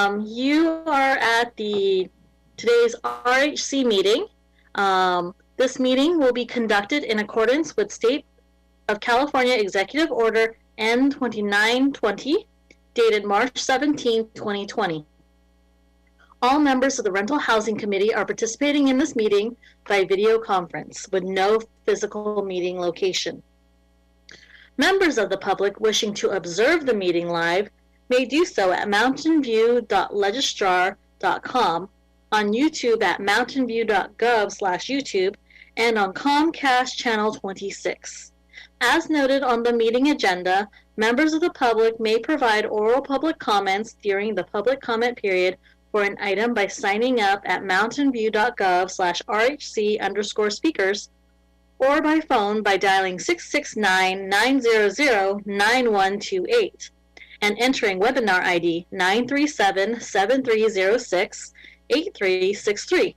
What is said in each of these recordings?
You are at today's RHC meeting. This meeting will be conducted in accordance with State of California Executive Order N2920, dated March 17, 2020. All members of the Rental Housing Committee are participating in this meeting by video conference with no physical meeting location. Members of the public wishing to observe the meeting live may do so at mountainview.legistrar.com, on YouTube at mountainview.gov/YouTube, and on Comcast Channel 26. As noted on the meeting agenda, members of the public may provide oral public comments during the public comment period for an item by signing up at mountainview.gov/RHC_speakers or by phone by dialing 669-900-9128 and entering webinar ID 937-7306-8363.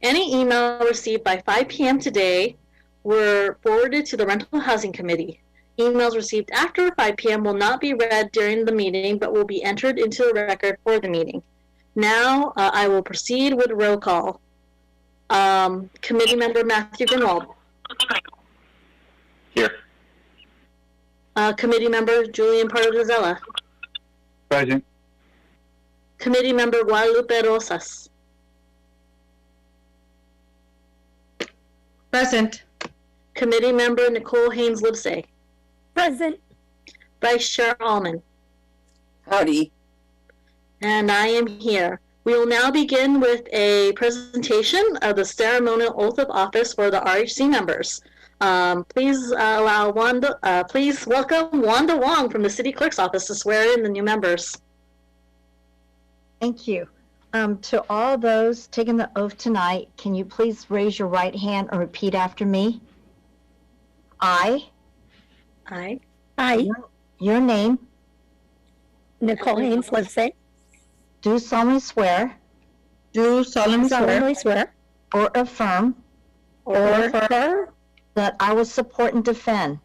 Any email received by 5 p.m. today were forwarded to the Rental Housing Committee. Emails received after 5 p.m. will not be read during the meeting, but will be entered into the record for the meeting. Now, I will proceed with roll call. Committee Member Matthew Grunwald. Here. Committee Member Julian Pardo-Dazella. Present. Committee Member Guadalupe Rosas. Present. Committee Member Nicole Haynes-Livesay. Present. Vice Chair Allman. Howdy. And I am here. We will now begin with a presentation of the ceremonial oath of office for the RHC members. Please welcome Wanda Wong from the City Clerk's Office to swear in the new members. Thank you. To all those taking the oath tonight, can you please raise your right hand and repeat after me? I. Your name. Nicole Haynes-Livesay. Do solemnly swear. Do solemnly swear. Or affirm. That I will support and defend.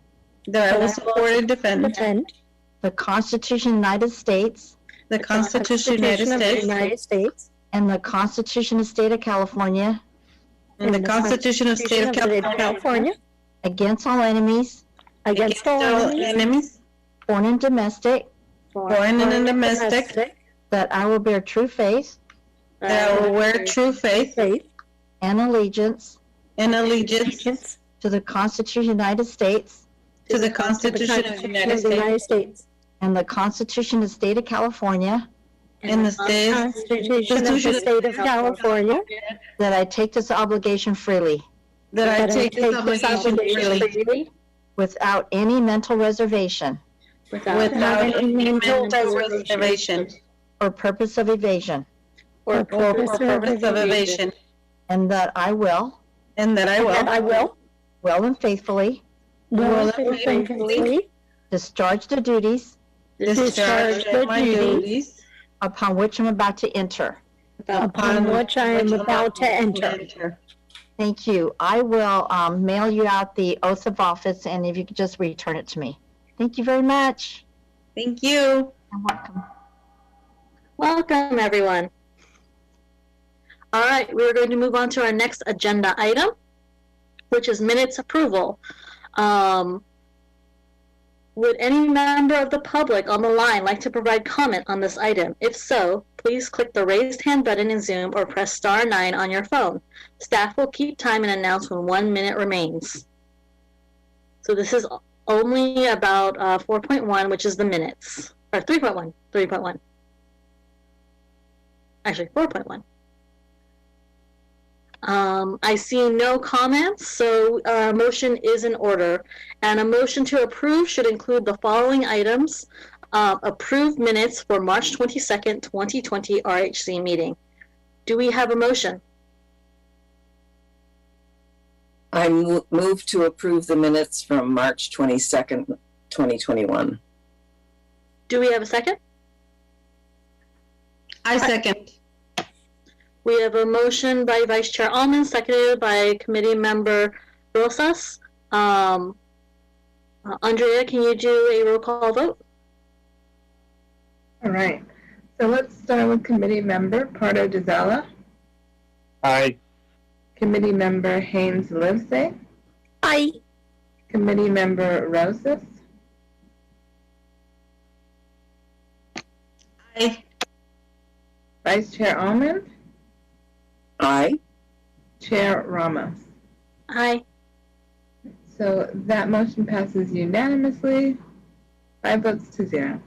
The Constitution of the United States. The Constitution of the United States. And the Constitution of the State of California. And the Constitution of the State of California. Against all enemies. Against all enemies. Foreign and domestic. That I will bear true faith. And allegiance. To the Constitution of the United States. To the Constitution of the United States. And the Constitution of the State of California. And the Constitution of the State of California. That I take this obligation freely. Without any mental reservation. Or purpose of evasion. And that I will. Well and faithfully. Discharge the duties. Upon which I'm about to enter. Thank you. I will mail you out the oath of office, and if you could just return it to me. Thank you very much. Thank you. You're welcome. Welcome, everyone. All right, we're going to move on to our next agenda item, which is minutes approval. Would any member of the public on the line like to provide comment on this item? If so, please click the raised hand button in Zoom or press *9 on your phone. Staff will keep time and announce when 1 minute remains. So this is only about 4.1, which is the minutes, or 3.1. Actually, 4.1. I see no comments, so a motion is in order. And a motion to approve should include the following items. Approved minutes for March 22nd, 2020 RHC meeting. Do we have a motion? I move to approve the minutes from March 22nd, 2021. Do we have a second? I second. We have a motion by Vice Chair Allman, seconded by Committee Member Rosas. Andrea, can you do a roll call vote? All right. So let's start with committee member Pardo DeZella, Aye. committee member Haynes Livesay, Aye. committee member Rosas, Aye. vice chair Almond, Aye. chair Ramos. Aye. So that motion passes unanimously, 5 votes to 0.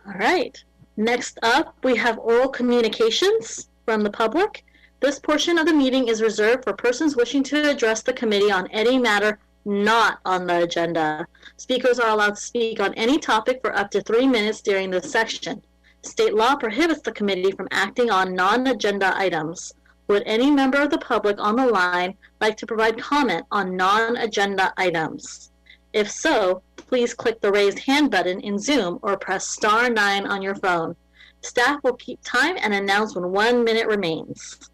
All right. Next up, we have oral communications from the public. This portion of the meeting is reserved for persons wishing to address the committee on any matter not on the agenda. Speakers are allowed to speak on any topic for up to 3 minutes during this section. State law prohibits the committee from acting on non-agenda items. Would any member of the public on the line like to provide comment on non-agenda items? If so, please click the raised hand button in Zoom or press *9 on your phone. Staff will keep time and announce when 1 minute remains.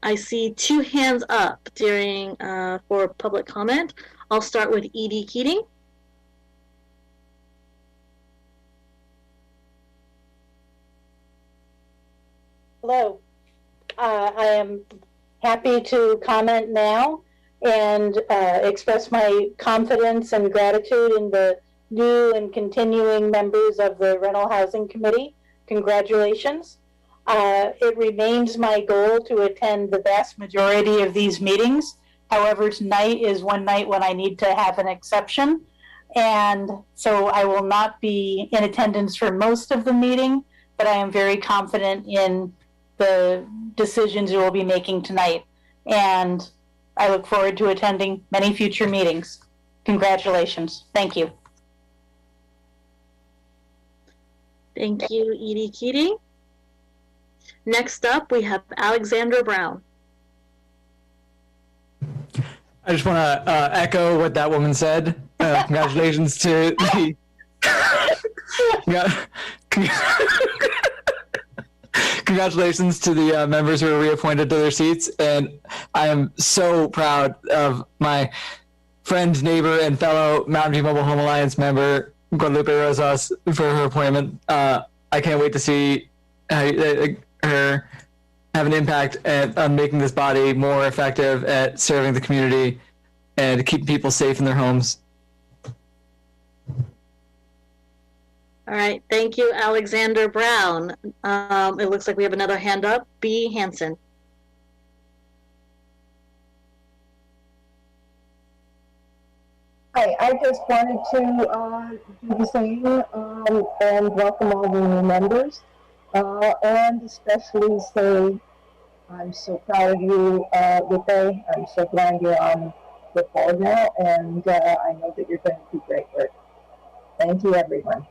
I see 2 hands up during for public comment. I'll start with Edie Keating. Hello. I am happy to comment now and express my confidence and gratitude in the new and continuing members of the Rental Housing Committee. Congratulations. It remains my goal to attend the vast majority of these meetings. However, tonight is one night when I need to have an exception. And so I will not be in attendance for most of the meeting, but I am very confident in the decisions you will be making tonight. And I look forward to attending many future meetings. Congratulations. Thank you. Thank you, Edie Keating. Next up, we have Alexander Brown. I just want to echo what that woman said. Congratulations to the congratulations to the members who were reappointed to their seats, and I am so proud of my friend, neighbor, and fellow Mountain View Mobile Home Alliance member Guadalupe Rosas for her appointment. I can't wait to see her have an impact on making this body more effective at serving the community and keeping people safe in their homes. All right, thank you, Alexander Brown. It looks like we have another hand up, B. Hansen. Hi, I just wanted to do the same and welcome all the new members, and especially say I'm so proud of you, Lupe. I'm so glad you're on the board now, and I know that you're going to do great work. Thank you, everyone.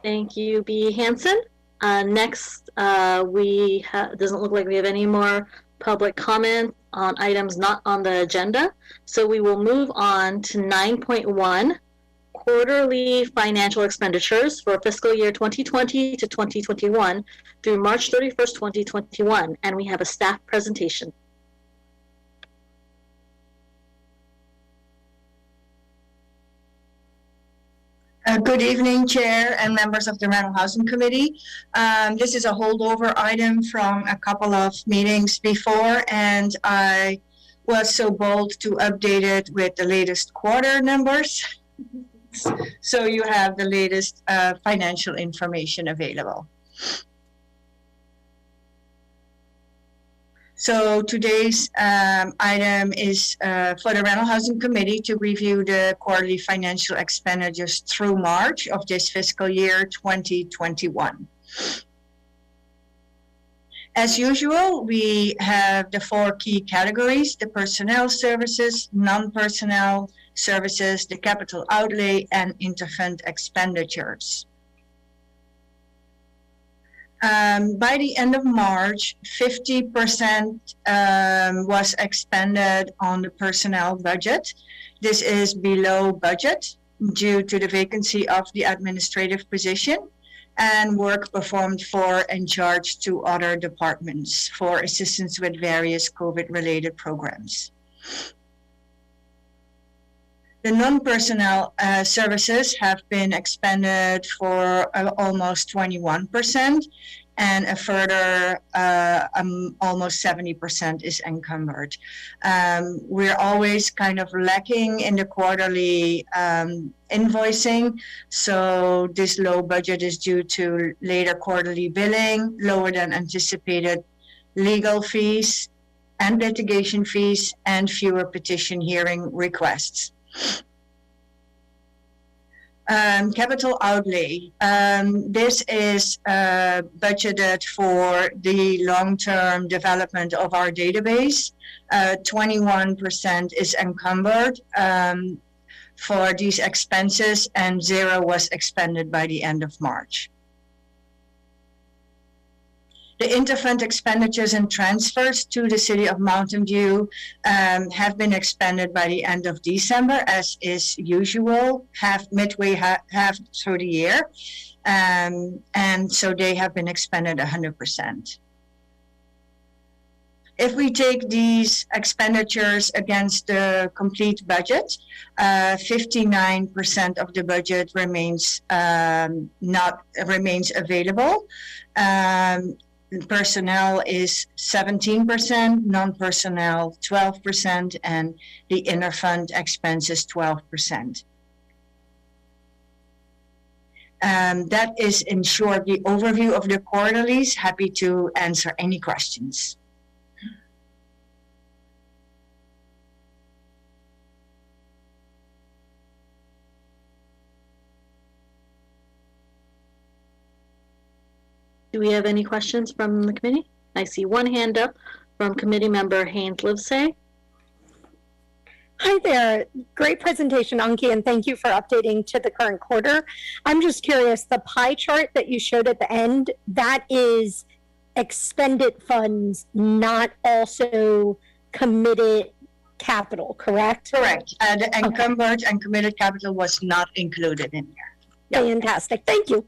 Thank you, B. Hansen. Next, doesn't look like we have any more public comment on items not on the agenda. So we will move on to 9.1, quarterly financial expenditures for fiscal year 2020 to 2021 through March 31st, 2021. And we have a staff presentation. Good evening, Chair and members of the Rental Housing Committee. This is a holdover item from a couple of meetings before, and I was so bold to update it with the latest quarter numbers. So you have the latest financial information available. So today's item is for the Rental Housing Committee to review the quarterly financial expenditures through March of this fiscal year 2021. As usual, we have the 4 key categories: the personnel services, non-personnel services, the capital outlay, and interfund expenditures. By the end of March, 50% was expended on the personnel budget. This is below budget due to the vacancy of the administrative position and work performed for and charged to other departments for assistance with various COVID-related programs. The non-personnel services have been expended for almost 21%, and a further almost 70% is encumbered. We're always kind of lacking in the quarterly invoicing, so this low budget is due to later quarterly billing, lower than anticipated legal fees and litigation fees, and fewer petition hearing requests. Capital outlay. This is budgeted for the long-term development of our database. 21% is encumbered for these expenses, and 0 was expended by the end of March. The interfund expenditures and transfers to the City of Mountain View have been expended by the end of December, as is usual, half through the year. And so they have been expended 100%. If we take these expenditures against the complete budget, 59% of the budget remains available. Personnel is 17%, non-personnel 12%, and the interfund expense is 12%. That is, in short, the overview of the quarterlies. Happy to answer any questions. Do we have any questions from the committee? I see one hand up from committee member Haynes Livesay. Hi there. Great presentation, Anki, and thank you for updating to the current quarter. I'm just curious, the pie chart that you showed at the end, that is expended funds, not also committed capital, correct? Correct. The encumbered and committed capital was not included in here. Yep. Fantastic. Thank you.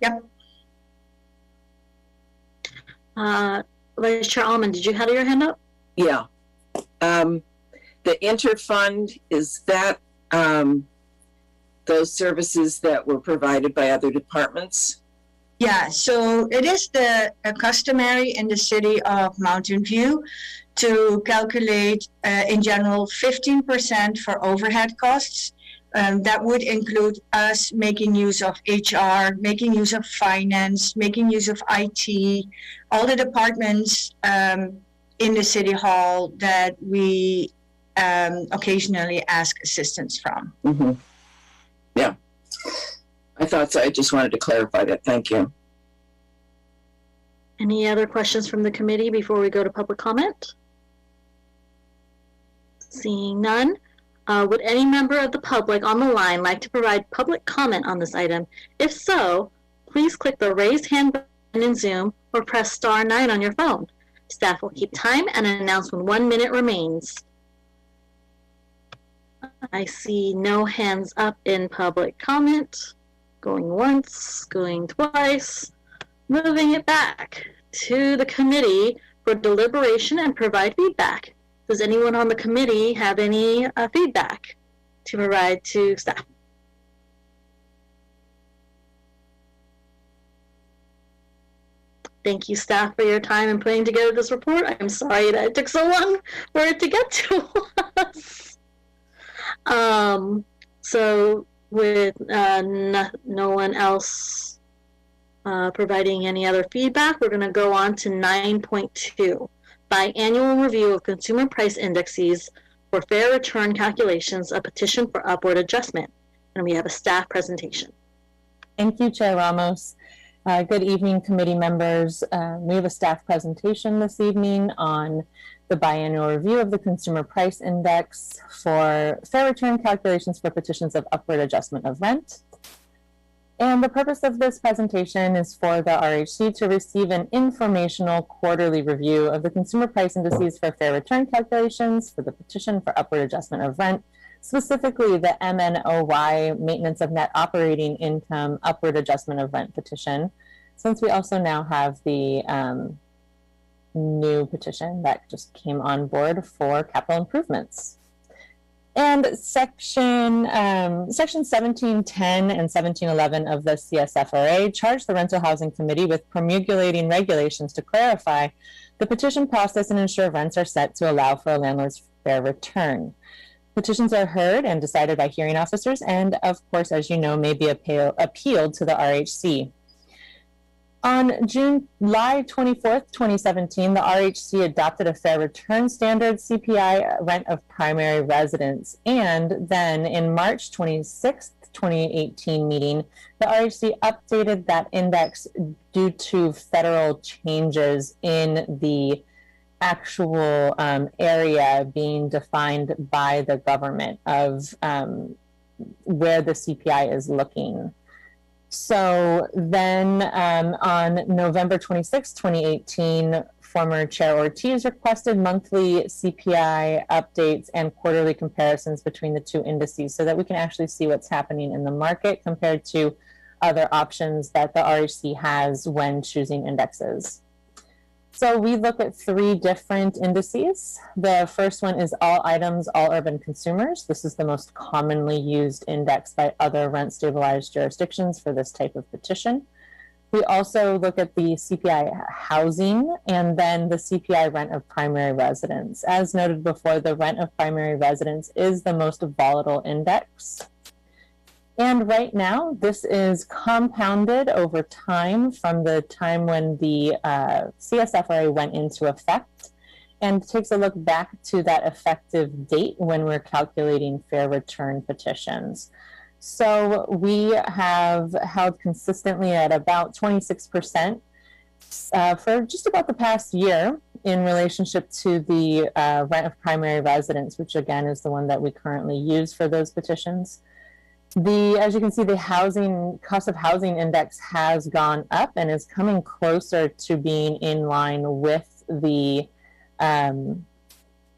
Yep. Vice Chair Almond, did you have your hand up? Yeah. The interfund, is that those services that were provided by other departments? Yeah, so it is the customary in the City of Mountain View to calculate, in general, 15% for overhead costs. That would include us making use of HR, making use of finance, making use of IT, all the departments in the City Hall that we occasionally ask assistance from. Mm-hmm. Yeah, I thought so. I just wanted to clarify that. Thank you. Any other questions from the committee before we go to public comment? Seeing none. Would any member of the public on the line like to provide public comment on this item? If so, please click the raise hand button in Zoom or press *9 on your phone. Staff will keep time and announce when 1 minute remains. I see no hands up in public comment. Going once, going twice. Moving it back to the committee for deliberation and provide feedback. Does anyone on the committee have any feedback to provide to staff? Thank you, staff, for your time in putting together this report. I'm sorry that it took so long for it to get to us. So with no one else providing any other feedback, we're going to go on to 9.2. Biannual review of consumer price indices for fair return calculations, a petition for upward adjustment. And we have a staff presentation. Thank you, Chair Ramos. Good evening, committee members. We have a staff presentation this evening on the biannual review of the consumer price index for fair return calculations for petitions of upward adjustment of rent. And the purpose of this presentation is for the RHC to receive an informational quarterly review of the consumer price indices for fair return calculations for the petition for upward adjustment of rent, specifically the MNOY, Maintenance of Net Operating Income Upward Adjustment of Rent petition, since we also now have the new petition that just came on board for capital improvements. And section 1710 and 1711 of the CSFRA charge the Rental Housing Committee with promulgating regulations to clarify the petition process and ensure rents are set to allow for a landlord's fair return. Petitions are heard and decided by hearing officers and, of course, as you know, may be appealed to the RHC. On July 24th, 2017, the RHC adopted a fair return standard CPI rent of primary residence. And then in March 26th, 2018 meeting, the RHC updated that index due to federal changes in the actual area being defined by the government of where the CPI is looking. So then on November 26, 2018, former Chair Ortiz requested monthly CPI updates and quarterly comparisons between the two indices so that we can actually see what's happening in the market compared to other options that the RHC has when choosing indexes. So we look at 3 different indices. The first one is All Items, All Urban Consumers. This is the most commonly used index by other rent-stabilized jurisdictions for this type of petition. We also look at the CPI housing and then the CPI rent of primary residence. As noted before, the rent of primary residence is the most volatile index. And right now, this is compounded over time from the time when the CSFRA went into effect and takes a look back to that effective date when we're calculating fair return petitions. So we have held consistently at about 26% for just about the past year in relationship to the rent of primary residence, which again is the one that we currently use for those petitions. As you can see, the cost of housing index has gone up and is coming closer to being in line with the rent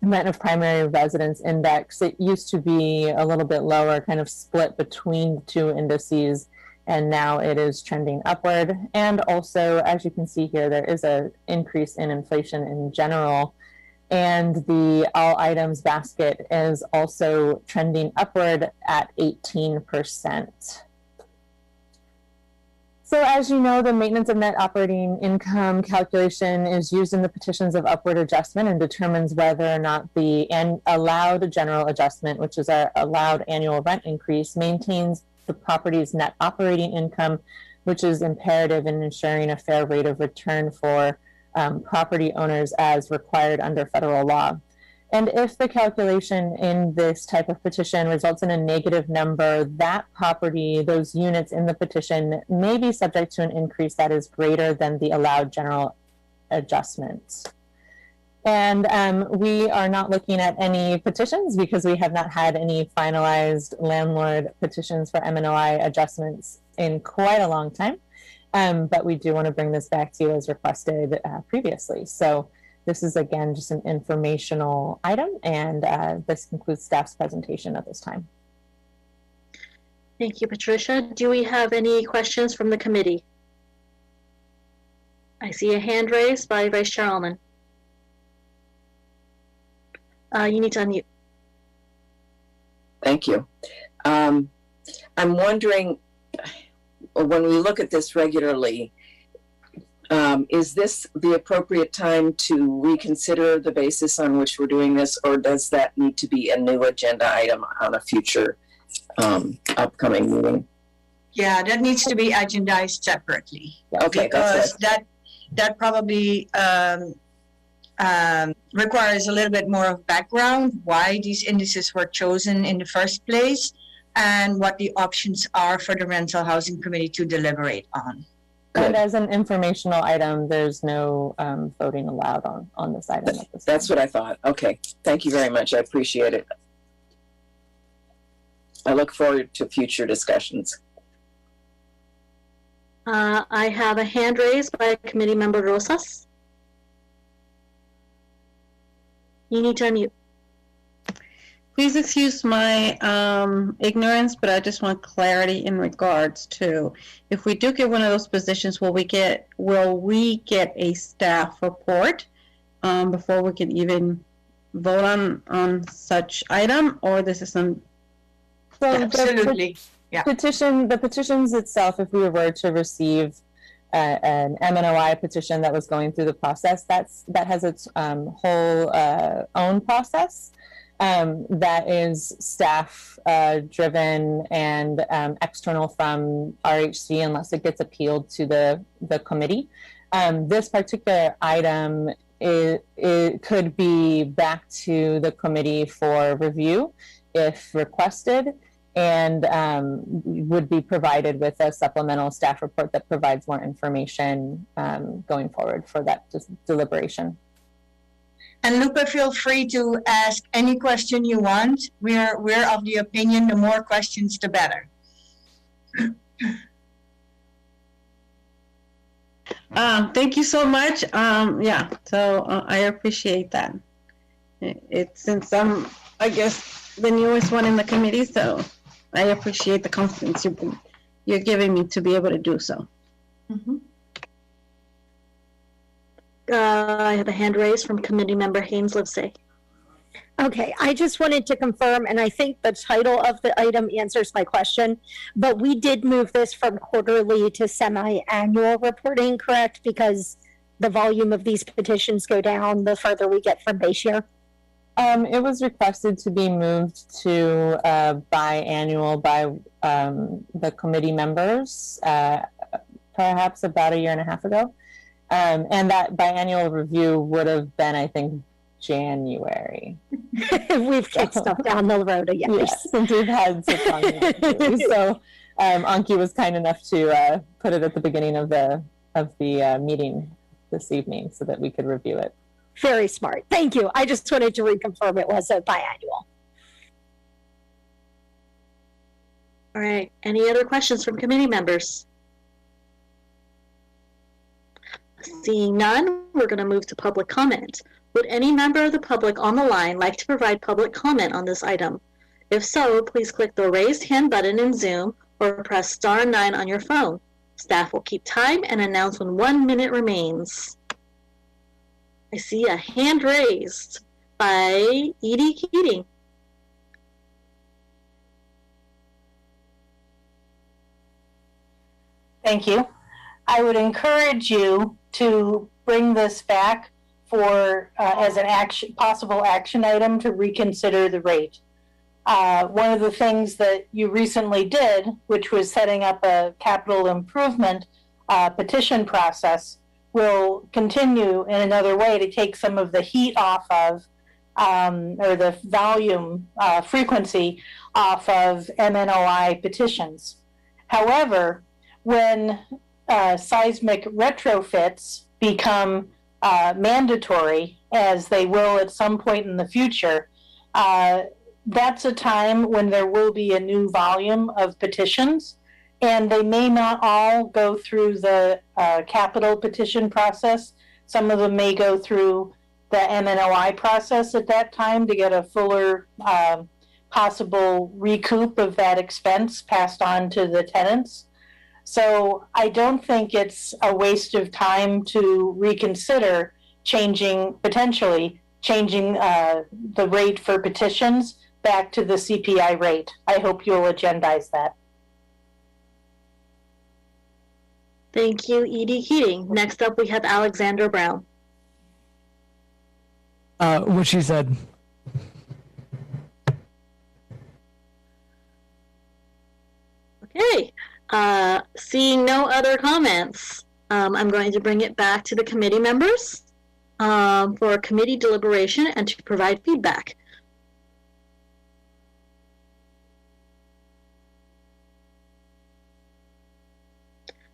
of primary residence index. It used to be a little bit lower, kind of split between the two indices, and now it is trending upward. And also, as you can see here, there is an increase in inflation in general. And the all items basket is also trending upward at 18%. So as you know, the maintenance of net operating income calculation is used in the petitions of upward adjustment and determines whether or not the allowed general adjustment, which is our allowed annual rent increase, maintains the property's net operating income, which is imperative in ensuring a fair rate of return for property owners as required under federal law. And if the calculation in this type of petition results in a negative number, that property, those units in the petition, may be subject to an increase that is greater than the allowed general adjustment. And we are not looking at any petitions because we have not had any finalized landlord petitions for M&OI adjustments in quite a long time. But we do want to bring this back to you as requested previously. So this is, again, just an informational item, and this concludes staff's presentation at this time. Thank you, Patricia. Do we have any questions from the committee? I see a hand raised by Vice Chair Allman. You need to unmute. Thank you. I'm wondering, when we look at this regularly, is this the appropriate time to reconsider the basis on which we're doing this, or does that need to be a new agenda item on a future upcoming meeting? Yeah, that needs to be agendized separately. Okay, because that probably requires a little bit more of background, why these indices were chosen in the first place, and what the options are for the Rental Housing Committee to deliberate on. And as an informational item, there's no voting allowed on this item at this time. That's what I thought. Okay, thank you very much. I appreciate it. I look forward to future discussions. I have a hand raised by Committee Member Rosas. You need to unmute. Please excuse my ignorance, but I just want clarity in regards to, if we do get one of those positions, will we get a staff report before we can even vote on such item, or this is some? So Absolutely. Yeah. the petitions itself, if we were to receive an MNOI petition that was going through the process, that has its whole own process that is staff driven and external from RHC unless it gets appealed to the committee. This particular item it could be back to the committee for review if requested, and would be provided with a supplemental staff report that provides more information going forward for that deliberation. And Lupe, feel free to ask any question you want. We're of the opinion the more questions, the better. Thank you so much. Yeah, so I appreciate that. It's since I'm, I guess, the newest one in the committee, so I appreciate the confidence you're giving me to be able to do so. Mm-hmm. I have a hand raised from committee member Haynes Livesay. Okay, I just wanted to confirm, and I think the title of the item answers my question, but we did move this from quarterly to semi-annual reporting, correct? Because the volume of these petitions go down the further we get from base year. It was requested to be moved to biannual by the committee members, perhaps about 1.5 years ago. And that biannual review would have been, I think, January. We've kicked stuff down the road again. Yes, since we've had such long meetings. So Anki was kind enough to put it at the beginning of the meeting this evening so that we could review it. Very smart. Thank you. I just wanted to reconfirm it was a biannual. All right. Any other questions from committee members? Seeing none, we're going to move to public comment. Would any member of the public on the line like to provide public comment on this item? If so, please click the raised hand button in Zoom or press *9 on your phone. Staff will keep time and announce when 1 minute remains. I see a hand raised by Edie Keating. Thank you. I would encourage you to bring this back for as an possible action item to reconsider the rate. One of the things that you recently did, which was setting up a capital improvement petition process, will continue in another way to take some of the heat off of, or the volume frequency off of MNOI petitions. However, when seismic retrofits become mandatory, as they will at some point in the future, that's a time when there will be a new volume of petitions, and they may not all go through the capital petition process. Some of them may go through the MNOI process at that time to get a fuller possible recoup of that expense passed on to the tenants. So I don't think it's a waste of time to reconsider potentially changing the rate for petitions back to the CPI rate. I hope you'll agendize that. Thank you, Edie Keating. Next up, we have Alexandra Brown. What she said. Okay. Seeing no other comments, I'm going to bring it back to the committee members for committee deliberation and to provide feedback.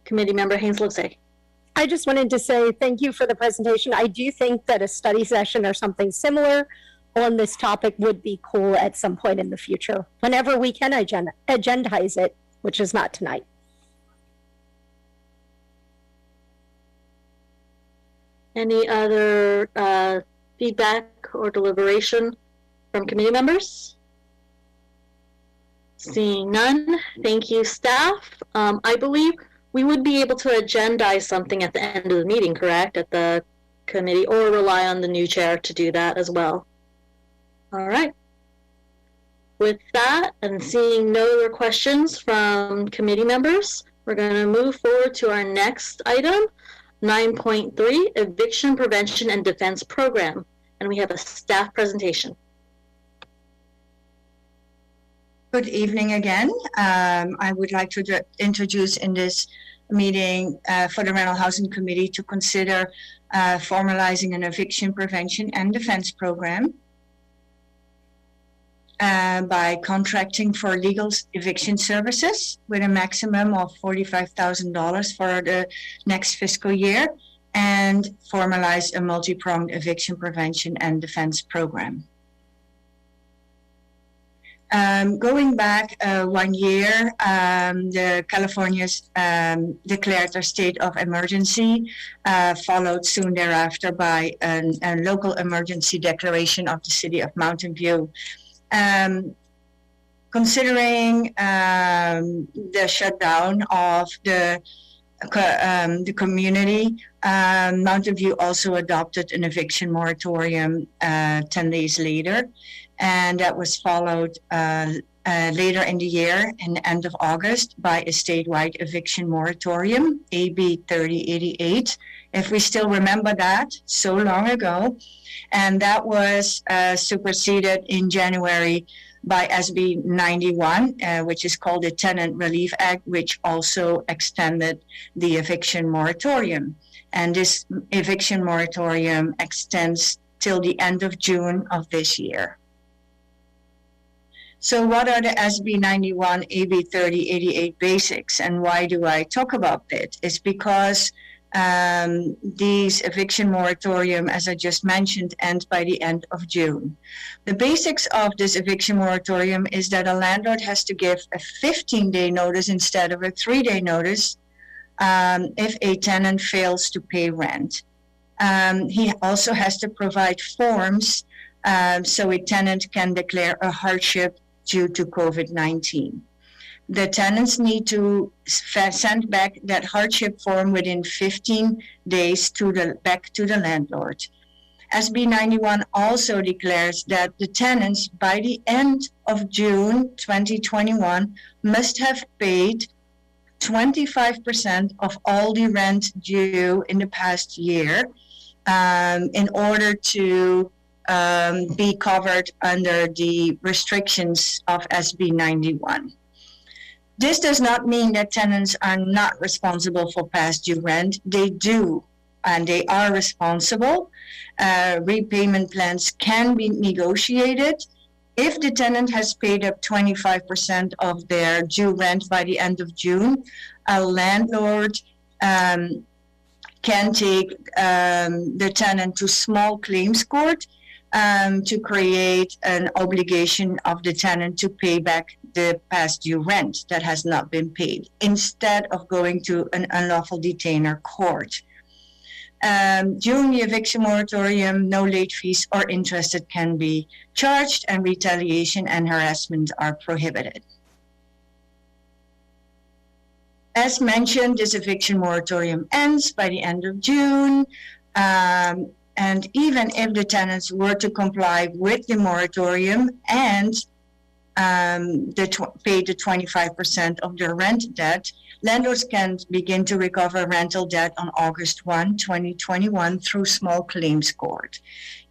Committee member Haynes Livesay. I just wanted to say thank you for the presentation. I do think that a study session or something similar on this topic would be cool at some point in the future, whenever we can agendize it, which is not tonight. Any other feedback or deliberation from committee members? Seeing none, thank you, staff. I believe we would be able to agendize something at the end of the meeting, correct? At the committee, or rely on the new chair to do that as well. All right. With that, and seeing no other questions from committee members, we're going to move forward to our next item, 9.3, Eviction Prevention and Defense Program. And we have a staff presentation. Good evening again. I would like to introduce in this meeting for the Rental Housing Committee to consider formalizing an eviction prevention and defense program by contracting for legal eviction services with a maximum of $45,000 for the next fiscal year, and formalize a multi-pronged eviction prevention and defense program. Going back 1 year, the California's declared a state of emergency, followed soon thereafter by a local emergency declaration of the city of Mountain View. Considering the shutdown of the community, Mountain View also adopted an eviction moratorium 10 days later, and that was followed later in the year, in the end of August, by a statewide eviction moratorium, AB 3088, if we still remember that, so long ago. And that was superseded in January by SB 91, which is called the Tenant Relief Act, which also extended the eviction moratorium. And this eviction moratorium extends till the end of June of this year. So what are the SB 91 AB 3088 basics, and why do I talk about it? It's because these eviction moratorium, as I just mentioned, ends by the end of June. The basics of this eviction moratorium is that a landlord has to give a 15-day notice instead of a 3-day notice if a tenant fails to pay rent. He also has to provide forms so a tenant can declare a hardship due to COVID-19. The tenants need to send back that hardship form within 15 days back to the landlord. SB 91 also declares that the tenants by the end of June 2021 must have paid 25% of all the rent due in the past year in order to be covered under the restrictions of SB 91. This does not mean that tenants are not responsible for past due rent. They do, and they are responsible. Repayment plans can be negotiated. If the tenant has paid up 25% of their due rent by the end of June, a landlord can take the tenant to small claims court to create an obligation of the tenant to pay back the past due rent that has not been paid, instead of going to an unlawful detainer court. During the eviction moratorium, no late fees or interest can be charged, and retaliation and harassment are prohibited. As mentioned, this eviction moratorium ends by the end of June. And even if the tenants were to comply with the moratorium and pay the 25% of their rent debt, landlords can begin to recover rental debt on August 1, 2021 through small claims court.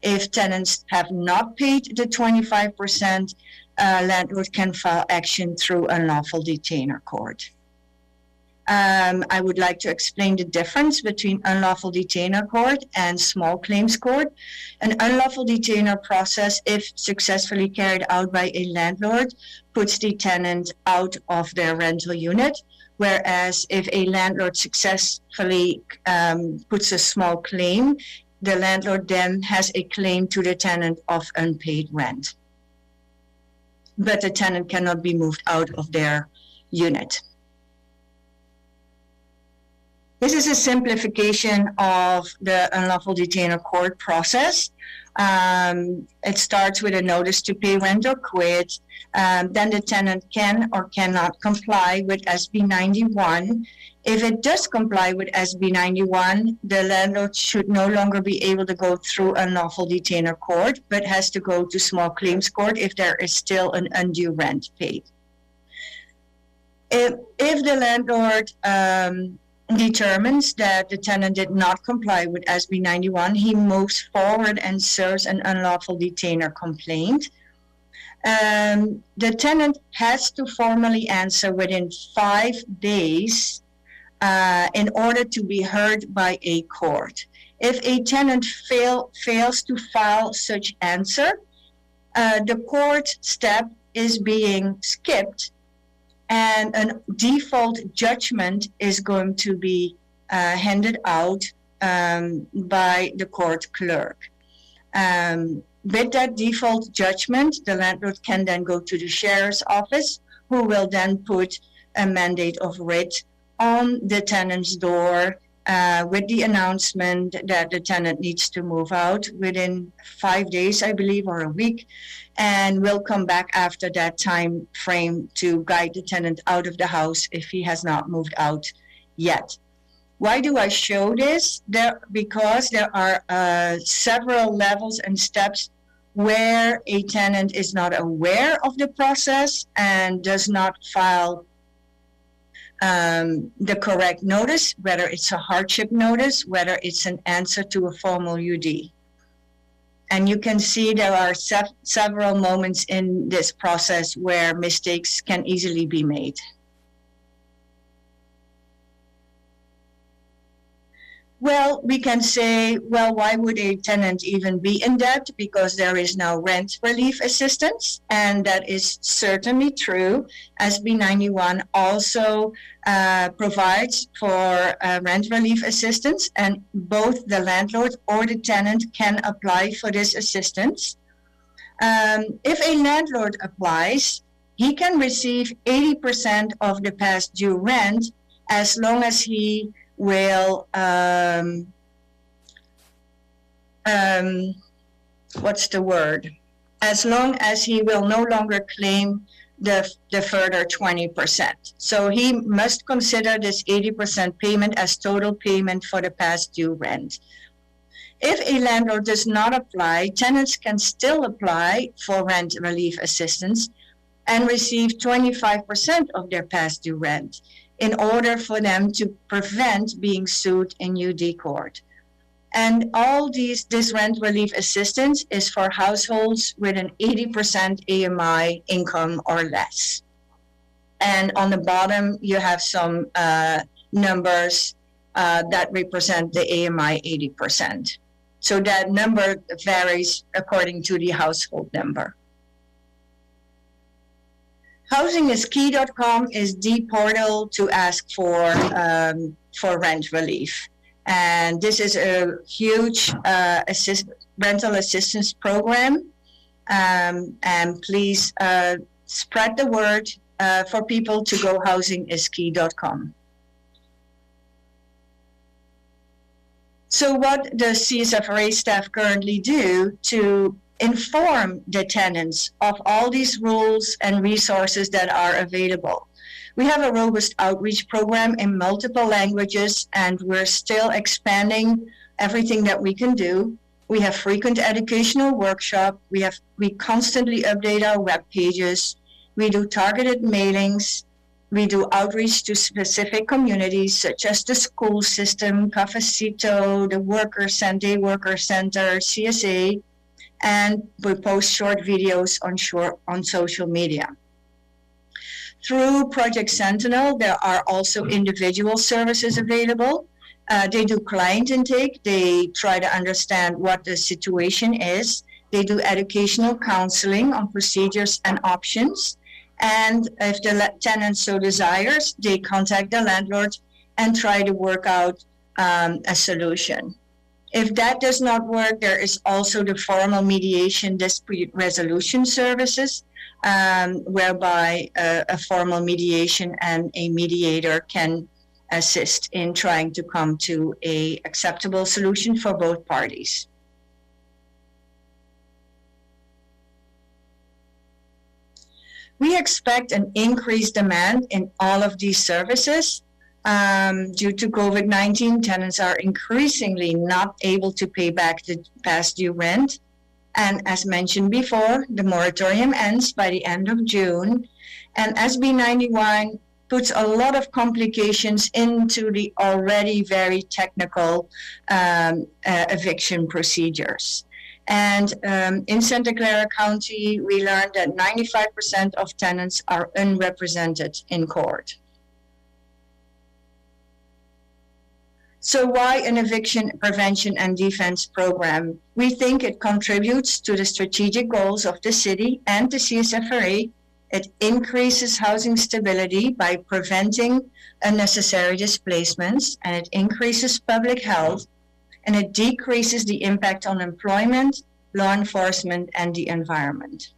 If tenants have not paid the 25%, landlord can file action through unlawful detainer court. I would like to explain the difference between unlawful detainer court and small claims court. An unlawful detainer process, if successfully carried out by a landlord, puts the tenant out of their rental unit, whereas if a landlord successfully puts a small claim, the landlord then has a claim to the tenant of unpaid rent. But the tenant cannot be moved out of their unit. This is a simplification of the unlawful detainer court process. It starts with a notice to pay rent or quit. Then the tenant can or cannot comply with SB 91. If it does comply with SB 91, the landlord should no longer be able to go through unlawful detainer court, but has to go to small claims court if there is still an undue rent paid. If the landlord determines that the tenant did not comply with SB 91, he moves forward and serves an unlawful detainer complaint. The tenant has to formally answer within 5 days in order to be heard by a court. If a tenant fails to file such answer, the court step is being skipped, and a default judgment is going to be handed out by the court clerk. With that default judgment, the landlord can then go to the sheriff's office, who will then put a mandate of writ on the tenant's door with the announcement that the tenant needs to move out within 5 days, I believe, or a week, and will come back after that time frame to guide the tenant out of the house if he has not moved out yet. Why do I show this? Because there are several levels and steps where a tenant is not aware of the process and does not file the correct notice, whether it's a hardship notice, whether it's an answer to a formal UD. And you can see there are several moments in this process where mistakes can easily be made. Well, we can say, well, why would a tenant even be in debt? Because there is now rent relief assistance, and that is certainly true. SB 91 also provides for rent relief assistance, and both the landlord or the tenant can apply for this assistance. If a landlord applies, he can receive 80% of the past due rent as long as he will as long as he will no longer claim the further 20%. So he must consider this 80% payment as total payment for the past due rent. If a landlord does not apply, tenants can still apply for rent relief assistance and receive 25% of their past due rent, in order for them to prevent being sued in UD court. And all this rent relief assistance is for households with an 80% AMI income or less. And on the bottom, you have some numbers that represent the AMI 80%. So that number varies according to the household number. HousingIsKey.com is the portal to ask for rent relief. And this is a huge rental assistance program. And please spread the word for people to go HousingIsKey.com. So what does Csfra staff currently do to inform the tenants of all these rules and resources that are available? We have a robust outreach program in multiple languages, and we're still expanding everything that we can do. We have frequent educational workshops. We constantly update our web pages. We do targeted mailings. We do outreach to specific communities such as the school system, Cafecito, the Day Worker Center, CSA, and we post short videos on social media. Through Project Sentinel, there are also individual services available. They do client intake. They try to understand what the situation is. They do educational counseling on procedures and options. And if the tenant so desires, they contact the landlord and try to work out a solution. If that does not work, there is also the formal mediation dispute resolution services, whereby a formal mediation and a mediator can assist in trying to come to an acceptable solution for both parties. We expect an increased demand in all of these services. Due to COVID-19, tenants are increasingly not able to pay back the past due rent. And as mentioned before, the moratorium ends by the end of June. And SB 91 puts a lot of complications into the already very technical eviction procedures. And in Santa Clara County, we learned that 95% of tenants are unrepresented in court. So why an eviction prevention and defense program? We think it contributes to the strategic goals of the city and the CSFRA. It increases housing stability by preventing unnecessary displacements, and it increases public health, and it decreases the impact on employment, law enforcement, and the environment.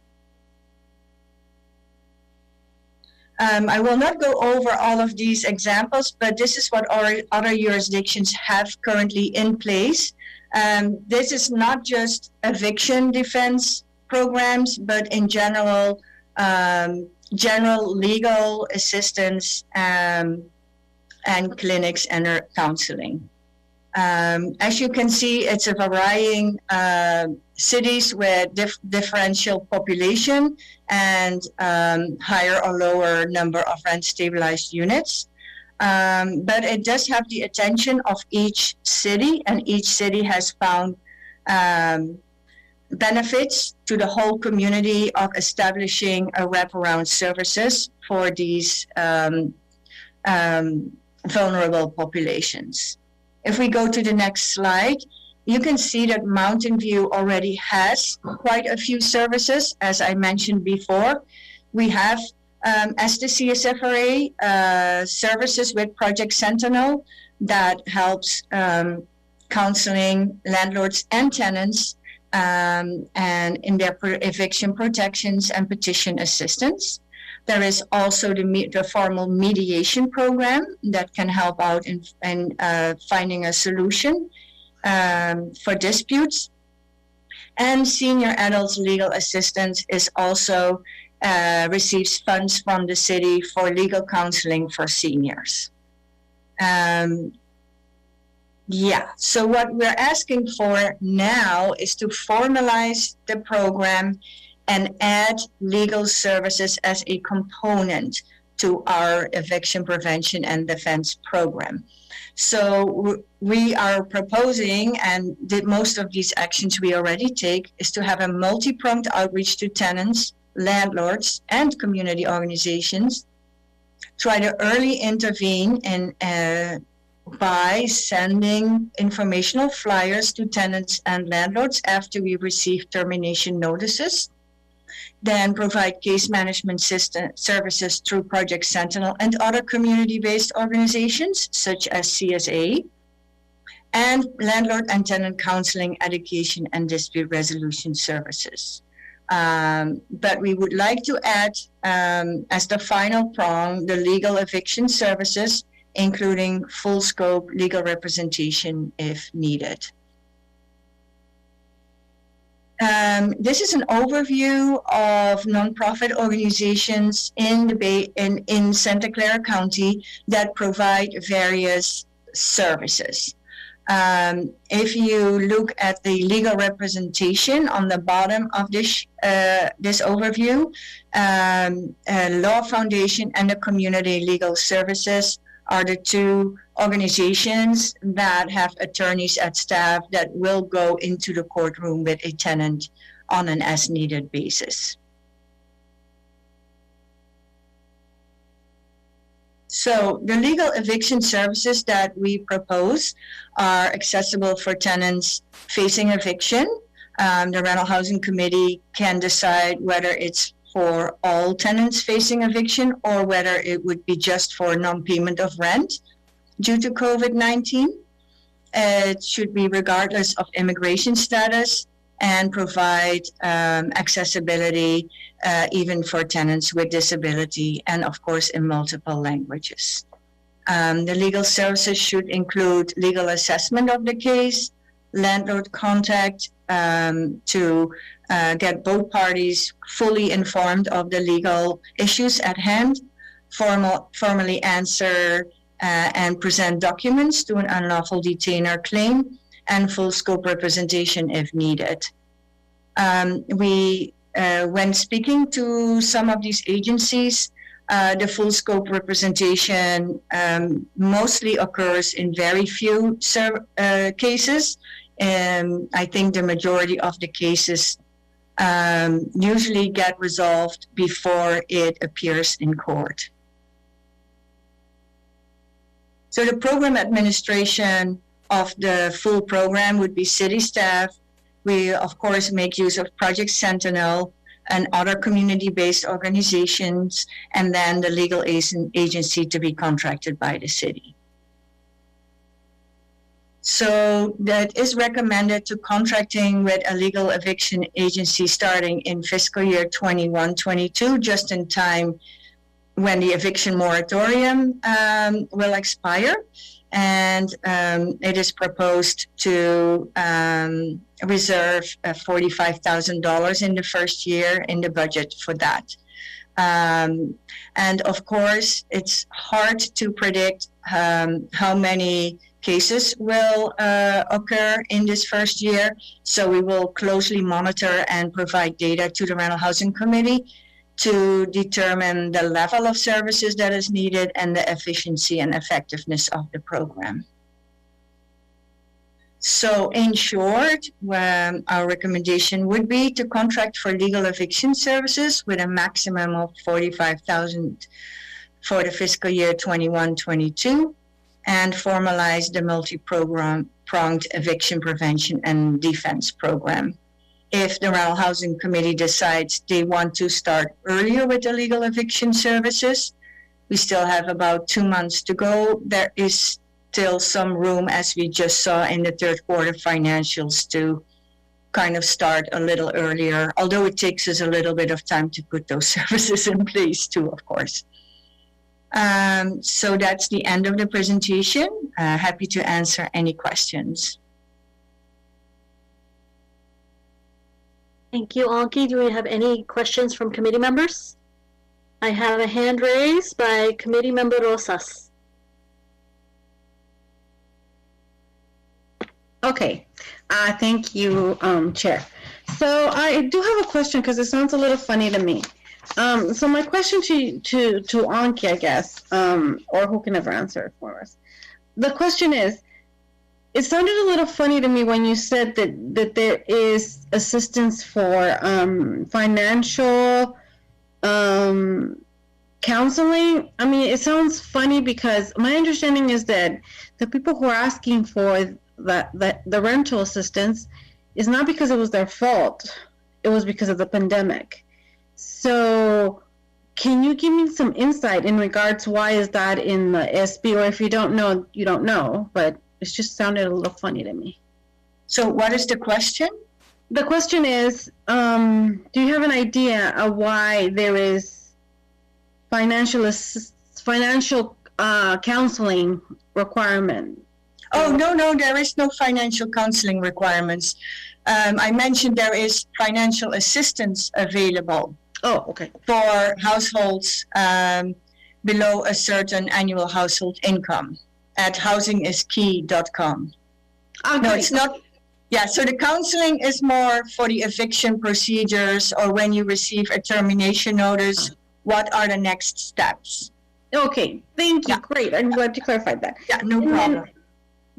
I will not go over all of these examples, but this is what our other jurisdictions have currently in place. This is not just eviction defense programs, but in general, general legal assistance and clinics and counseling. As you can see, it's a varying cities with differential population and higher or lower number of rent stabilized units. But it does have the attention of each city, and each city has found benefits to the whole community of establishing a wraparound services for these vulnerable populations. If we go to the next slide, you can see that Mountain View already has quite a few services. As I mentioned before, we have, as the CSFRA, services with Project Sentinel that helps counseling landlords and tenants and in their eviction protections and petition assistance. There is also the formal mediation program that can help out in finding a solution for disputes. And senior adults legal assistance is also receives funds from the city for legal counseling for seniors. So what we're asking for now is to formalize the program and add legal services as a component to our eviction prevention and defense program. So we are proposing, and most of these actions we already take, is to have a multi-pronged outreach to tenants, landlords, and community organizations, try to early intervene in by sending informational flyers to tenants and landlords after we receive termination notices, then provide case management system services through Project Sentinel and other community-based organizations such as CSA, and landlord and tenant counseling, education, and dispute resolution services. But we would like to add, as the final prong, the legal eviction services, including full scope legal representation if needed. This is an overview of nonprofit organizations in Santa Clara County that provide various services. If you look at the legal representation on the bottom of this overview, Law Foundation and the Community Legal Services are the two organizations that have attorneys at staff that will go into the courtroom with a tenant on an as-needed basis. So the legal eviction services that we propose are accessible for tenants facing eviction. The Rental Housing Committee can decide whether it's for all tenants facing eviction or whether it would be just for non-payment of rent due to COVID-19. It should be regardless of immigration status and provide accessibility even for tenants with disability, and of course in multiple languages. The legal services should include legal assessment of the case, landlord contact, to get both parties fully informed of the legal issues at hand, formally answer and present documents to an unlawful detainer claim, and full scope representation if needed. When speaking to some of these agencies, the full scope representation mostly occurs in very few cases. I think the majority of the cases usually get resolved before it appears in court. So the program administration of the full program would be city staff. We, of course, make use of Project Sentinel and other community-based organizations, and then the legal agency to be contracted by the city. So that is recommended to contracting with a legal eviction agency starting in fiscal year 21-22, just in time when the eviction moratorium will expire. And it is proposed to reserve $45,000 in the first year in the budget for that. And of course, it's hard to predict how many cases will occur in this first year. So we will closely monitor and provide data to the Rental Housing Committee to determine the level of services that is needed and the efficiency and effectiveness of the program. So in short, our recommendation would be to contract for legal eviction services with a maximum of $45,000 for the fiscal year 21-22, and formalize the multi-pronged eviction prevention and defense program. If the Rental Housing Committee decides they want to start earlier with the legal eviction services, we still have about 2 months to go. There is still some room, as we just saw in the third quarter financials, to kind of start a little earlier, although it takes us a little bit of time to put those services in place too, of course. So that's the end of the presentation. Happy to answer any questions. Thank you, Anki. Do we have any questions from committee members? I have a hand raised by Committee Member Rosas. Okay, thank you, Chair. So I do have a question because it sounds a little funny to me. So my question to Anki, I guess, or who can ever answer it for us. The question is, it sounded a little funny to me when you said that there is assistance for financial counseling. I mean, it sounds funny because my understanding is that the people who are asking for the rental assistance is not because it was their fault. It was because of the pandemic. So can you give me some insight in regards why is that in the SB? Or if you don't know, you don't know, but it just sounded a little funny to me. So what is the question? The question is, do you have an idea of why there is financial counseling requirement? Oh, no, there is no financial counseling requirements. I mentioned there is financial assistance available. Oh, okay. For households below a certain annual household income at housingiskey.com. Oh, no, it's not. Yeah, so the counseling is more for the eviction procedures, or when you receive a termination notice, what are the next steps? Okay, thank you. Yeah. Great. I'm glad you clarified that. Yeah, no problem.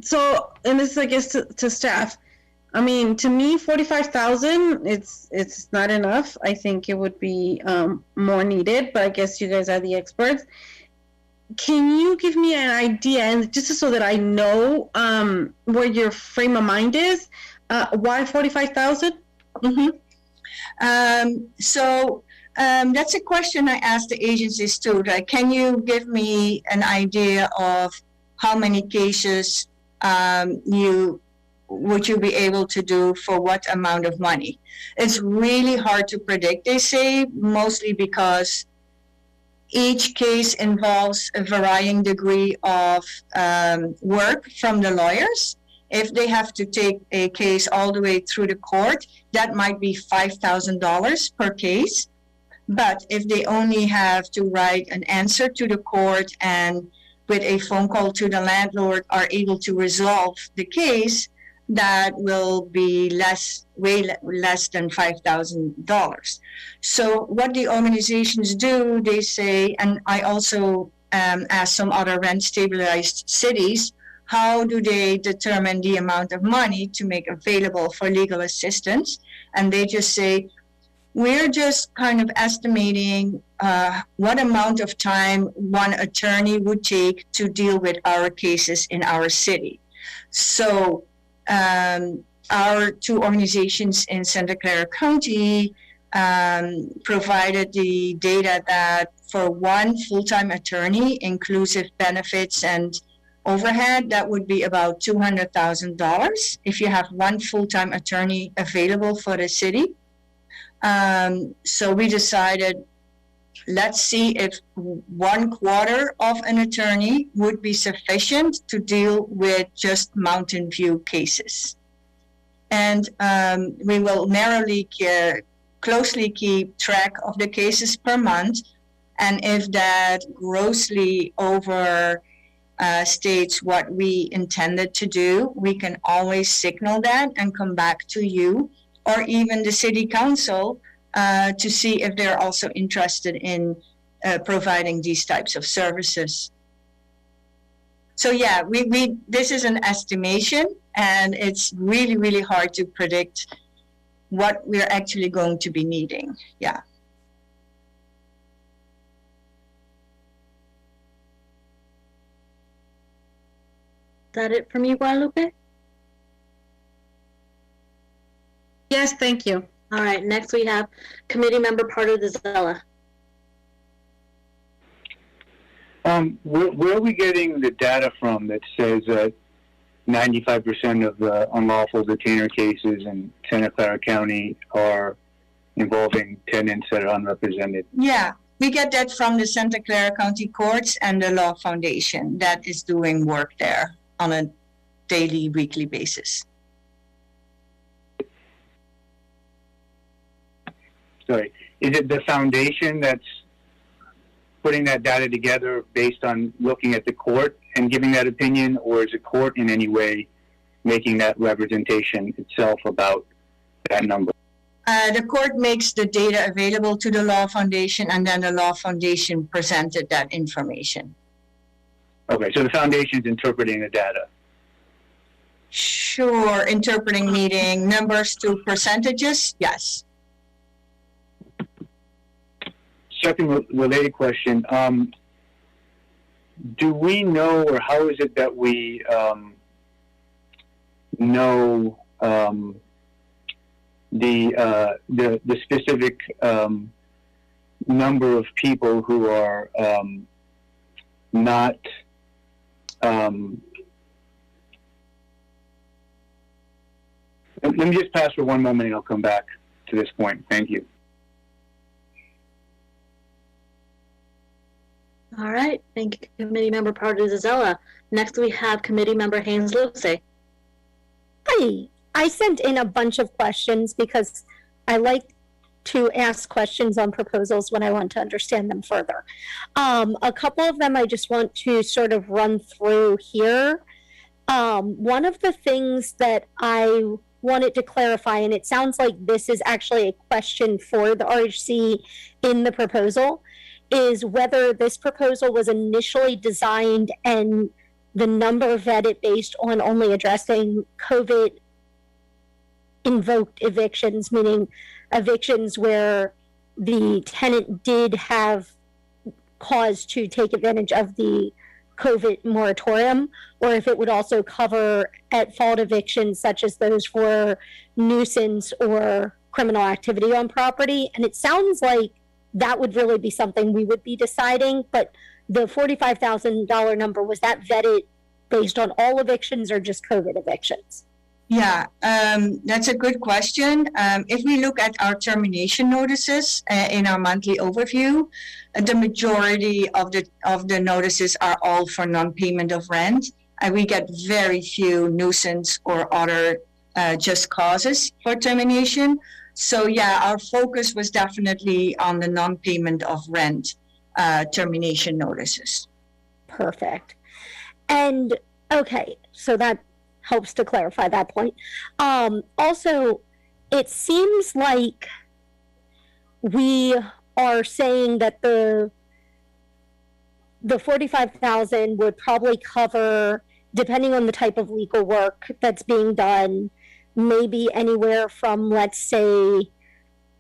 So, and this is, I guess, to staff. I mean, to me, 45,000, it's not enough. I think it would be more needed, but I guess you guys are the experts. Can you give me an idea, and just so that I know where your frame of mind is, why 45,000? Mm-hmm. So that's a question I asked the agencies too. Like, can you give me an idea of how many cases would you be able to do for what amount of money? It's really hard to predict, they say, mostly because each case involves a varying degree of work from the lawyers. If they have to take a case all the way through the court, that might be $5,000 per case. But if they only have to write an answer to the court and with a phone call to the landlord are able to resolve the case, that will be way less than $5,000. So what the organizations do, they say, and I also asked some other rent stabilized cities, how do they determine the amount of money to make available for legal assistance? And they just say, we're just kind of estimating what amount of time one attorney would take to deal with our cases in our city. So our two organizations in Santa Clara County provided the data that for one full-time attorney, inclusive benefits and overhead, that would be about $200,000 if you have one full-time attorney available for the city. So we decided, let's see if 1/4 of an attorney would be sufficient to deal with just Mountain View cases. And we will closely keep track of the cases per month. And if that grossly over states what we intended to do, we can always signal that and come back to you or even the city council to see if they're also interested in providing these types of services. So yeah, this is an estimation, and it's really, really hard to predict what we're actually going to be needing. Yeah. Is that it from you, Guadalupe? Yes, thank you. All right, next we have committee member Pardo Zella. Where are we getting the data from that says that 95% of the unlawful detainer cases in Santa Clara County are involving tenants that are unrepresented? Yeah, we get that from the Santa Clara County Courts and the Law Foundation that is doing work there on a daily, weekly basis. Sorry, is it the foundation that's putting that data together based on looking at the court and giving that opinion, or is the court in any way making that representation itself about that number? The court makes the data available to the Law Foundation, and then the Law Foundation presented that information. Okay, so the foundation's interpreting the data. Sure, interpreting meaning numbers to percentages, yes. Second related question, do we know, or how is it that we know the specific number of people who are not let me just pass for one moment and I'll come back to this point. Thank you. All right, thank you, committee member Pardo Zella. Next we have committee member Haynes Lose. Hi, I sent in a bunch of questions because I like to ask questions on proposals when I want to understand them further. A couple of them I just want to sort of run through here. One of the things that I wanted to clarify, and it sounds like this is actually a question for the RHC in the proposal, is whether this proposal was initially designed and the number vetted based on only addressing COVID invoked evictions, meaning evictions where the tenant did have cause to take advantage of the COVID moratorium, or if it would also cover at fault evictions such as those for nuisance or criminal activity on property. And it sounds like that would really be something we would be deciding, but the $45,000 number, was that vetted based on all evictions or just COVID evictions? Yeah, that's a good question. If we look at our termination notices in our monthly overview, the majority of the notices are all for non-payment of rent. we get very few nuisance or other just causes for termination. So yeah, our focus was definitely on the non-payment of rent termination notices. Perfect. And okay, so that helps to clarify that point. Also, it seems like we are saying that the 45,000 would probably cover, depending on the type of legal work that's being done, maybe anywhere from, let's say,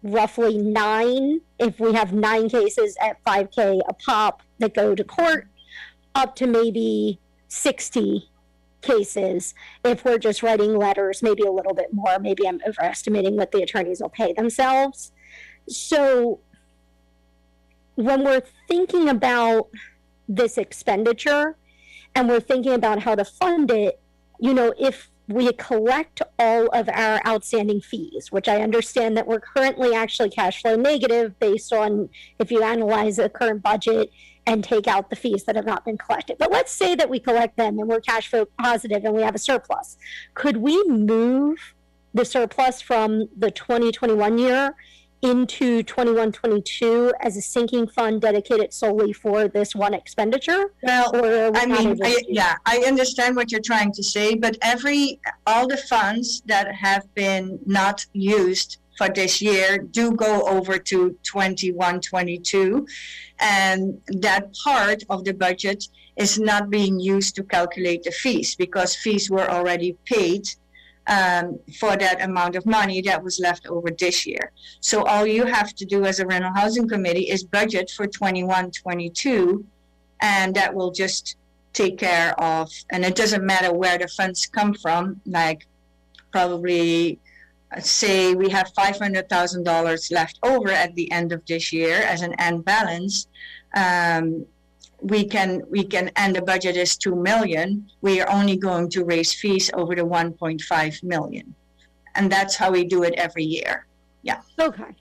roughly 9, if we have 9 cases at $5K a pop that go to court, up to maybe 60 cases if we're just writing letters, maybe a little bit more. Maybe I'm overestimating what the attorneys will pay themselves. So when we're thinking about this expenditure and we're thinking about how to fund it, you know, if we collect all of our outstanding fees, which I understand that we're currently actually cash flow negative based on if you analyze the current budget and take out the fees that have not been collected. But let's say that we collect them and we're cash flow positive and we have a surplus. Could we move the surplus from the 2021 year into 21-22 as a sinking fund dedicated solely for this one expenditure? Well, I mean, I understand what you're trying to say, but all the funds that have been not used for this year do go over to 21-22, and that part of the budget is not being used to calculate the fees because fees were already paid for that amount of money that was left over this year. So all you have to do as a rental housing committee is budget for 21-22, and that will just take care of, and it doesn't matter where the funds come from, like probably say we have $500,000 left over at the end of this year as an end balance. We can, and the budget is $2 million. We are only going to raise fees over the 1.5 million. And that's how we do it every year. Yeah. Okay.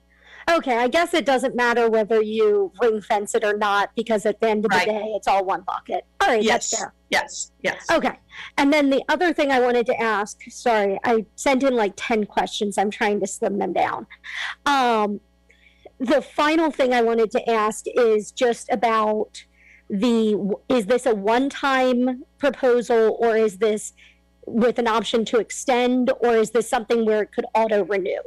Okay. I guess it doesn't matter whether you ring fence it or not, because at the end of the day, it's all one bucket. All right. Yes. That's fair. Yes. Yes. Okay. And then the other thing I wanted to ask, sorry, I sent in like 10 questions. I'm trying to slim them down. The final thing I wanted to ask is just about is this a one-time proposal, or is this with an option to extend, or is this something where it could auto-renew?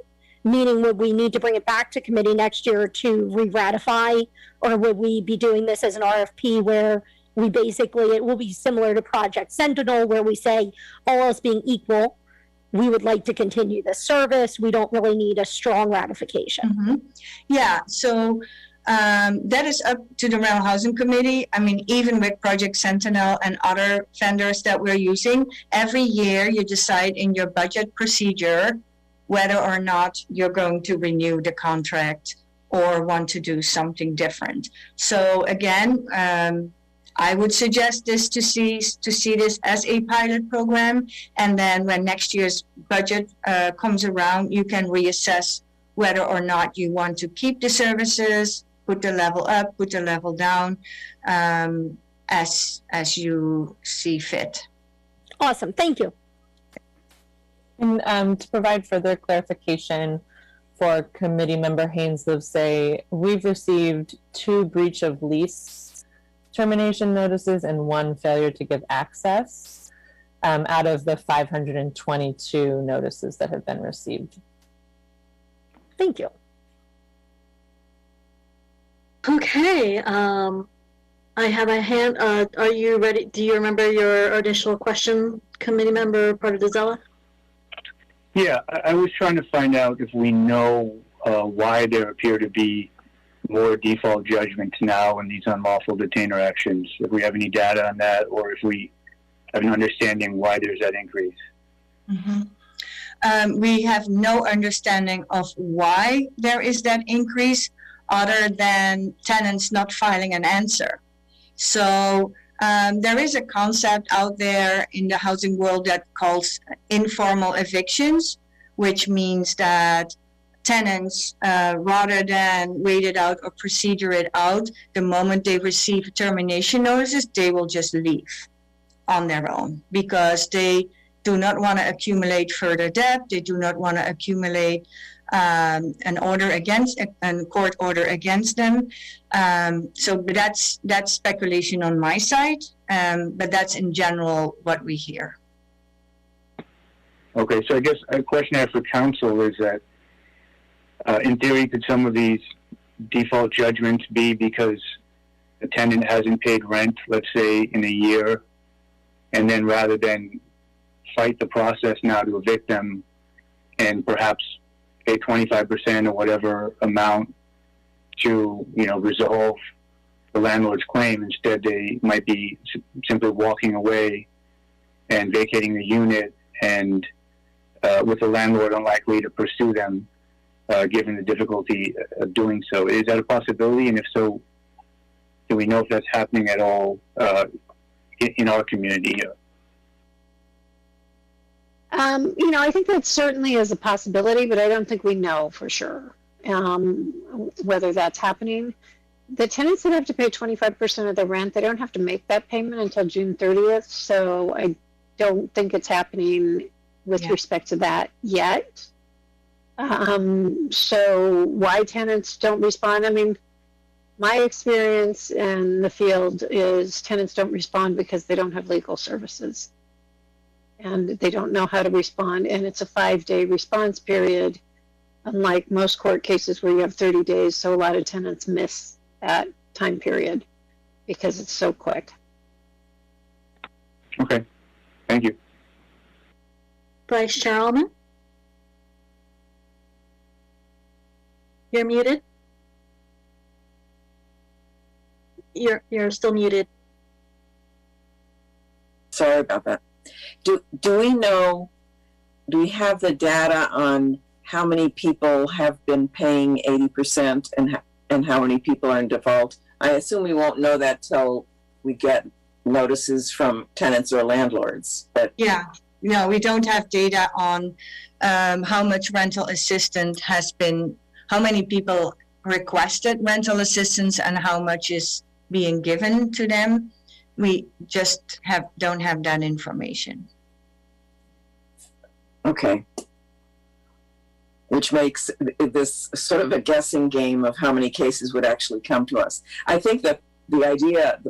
Meaning, would we need to bring it back to committee next year to re-ratify, or would we be doing this as an RFP where we basically, it will be similar to Project Sentinel, where we say, all else being equal, we would like to continue this service. We don't really need a strong ratification. Mm-hmm. Yeah, so that is up to the Rental Housing Committee. I mean, even with Project Sentinel and other vendors that we're using, every year you decide in your budget procedure whether or not you're going to renew the contract or want to do something different. So again, I would suggest this to see this as a pilot program, and then when next year's budget comes around, you can reassess whether or not you want to keep the services, put the level up, put the level down, as you see fit. Awesome, thank you. And to provide further clarification for committee member Haynes Livesay, we've received 2 breach of lease termination notices and 1 failure to give access out of the 522 notices that have been received. Thank you. Okay, I have a hand. Are you ready? Do you remember your initial question, committee member Partidizella? Yeah, I was trying to find out if we know why there appear to be more default judgments now in these unlawful detainer actions, if we have any data on that, or if we have an understanding why there's that increase. Mm-hmm. We have no understanding of why there is that increase other than tenants not filing an answer. So there is a concept out there in the housing world that calls informal evictions, which means that tenants, rather than wait it out or procedure it out, the moment they receive termination notices, they will just leave on their own because they do not want to accumulate further debt. They do not want to accumulate an order against a court order against them. So that's speculation on my side, but that's in general what we hear. Okay, so I guess a question I have for counsel is that, in theory, could some of these default judgments be because the tenant hasn't paid rent, let's say, in a year, and then rather than fight the process now to evict them and perhaps pay 25% or whatever amount to, resolve the landlord's claim, instead they might be simply walking away and vacating the unit and with the landlord unlikely to pursue them given the difficulty of doing so. Is that a possibility? And if so, do we know if that's happening at all in our community? I think that certainly is a possibility, but I don't think we know for sure whether that's happening. The tenants that have to pay 25% of the rent, they don't have to make that payment until June 30th. So I don't think it's happening with respect to that yet. So why tenants don't respond? I mean, my experience in the field is tenants don't respond because they don't have legal services and they don't know how to respond. And it's a 5-day response period, unlike most court cases where you have 30 days. So a lot of tenants miss that time period because it's so quick. Okay, thank you. Vice Chair Allman? You're muted. You're still muted. Sorry about that. Do we have the data on how many people have been paying 80% and how many people are in default? I assume we won't know that till we get notices from tenants or landlords. But yeah, no, we don't have data on how much rental assistance has been, how many people requested rental assistance and how much is being given to them. We just don't have that information. Okay. Which makes this sort of a guessing game of how many cases would actually come to us. I think that the idea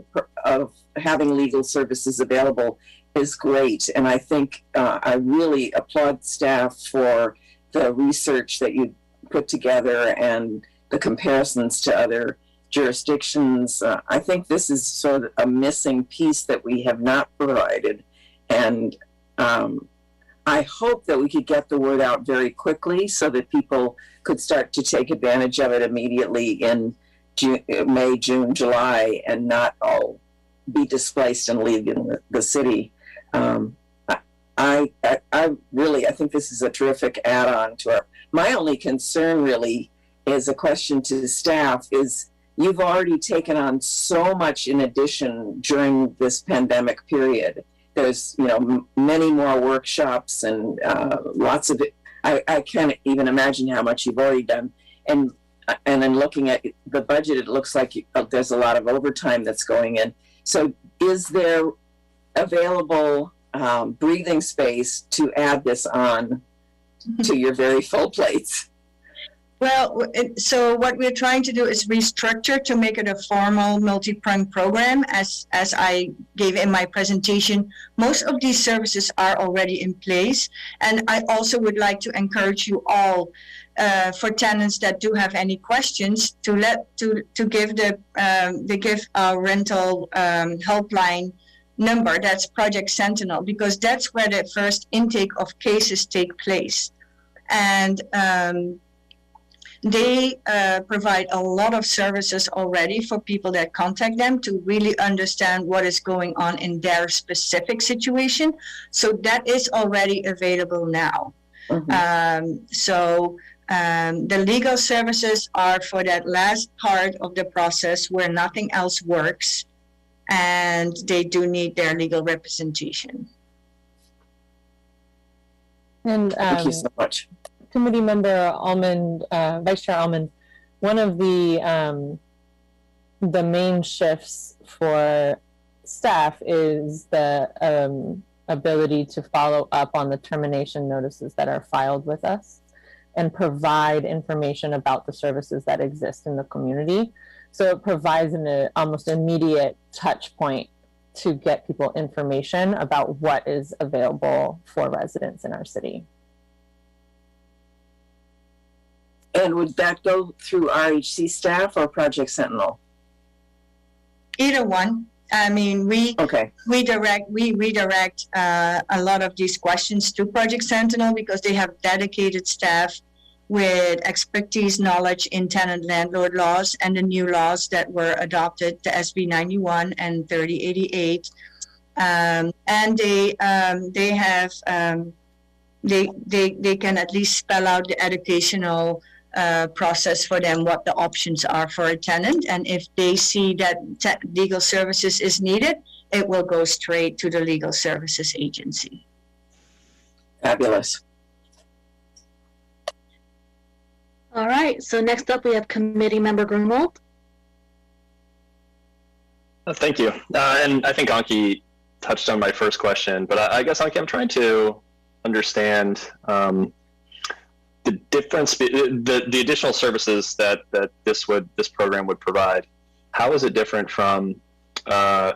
of having legal services available is great. And I think I really applaud staff for the research that you put together and the comparisons to other jurisdictions. I think this is sort of a missing piece that we have not provided. And I hope that we could get the word out very quickly so that people could start to take advantage of it immediately in May, June, July, and not all be displaced and leave the city. I think this is a terrific add-on to our. My only concern really is a question to the staff is you've already taken on so much in addition during this pandemic period. There's, many more workshops and lots of it. I can't even imagine how much you've already done. And then looking at the budget, it looks like there's a lot of overtime that's going in. So is there available breathing space to add this on to your very full plates? Well, so what we're trying to do is restructure to make it a formal multi-pronged program. As I gave in my presentation, most of these services are already in place. And I also would like to encourage you all, for tenants that do have any questions, to give our rental helpline number. That's Project Sentinel, because that's where the first intake of cases take place. And they provide a lot of services already for people that contact them to really understand what is going on in their specific situation. So that is already available now. Mm-hmm. The legal services are for that last part of the process where nothing else works and they do need their legal representation. And thank you so much. Committee Member Almond, Vice Chair Almond, one of the main shifts for staff is the ability to follow up on the termination notices that are filed with us and provide information about the services that exist in the community. So it provides an almost immediate touch point to get people information about what is available for residents in our city. And would that go through RHC staff or Project Sentinel? Either one. I mean, we redirect a lot of these questions to Project Sentinel because they have dedicated staff with expertise, knowledge in tenant landlord laws and the new laws that were adopted, the SB 91 and 3088. And they can at least spell out the educational process for them, what the options are for a tenant. And if they see that legal services is needed, it will go straight to the legal services agency. Fabulous. All right, so next up we have Committee Member Grunwald. Thank you. And I think Anki touched on my first question, but I guess, Anki, I'm trying to understand the difference, the additional services that this program would provide. How is it different from a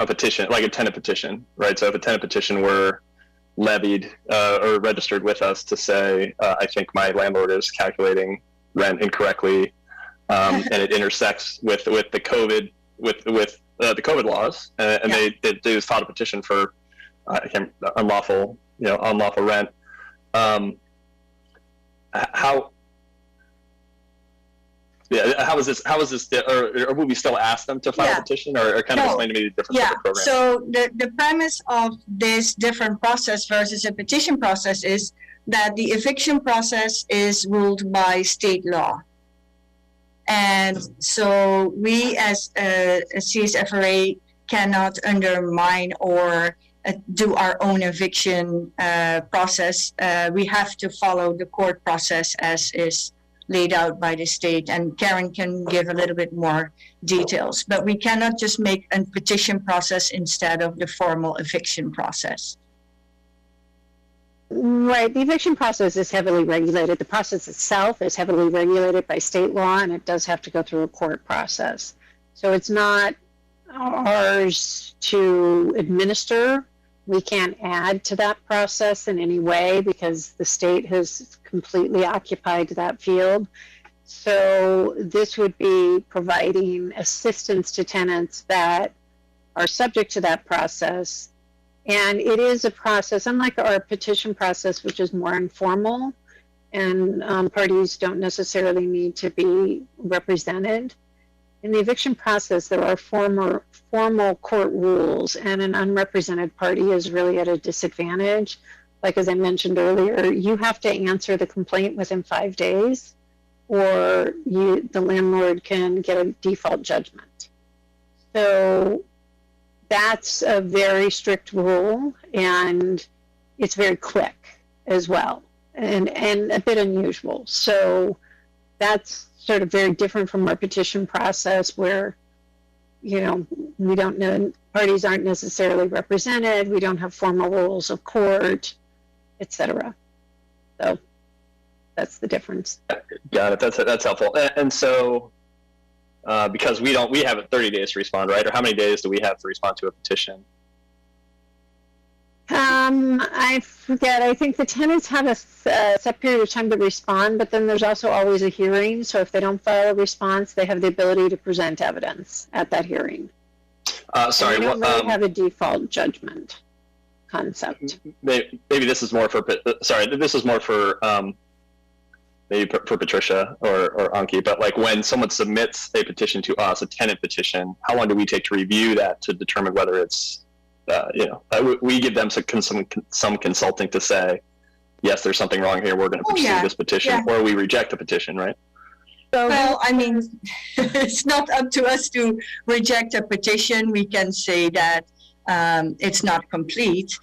petition, like a tenant petition, right? So if a tenant petition were levied or registered with us to say, I think my landlord is calculating rent incorrectly, and it intersects with the COVID the COVID laws, and they filed a petition for unlawful rent. How is this, or will we still ask them to file a petition, or kind of explain to me the difference of the program? So the premise of this different process versus a petition process is that the eviction process is ruled by state law. And so we as a CSFRA cannot undermine or do our own eviction process. We have to follow the court process as is laid out by the state, and Karen can give a little bit more details. But we cannot just make a petition process instead of the formal eviction process. Right, the eviction process is heavily regulated. The process itself is heavily regulated by state law, and it does have to go through a court process. So it's not ours to administer. We can't add to that process in any way because the state has completely occupied that field. So this would be providing assistance to tenants that are subject to that process. And it is a process, unlike our petition process, which is more informal, and parties don't necessarily need to be represented. In the eviction process, there are formal court rules, and an unrepresented party is really at a disadvantage. Like, as I mentioned earlier, you have to answer the complaint within 5 days, or the landlord can get a default judgment. So that's a very strict rule, and it's very quick as well, and a bit unusual. So that's sort of very different from our petition process where, we don't know, parties aren't necessarily represented, we don't have formal rules of court, etc. So that's the difference. Got it. That's helpful. And so, because we have 30 days to respond, right? Or how many days do we have to respond to a petition? I forget. I think the tenants have a set period of time to respond, but then there's also always a hearing. So if they don't file a response, they have the ability to present evidence at that hearing. Sorry, we don't really have a default judgment concept. Maybe this is more for. Sorry, this is more for maybe for Patricia or Anki. But like when someone submits a petition to us, a tenant petition, how long do we take to review that to determine whether it's we give them some consulting to say, yes, there's something wrong here, we're going to pursue this petition, or we reject the petition, right? Well, I mean, it's not up to us to reject a petition. We can say that it's not complete,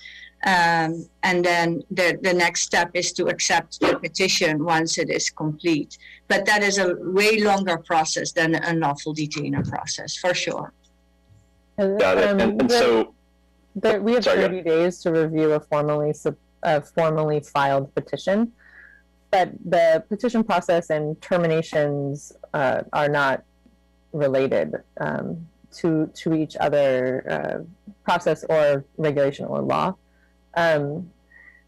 and then the next step is to accept the petition once it is complete. But that is a way longer process than an unlawful detainer process, for sure. Got it. And so we have 30 days to review a formally filed petition, but the petition process and terminations are not related to each other process or regulation or law.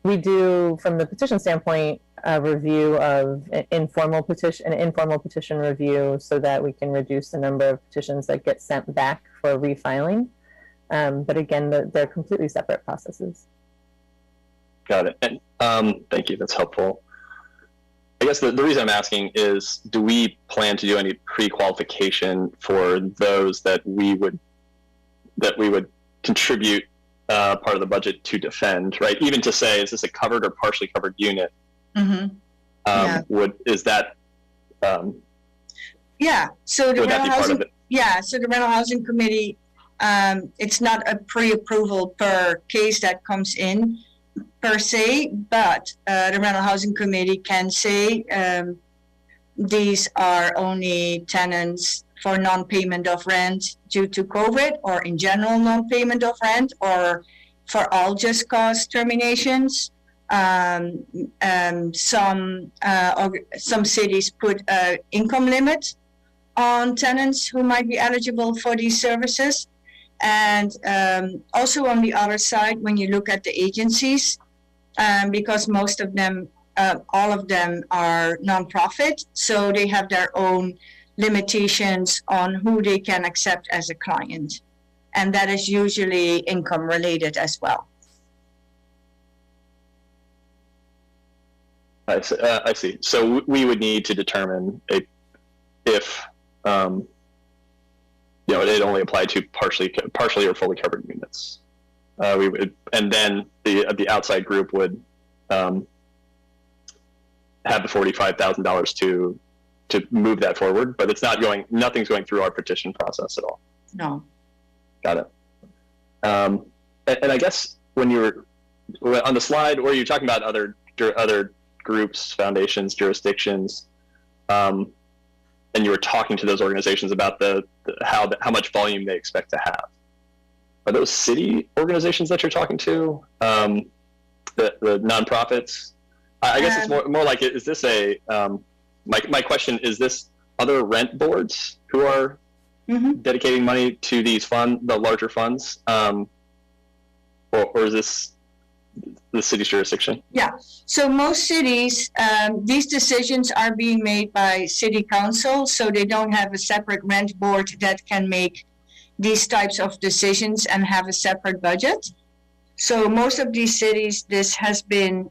We do, from the petition standpoint, a review of an informal petition review so that we can reduce the number of petitions that get sent back for refiling. But again, they're completely separate processes. Got it. And thank you. That's helpful. I guess the reason I'm asking is, do we plan to do any pre-qualification for those that we would contribute part of the budget to defend, right? Even to say, is this a covered or partially covered unit? Mm-hmm. Is that? Yeah. So the would that be part of it? Yeah. So the rental housing committee, it's not a pre-approval per case that comes in per se, but the rental housing committee can say these are only tenants for non-payment of rent due to COVID, or in general non-payment of rent, or for all just cause terminations. Some cities put an income limit on tenants who might be eligible for these services. And also on the other side, when you look at the agencies, because most of them, all of them are nonprofit, so they have their own limitations on who they can accept as a client. And that is usually income related as well. I see. So we would need to determine if it only applied to partially or fully covered units. We would, and then the outside group would have the $45,000 to move that forward, but nothing's going through our petition process at all. No. Got it. And I guess when you were on the slide where you're talking about other groups, foundations, jurisdictions, and you were talking to those organizations about how much volume they expect to have. Are those city organizations that you're talking to? The nonprofits? I guess it's more like, is this my question, is this other rent boards who are dedicating money to these the larger funds? Or is this the city's jurisdiction? Yeah, so most cities, these decisions are being made by city council, so they don't have a separate rent board that can make these types of decisions and have a separate budget. So most of these cities, this has been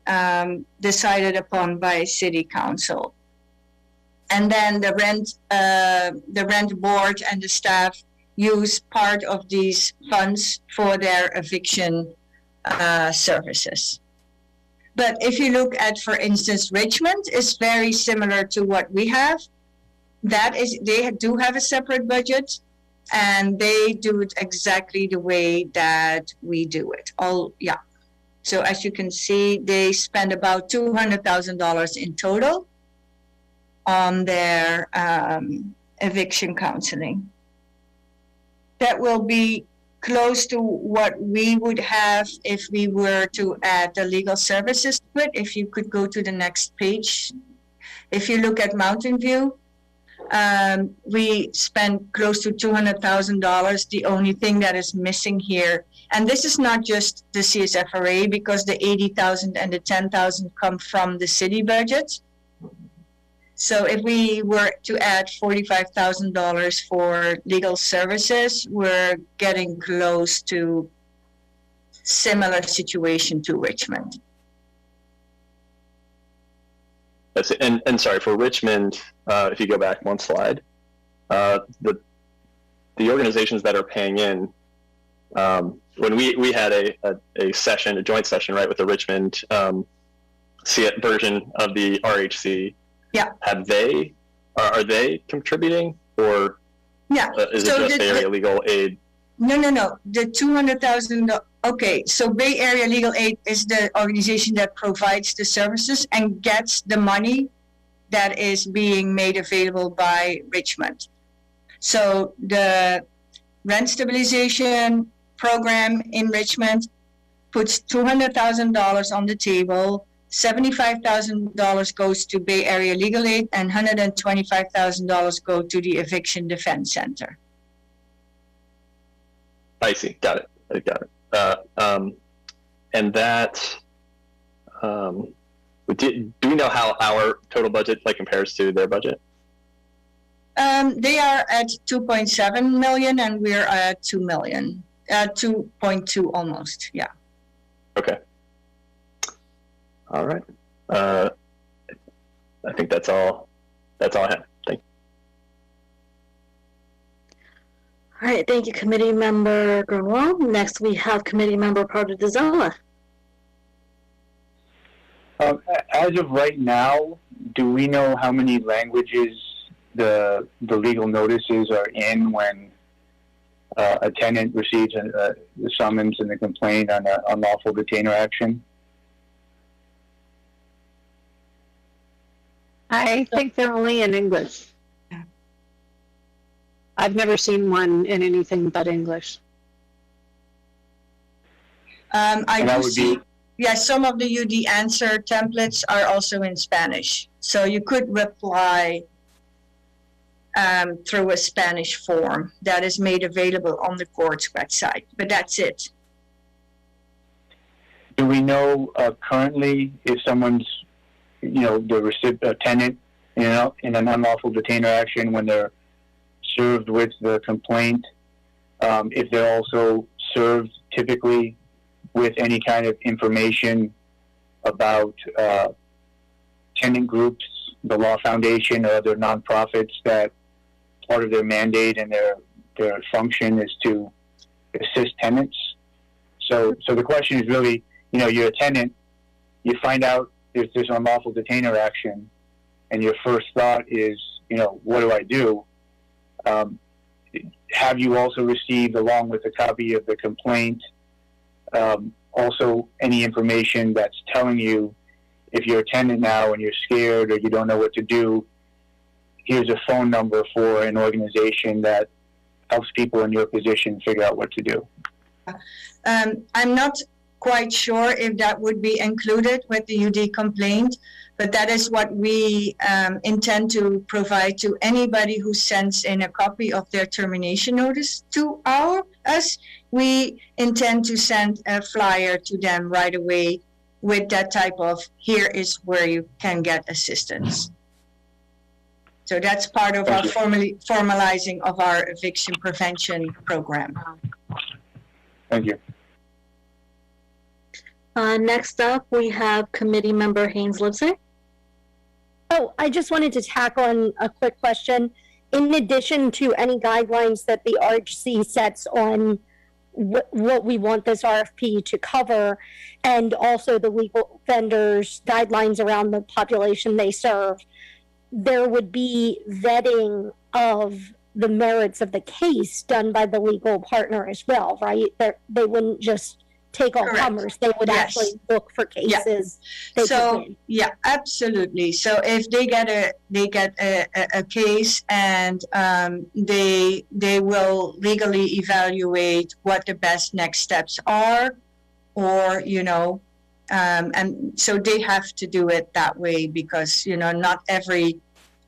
decided upon by city council. And then the rent board and the staff use part of these funds for their eviction services. But if you look at, for instance, Richmond is very similar to what we have. They do have a separate budget, and they do it exactly the way that we do it. So as you can see, they spend about $200,000 in total on their eviction counseling. That will be close to what we would have if we were to add the legal services to it. If you could go to the next page. If you look at Mountain View, we spend close to $200,000. The only thing that is missing here, and this is not just the Csfra, because the $80,000 and the $10,000 come from the city budget. So if we were to add $45,000 for legal services, we're getting close to similar situation to Richmond. That's it. And sorry, for Richmond, if you go back one slide, the organizations that are paying in, when we had a session, a joint session, right, with the Richmond version of the RHC. Yeah. Are they contributing, or is it just Bay Area Legal Aid? No. The $200,000. Okay, so Bay Area Legal Aid is the organization that provides the services and gets the money that is being made available by Richmond. So the rent stabilization program enrichment puts $200,000 on the table. $75,000 goes to Bay Area Legal Aid, and $125,000 go to the Eviction Defense Center. I see. Got it. I got it. And that, do we know how our total budget compares to their budget? They are at 2.7 million, and we're at 2 million, 2.2 almost. Yeah. Okay. All right. I think that's all. That's all I have. Thank you. All right, thank you, Committee Member Grunwald. Next, we have Committee Member Pardo-Dizzola. As of right now, do we know how many languages the legal notices are in when a tenant receives the summons and the complaint on an unlawful detainer action? I think they're only in English. I've never seen one in anything but English. I do see, yes, some of the UD answer templates are also in Spanish. So you could reply through a Spanish form that is made available on the court's website, but that's it. Do we know currently if someone's, the tenant, in an unlawful detainer action when they're served with the complaint, if they're also served typically with any kind of information about tenant groups, the Law Foundation, or other nonprofits that part of their mandate and their function is to assist tenants. So the question is really, you're a tenant, you find out there's this unlawful detainer action, and your first thought is, what do I do? Have you also received, along with a copy of the complaint, also any information that's telling you if you're a tenant now and you're scared or you don't know what to do, here's a phone number for an organization that helps people in your position figure out what to do? I'm not quite sure if that would be included with the UD complaint, but that is what we intend to provide to anybody who sends in a copy of their termination notice to us. We intend to send a flyer to them right away with that type of, here is where you can get assistance. So that's part of our formalizing of our eviction prevention program. Thank you. Next up, we have Committee Member Haynes-Lipsey. Oh, I just wanted to tack on a quick question. In addition to any guidelines that the RHC sets on what we want this RFP to cover, and also the legal vendors' guidelines around the population they serve, there would be vetting of the merits of the case done by the legal partner as well, right? They wouldn't just take all comers. They would actually look for cases. Yeah. So yeah, absolutely. So if they get a case and they will legally evaluate what the best next steps are, or and so they have to do it that way because not every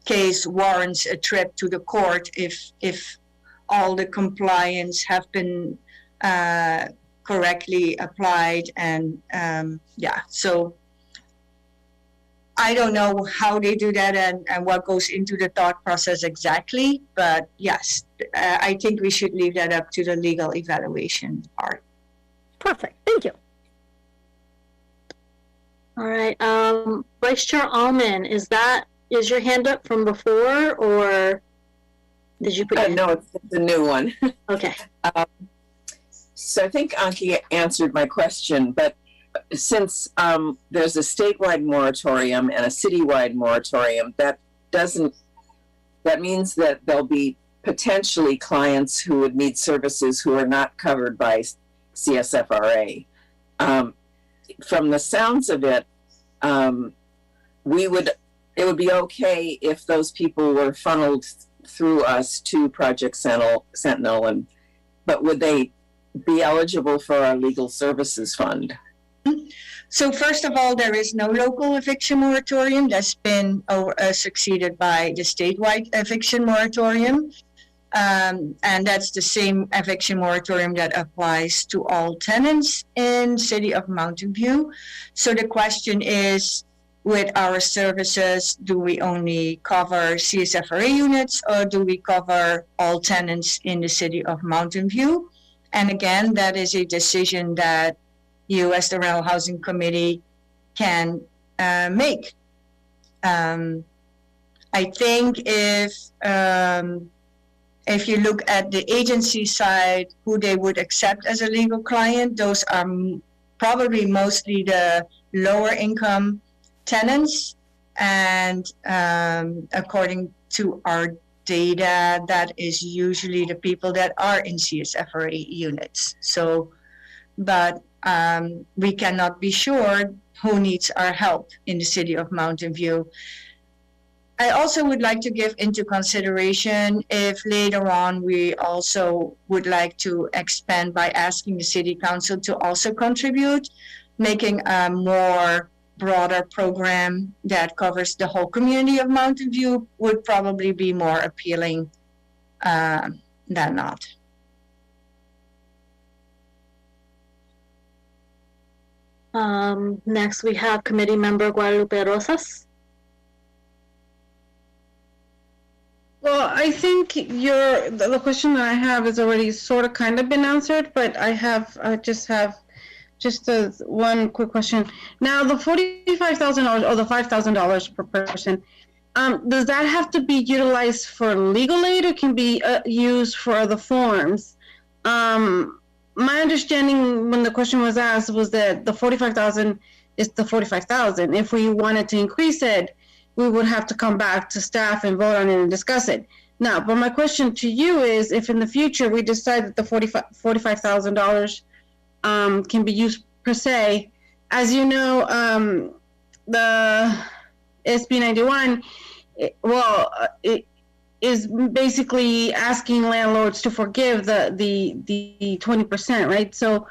case warrants a trip to the court if all the compliance have been correctly applied. And so I don't know how they do that and what goes into the thought process exactly, but yes, I think we should leave that up to the legal evaluation part. Perfect. Thank you. All right. Vice Chair Allman, is your hand up from before, or did you put it? No, it's a new one. Okay. So I think Anki answered my question, but since there's a statewide moratorium and a citywide moratorium, that means that there'll be potentially clients who would need services who are not covered by CSFRA. From the sounds of it, it would be okay if those people were funneled through us to Project Sentinel but would they be eligible for our legal services fund? So first of all, there is no local eviction moratorium that's been succeeded by the statewide eviction moratorium. And that's the same eviction moratorium that applies to all tenants in City of Mountain View. So the question is, with our services, do we only cover CSFRA units or do we cover all tenants in the City of Mountain View? And again, that is a decision that you as the Rental Housing Committee can make. I think if you look at the agency side, who they would accept as a legal client, those are probably mostly the lower income tenants. And according to our data, that is usually the people that are in CSFRA units. So, but we cannot be sure who needs our help in the City of Mountain View. I also would like to give into consideration if later on we also would like to expand by asking the City Council to also contribute, making a more broader program that covers the whole community of Mountain View would probably be more appealing than not. Next, we have Committee Member Guadalupe Rosas. Well, I think the question that I have is already sort of kind of been answered, but I just have one quick question. Now, the $45,000 or the $5,000 per person, does that have to be utilized for legal aid or can be used for other forms? My understanding when the question was asked was that the $45,000 is the $45,000. If we wanted to increase it, we would have to come back to staff and vote on it and discuss it. Now, but my question to you is, if in the future we decide that the $45,000 can be used per se, as you know, the SB 91, it is basically asking landlords to forgive the 20%, right? So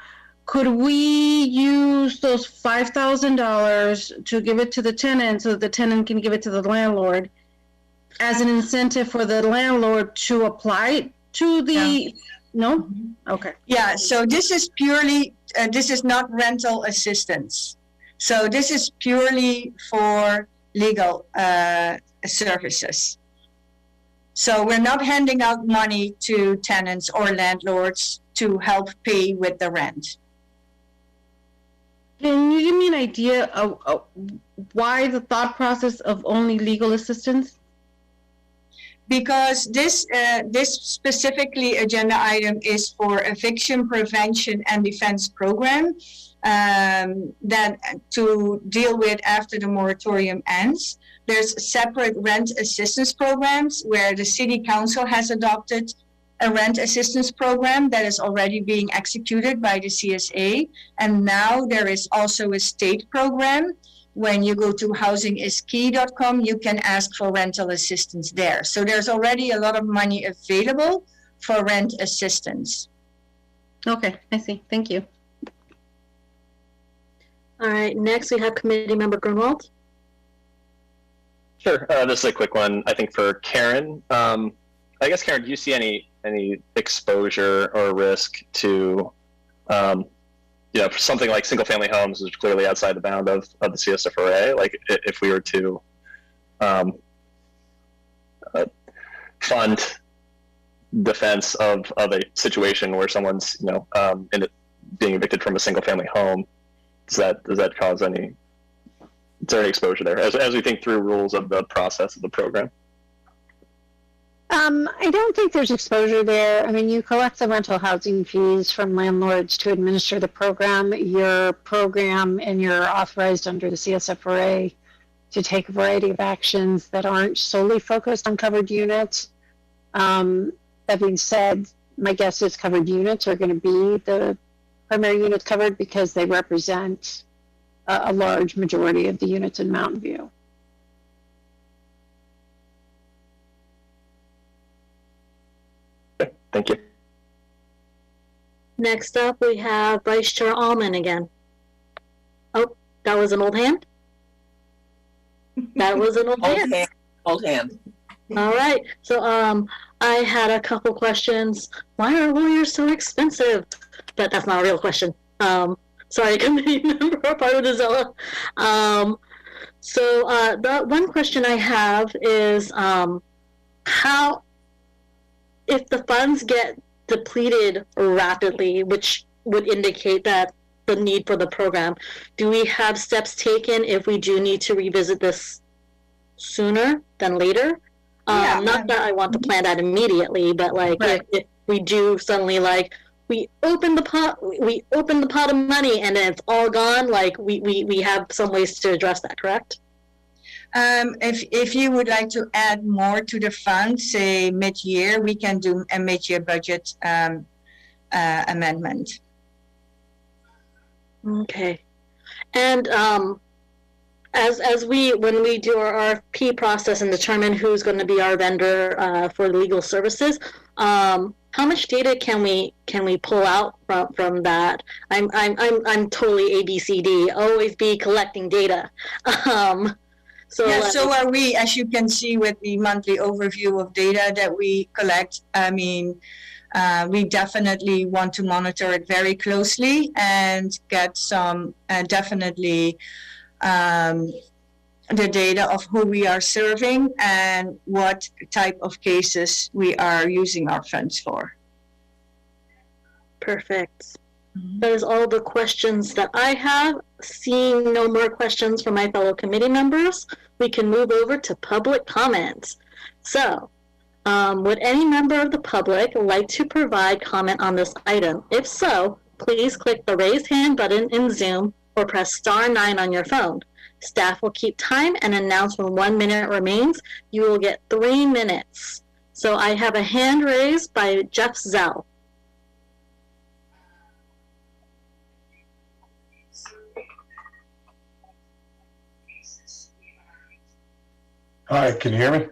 could we use those $5,000 to give it to the tenant so that the tenant can give it to the landlord as an incentive for the landlord to apply to the, no? Okay. Yeah, so this is purely, this is not rental assistance. So this is purely for legal services. So we're not handing out money to tenants or landlords to help pay with the rent. Can you give me an idea of why the thought process of only legal assistance? Because this specifically agenda item is for eviction prevention and defense program that to deal with after the moratorium ends. There's separate rent assistance programs where the City Council has adopted a rent assistance program that is already being executed by the CSA. And now there is also a state program. When you go to housingiskey.com, you can ask for rental assistance there. So there's already a lot of money available for rent assistance. Okay, I see. Thank you. All right, next we have Committee Member Grunwald. Sure. This is a quick one, I think, for Karen. I guess, Karen, do you see any exposure or risk to, for something like single-family homes, which is clearly outside the bound of the CSFRA? Like, if we were to fund defense of a situation where someone's, being evicted from a single-family home, does that cause any? Is there any exposure there as we think through rules of the process of the program? I don't think there's exposure there. I mean, you collect the rental housing fees from landlords to administer the program. Your program, and you're authorized under the CSFRA to take a variety of actions that aren't solely focused on covered units. That being said, my guess is covered units are going to be the primary units covered because they represent a large majority of the units in Mountain View. Thank you. Next up, we have Vice Chair Allman again. Oh, that was an old hand? That was an old hand. Old hand. All right. So I had a couple questions. Why are lawyers so expensive? But that's not a real question. Sorry, committee member Pardo-Dizella. So the one question I have is how, if the funds get depleted rapidly, which would indicate that the need for the program, do we have steps taken if we do need to revisit this sooner than later? Not that I want to plan that immediately, but like if we do suddenly we open the pot of money and then it's all gone, like we have some ways to address that, correct? If you would like to add more to the fund, say mid-year, we can do a mid-year budget amendment. Okay. And when we do our RFP process and determine who's going to be our vendor for legal services, how much data can we pull out from that? I'm totally ABCD, always be collecting data. So are we, as you can see with the monthly overview of data that we collect. I mean, we definitely want to monitor it very closely and get some definitely the data of who we are serving and what type of cases we are using our funds for. Perfect. That is all the questions that I have. Seeing no more questions from my fellow committee members, we can move over to public comments. So, would any member of the public like to provide comment on this item? If so, please click the raise hand button in Zoom or press *9 on your phone. Staff will keep time and announce when 1 minute remains. You will get 3 minutes. So I have a hand raised by Jeff Zell. Hi, can you hear me?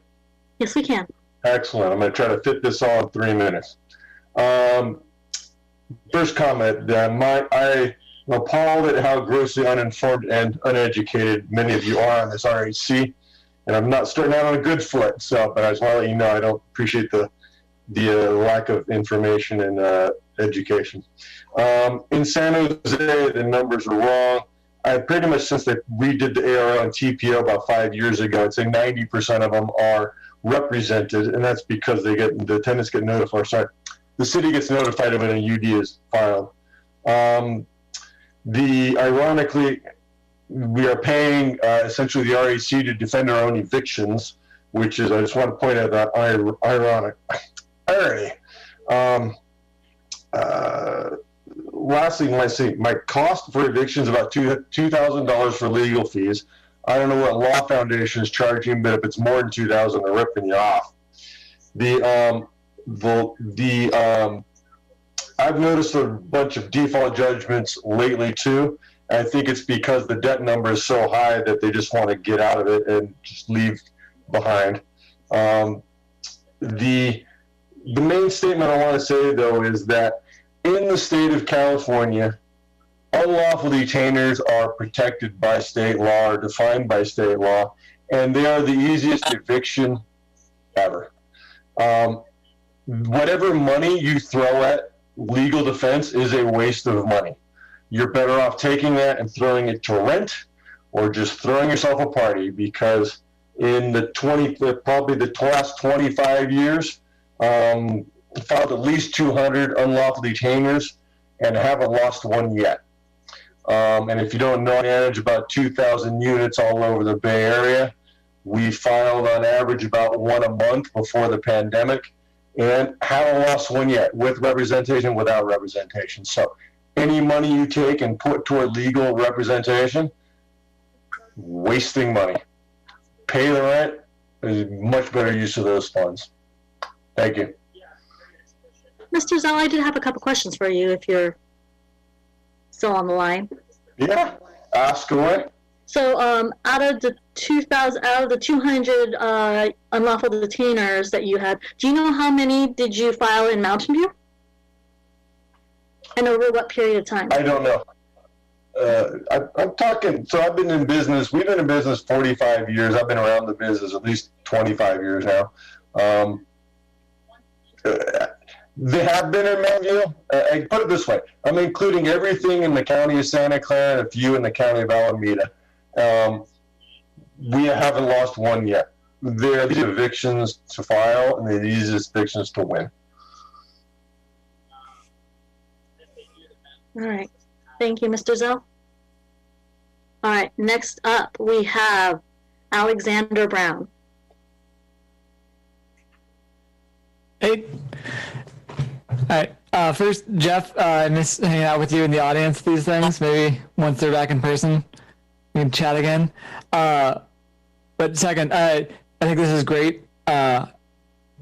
Yes, we can. Excellent. I'm going to try to fit this all in 3 minutes. First comment, I'm appalled at how grossly uninformed and uneducated many of you are on this RHC, and I'm not starting out on a good foot. So, but I just want to let you know I don't appreciate the lack of information and education. In San Jose, the numbers are wrong. Pretty much since they redid the ARO and TPO about 5 years ago, I'd say 90% of them are represented, and that's because the tenants get notified. Sorry, the city gets notified when a UD is filed. Ironically, we are paying essentially the RAC to defend our own evictions, which is, I just want to point out that ironic irony. Lastly, my cost for eviction is about $2,000 for legal fees. I don't know what Law Foundation is charging, but if it's more than $2,000, they're ripping you off. I've noticed a bunch of default judgments lately too. I think it's because the debt number is so high that they just want to get out of it and just leave behind. The main statement I want to say though is that in the state of California, unlawful detainers are protected by state law or defined by state law, and they are the easiest eviction ever. Whatever money you throw at legal defense is a waste of money. You're better off taking that and throwing it to rent or just throwing yourself a party, because in probably the last 25 years, filed at least 200 unlawful detainers and haven't lost one yet. And if you don't know, I manage about 2,000 units all over the Bay Area. We filed on average about one a month before the pandemic and haven't lost one yet, with representation, without representation. So any money you take and put toward legal representation, wasting money. Pay the rent is a much better use of those funds. Thank you. Mr. Zell, I did have a couple questions for you if you're still on the line. Yeah, ask away. So out of the 200 unlawful detainers that you had, do you know how many did you file in Mountain View? And over what period of time? I don't know. I'm talking, so I've been in business, we've been in business 45 years. I've been around the business at least 25 years now. They have been in Manville. I put it this way, I'm including everything in the county of Santa Clara and a few in the county of Alameda. We haven't lost one yet. They're these evictions to file, and they're these evictions to win. All right. Thank you, Mr. Zell. All right. Next up, we have Alexander Brown. Hey. All right. First, Jeff, I miss hanging out with you in the audience, these things. Maybe once they're back in person, we can chat again. But second, I think this is great. I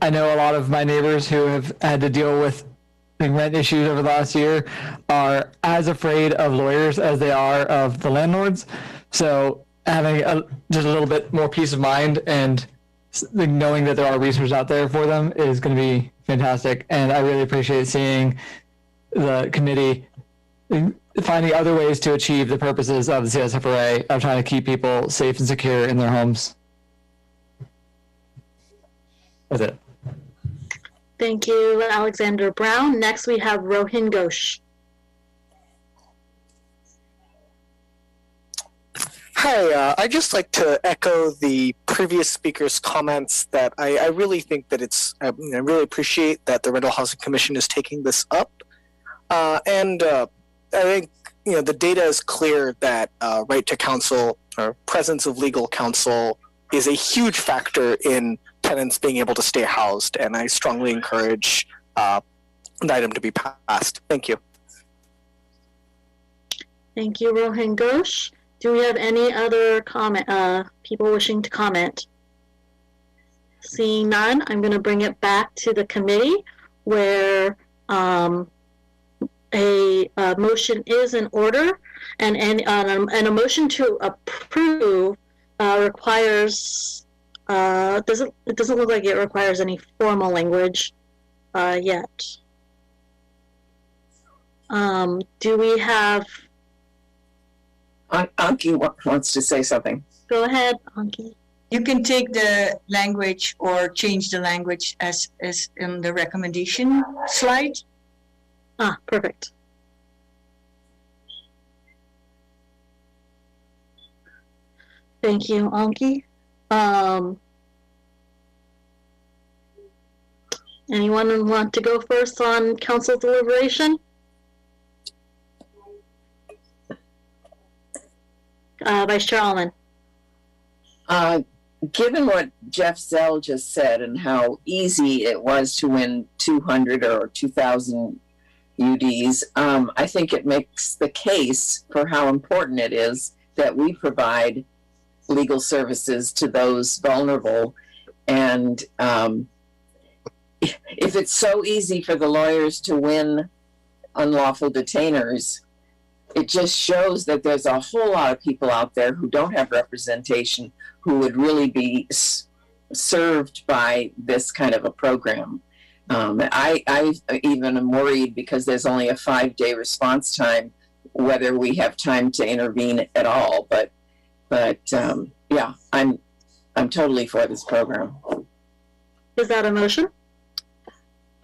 know a lot of my neighbors who have had to deal with rent issues over the last year are as afraid of lawyers as they are of the landlords. So having just a little bit more peace of mind and knowing that there are resources out there for them is going to be fantastic. And I really appreciate seeing the committee finding other ways to achieve the purposes of the CSFRA of trying to keep people safe and secure in their homes. That's it. Thank you, Alexander Brown. Next, we have Rohin Ghosh. Hi, I'd just like to echo the previous speaker's comments that I really think that I really appreciate that the Rental Housing Commission is taking this up. And I think, the data is clear that right to counsel or presence of legal counsel is a huge factor in tenants being able to stay housed, and I strongly encourage the item to be passed. Thank you. Thank you, Rohin Ghosh. Do we have any other people wishing to comment? Seeing none, I'm going to bring it back to the committee where a motion is in order, and a motion to approve requires. It doesn't look like it requires any formal language yet. Do we have? Anki wants to say something. Go ahead, Anki. You can take the language or change the language as in the recommendation slide. Ah, perfect. Thank you, Anki. Anyone want to go first on council deliberation? Vice Chair Allman. Given what Jeff Zell just said and how easy it was to win 200 or 2,000 UDs, I think it makes the case for how important it is that we provide legal services to those vulnerable. And if it's so easy for the lawyers to win unlawful detainers, it just shows that there's a whole lot of people out there who don't have representation who would really be served by this kind of a program. I even am worried because there's only a 5-day response time, whether we have time to intervene at all. But yeah, I'm totally for this program. Is that a motion?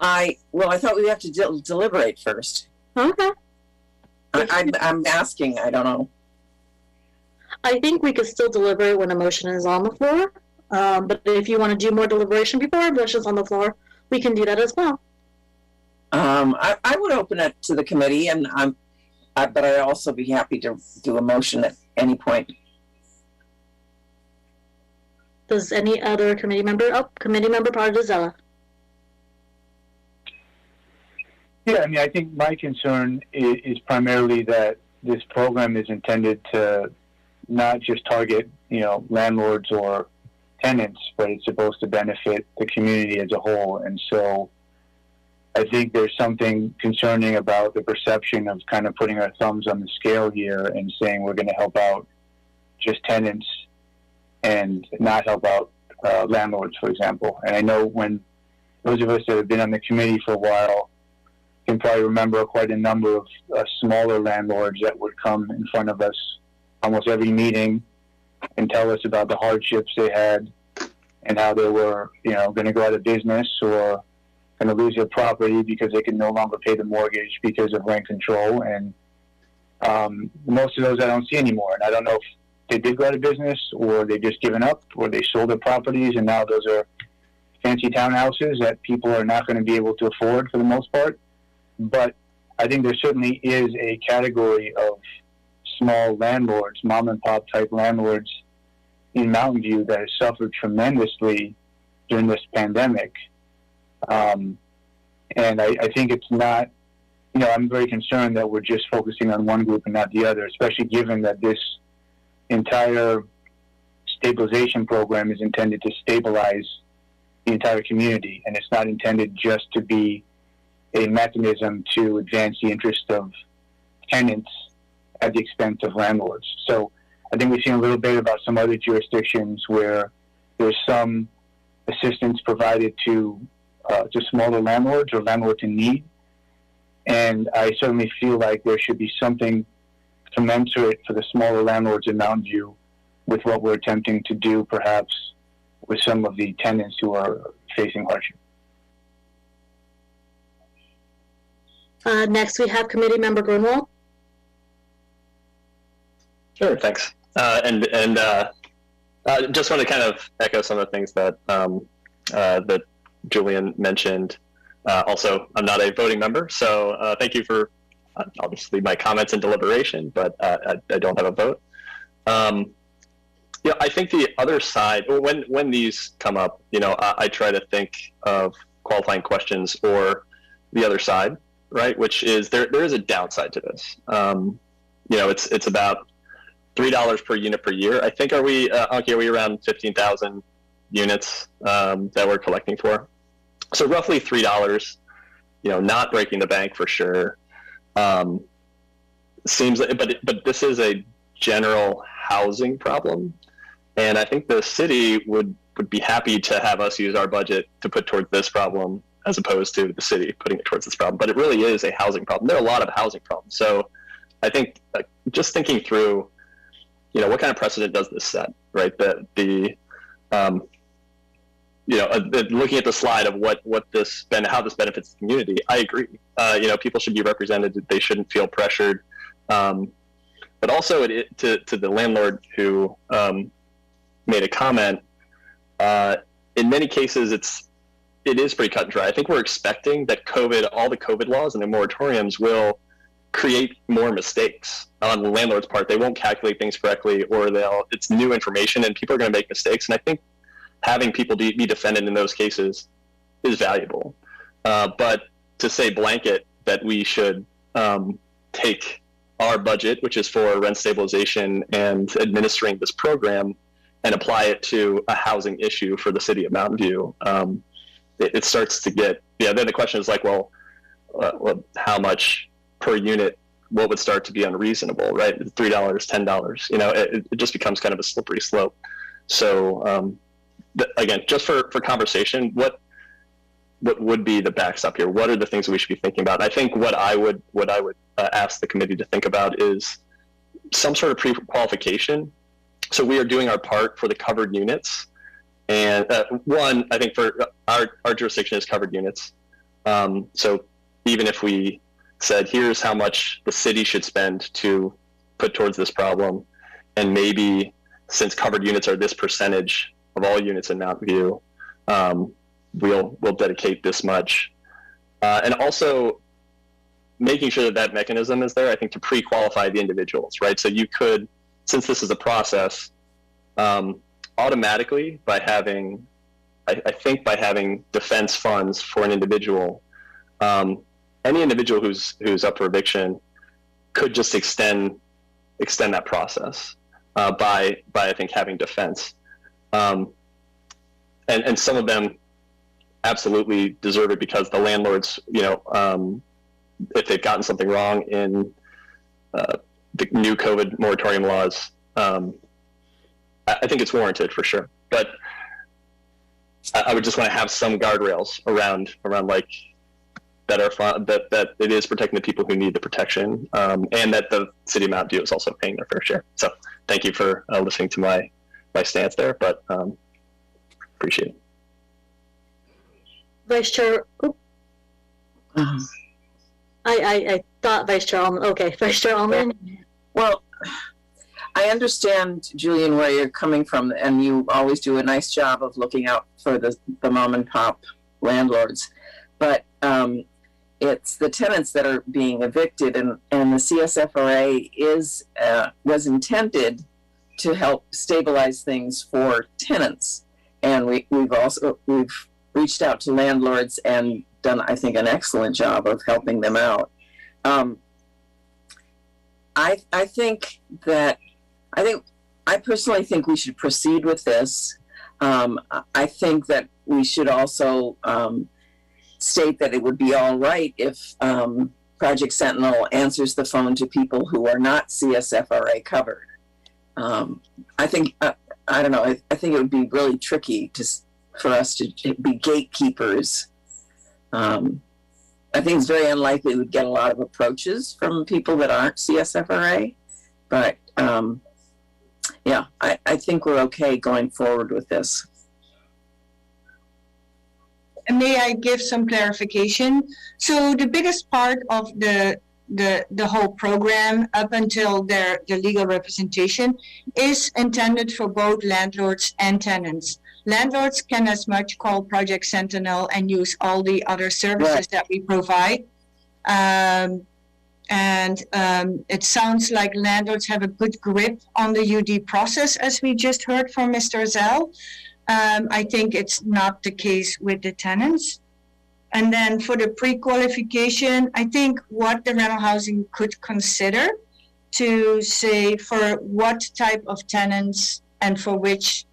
I thought we'd have to deliberate first. Okay. I'm asking, I don't know. I think we could still deliberate when a motion is on the floor. But if you want to do more deliberation before a motion is on the floor, we can do that as well. I would open it to the committee, but I'd also be happy to do a motion at any point. Does any other committee member? Oh, committee member Pardazella. Yeah, I mean, I think my concern is primarily that this program is intended to not just target, landlords or tenants, but it's supposed to benefit the community as a whole. And so I think there's something concerning about the perception of kind of putting our thumbs on the scale here and saying we're going to help out just tenants and not help out landlords, for example. And I know when those of us that have been on the committee for a while can probably remember quite a number of smaller landlords that would come in front of us almost every meeting and tell us about the hardships they had and how they were, going to go out of business or going to lose their property because they could no longer pay the mortgage because of rent control. And most of those I don't see anymore. And I don't know if they did go out of business or they just given up or they sold their properties and now those are fancy townhouses that people are not going to be able to afford for the most part. But I think there certainly is a category of small landlords, mom and pop type landlords in Mountain View that has suffered tremendously during this pandemic. And I think it's not, I'm very concerned that we're just focusing on one group and not the other, especially given that this entire stabilization program is intended to stabilize the entire community. And it's not intended just to be a mechanism to advance the interest of tenants at the expense of landlords. So I think we've seen a little bit about some other jurisdictions where there's some assistance provided to smaller landlords or landlords in need. And I certainly feel like there should be something commensurate for the smaller landlords in Mountain View with what we're attempting to do perhaps with some of the tenants who are facing hardship. Next, we have Committee Member Grunwald. Sure, thanks. And just want to kind of echo some of the things that that Julian mentioned. Also, I'm not a voting member, so thank you for obviously my comments and deliberation, but I don't have a vote. I think the other side, when these come up, I try to think of qualifying questions or the other side, right? Which is there is a downside to this. It's about $3 per unit per year. I think are we around 15,000 units that we're collecting for? So roughly $3. Not breaking the bank for sure. Seems like, but this is a general housing problem, and I think the city would be happy to have us use our budget to put towards this problem as opposed to the city putting it towards this problem. But it really is a housing problem. There are a lot of housing problems. So I think just thinking through, what kind of precedent does this set, right? Looking at the slide of how this benefits the community, I agree. People should be represented. They shouldn't feel pressured. But also to the landlord who made a comment, in many cases, it is pretty cut and dry. I think we're expecting that all the COVID laws and the moratoriums will create more mistakes on the landlord's part. They won't calculate things correctly, or it's new information and people are going to make mistakes. And I think having people be defended in those cases is valuable. But to say blanket that we should take our budget, which is for rent stabilization and administering this program, and apply it to a housing issue for the city of Mountain View, it starts to get, then the question is like, well, how much per unit, what would start to be unreasonable, right? $3, $10, it just becomes kind of a slippery slope. So again, just for conversation, what would be the backstop here? What are the things that we should be thinking about? And I think what I would ask the committee to think about is some sort of pre-qualification. So we are doing our part for the covered units. And one, I think for our jurisdiction is covered units. So even if we said, here's how much the city should spend to put towards this problem, and maybe since covered units are this percentage of all units in Mountain View, we'll dedicate this much. And also making sure that mechanism is there, I think, to pre-qualify the individuals, right? So you could, since this is a process, automatically by having defense funds for an individual, any individual who's up for eviction could just extend that process by I think having defense. And some of them absolutely deserve it because the landlords, if they've gotten something wrong in the new COVID moratorium laws, I think it's warranted for sure. But I would just want to have some guardrails around like that it is protecting the people who need the protection, and that the city of Mountain View is also paying their fair share. So thank you for listening to my stance there, but appreciate it. Vice Chair, I thought Vice Chair Allman. Okay, Vice Chair Allman. Well, I understand, Julian, where you're coming from, and you always do a nice job of looking out for the mom and pop landlords. But it's the tenants that are being evicted, and the CSFRA was intended to help stabilize things for tenants. And we've reached out to landlords and done, I think, an excellent job of helping them out. I personally think we should proceed with this. I think that we should also state that it would be all right if Project Sentinel answers the phone to people who are not CSFRA covered. I think, I don't know, I think it would be really tricky for us to be gatekeepers. I think it's very unlikely we'd get a lot of approaches from people that aren't CSFRA, but yeah, I think we're okay going forward with this. May I give some clarification? So the biggest part of the whole program up until the legal representation is intended for both landlords and tenants. Landlords can as much call Project Sentinel and use all the other services that we provide. It sounds like landlords have a good grip on the UD process, as we just heard from Mr. Zell. I think it's not the case with the tenants. And then for the pre-qualification, I think what the rental housing could consider to say for what type of tenants and for which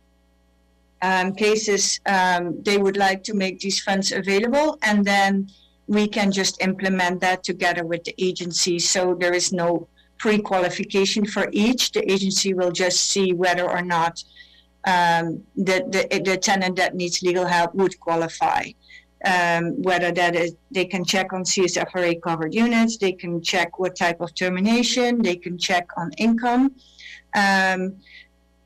cases they would like to make these funds available, and then we can just implement that together with the agency. So there is no pre-qualification for each. The agency will just see whether or not the tenant that needs legal help would qualify. Whether that is, they can check on CSFRA covered units, they can check what type of termination, they can check on income.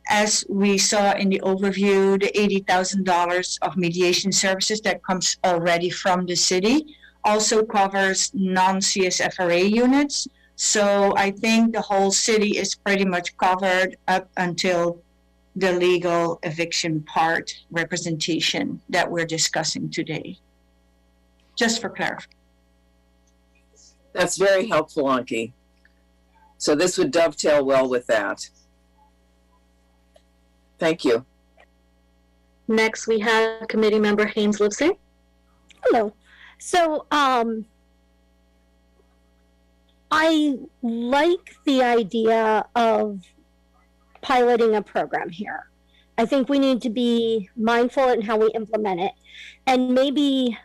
As we saw in the overview, the $80,000 of mediation services that comes already from the city also covers non-CSFRA units. So I think the whole city is pretty much covered up until the legal eviction part representation that we're discussing today. Just for clarification. That's very helpful, Anki. So this would dovetail well with that. Thank you. Next, we have Committee Member Haynes Lipsey. Hello. So I like the idea of piloting a program here. I think we need to be mindful in how we implement it, and maybe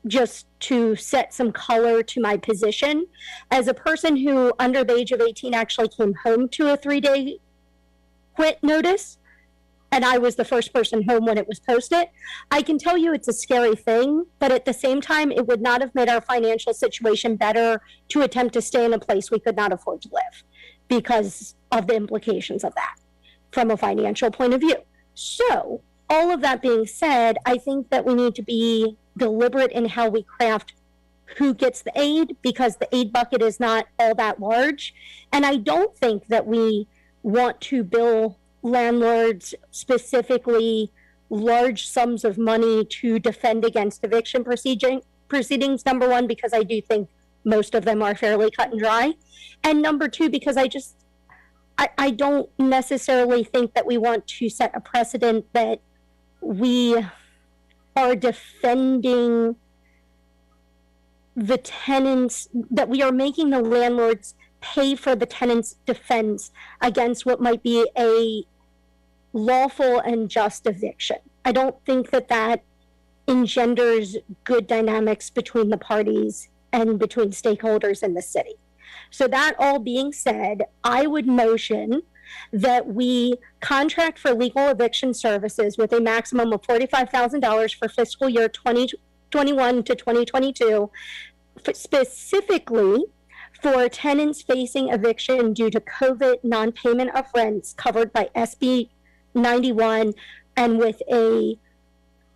just to set some color to my position as a person who under the age of 18 actually came home to a 3-day quit notice, and I was the first person home when it was posted. I can tell you it's a scary thing, but at the same time, it would not have made our financial situation better to attempt to stay in a place we could not afford to live because of the implications of that from a financial point of view. So all of that being said, I think that we need to be deliberate in how we craft who gets the aid, because the aid bucket is not all that large. And I don't think that we want to bill landlords specifically large sums of money to defend against eviction proceedings, number one, because I do think most of them are fairly cut and dry. And number two, because I don't necessarily think that we want to set a precedent that we are defending the tenants, that we are making the landlords pay for the tenant's defense against what might be a lawful and just eviction. I don't think that that engenders good dynamics between the parties and between stakeholders in the city. So that all being said, I would motion that we contract for legal eviction services with a maximum of $45,000 for fiscal year 2020 2021 to 2022, specifically for tenants facing eviction due to COVID non-payment of rents covered by SB 91 and with a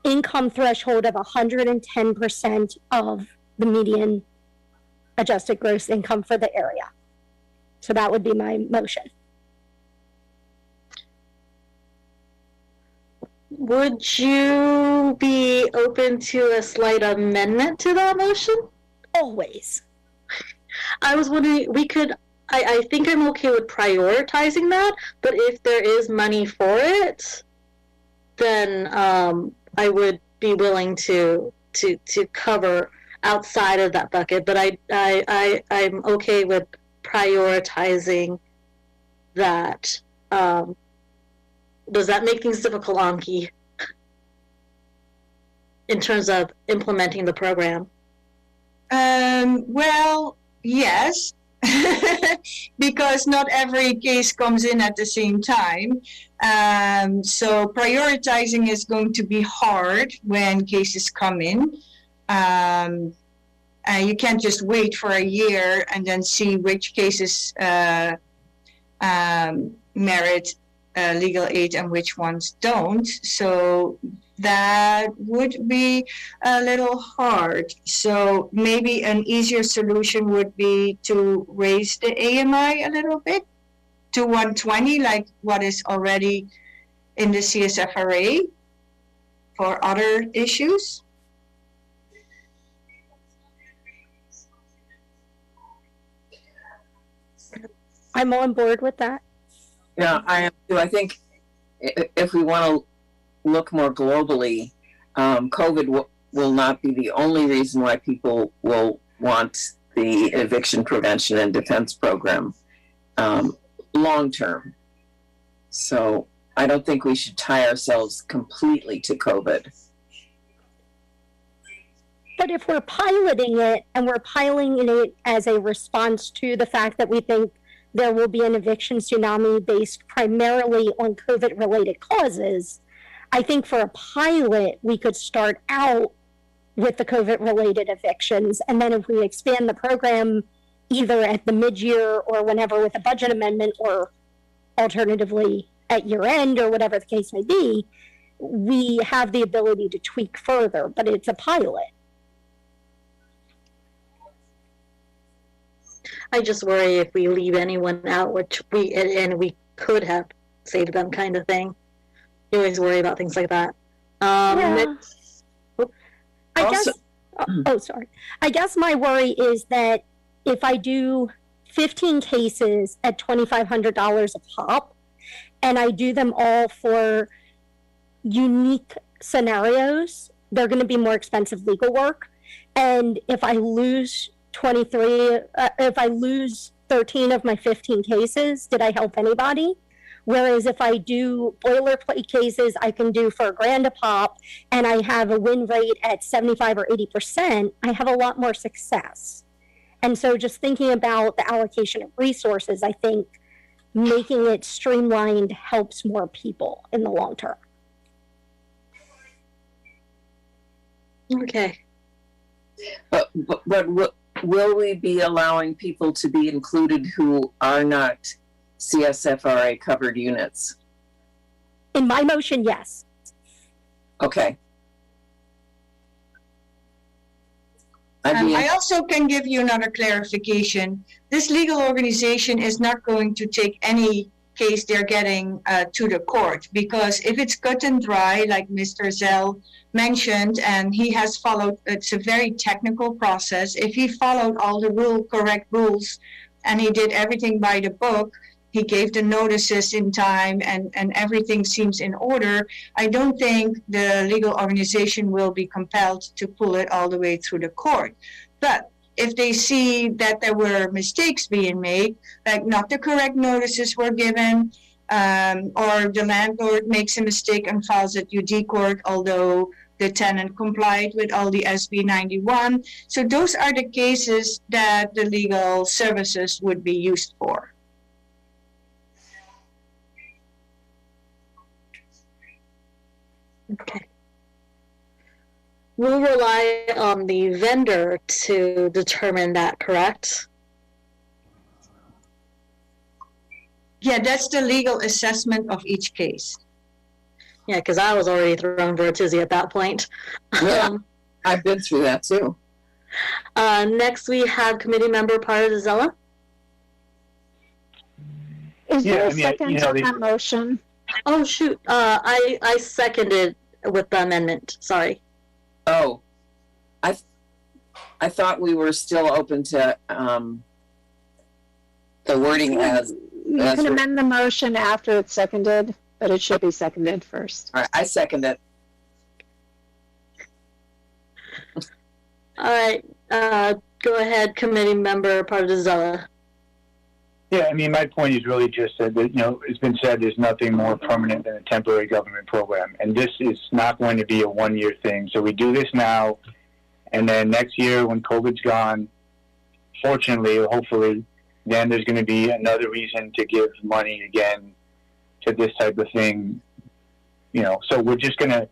income threshold of 110% of the median adjusted gross income for the area. So that would be my motion. Would you be open to a slight amendment to that motion? Always. I was wondering, I think I'm okay with prioritizing that, but if there is money for it, then I would be willing to cover outside of that bucket. But I'm okay with prioritizing that. Does that make things difficult, Anki, in terms of implementing the program? Well, yes, because not every case comes in at the same time. So prioritizing is going to be hard when cases come in. You can't just wait for a year and then see which cases merit legal aid and which ones don't. So that would be a little hard. So maybe an easier solution would be to raise the AMI a little bit to 120, like what is already in the CSFRA for other issues. I'm on board with that. Yeah, I am too. I think if we want to look more globally, COVID will not be the only reason why people will want the eviction prevention and defense program long term. So I don't think we should tie ourselves completely to COVID. But if we're piloting it and we're piloting it as a response to the fact that we think there will be an eviction tsunami based primarily on COVID-related causes, I think for a pilot, we could start out with the COVID-related evictions. And then if we expand the program either at the mid-year or whenever with a budget amendment, or alternatively at year end or whatever the case may be, we have the ability to tweak further, but it's a pilot. I just worry if we leave anyone out, which we could have saved them, kind of thing. You always worry about things like that. I guess my worry is that if I do 15 cases at $2,500 a pop, and I do them all for unique scenarios, they're going to be more expensive legal work. And if I lose if I lose 13 of my 15 cases, did I help anybody? Whereas if I do boilerplate cases, I can do for $1,000 a pop, and I have a win rate at 75 or 80%, I have a lot more success. And so just thinking about the allocation of resources, I think making it streamlined helps more people in the long term. Okay. But will we be allowing people to be included who are not CSFRA covered units? In my motion, yes. Okay. I also can give you another clarification. This legal organization is not going to take any case they're getting to the court, because if it's cut and dry, like Mr. Zell mentioned, and he has followed, it's a very technical process. If he followed all the correct rules and he did everything by the book, he gave the notices in time, and everything seems in order, I don't think the legal organization will be compelled to pull it all the way through the court. But if they see that there were mistakes being made, like not the correct notices were given, or the landlord makes a mistake and files at UD court, although the tenant complied with all the SB 91. So those are the cases that the legal services would be used for. Okay. we'll rely on the vendor to determine that, correct? Yeah, that's the legal assessment of each case. Yeah, because I was already thrown for a tizzy at that point. Yeah, I've been through that too. Next, we have committee member Paradizella. Is Yeah, there a I mean, second you know, on that motion? Oh, shoot. I seconded with the amendment. Sorry. Oh, I thought we were still open to the wording as. You can amend the motion after it's seconded, but it should be seconded first. All right, I second it. All right. Go ahead, committee member Paradizella. Yeah, I mean, my point is really just that, you know, it's been said there's nothing more permanent than a temporary government program. And this is not going to be a one-year thing. So we do this now, and then next year when COVID's gone, fortunately or hopefully, then there's going to be another reason to give money again to this type of thing. You know, so we're just going to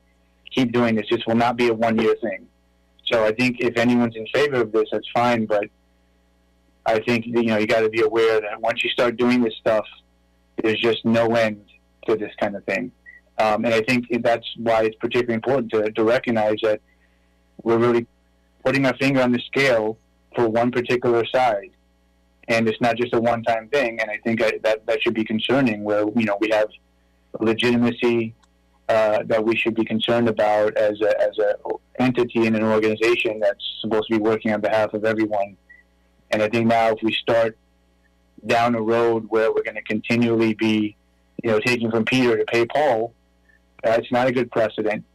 keep doing this. This will not be a one-year thing. So I think if anyone's in favor of this, that's fine, but I think, you know, you got to be aware that once you start doing this stuff, there's just no end to this kind of thing. And I think that's why it's particularly important to recognize that we're really putting our finger on the scale for one particular side. And it's not just a one-time thing. And I think that should be concerning, where, you know, we have legitimacy that we should be concerned about as a entity in an organization that's supposed to be working on behalf of everyone. And I think now if we start down a road where we're going to continually be, you know, taking from Peter to pay Paul, it's not a good precedent.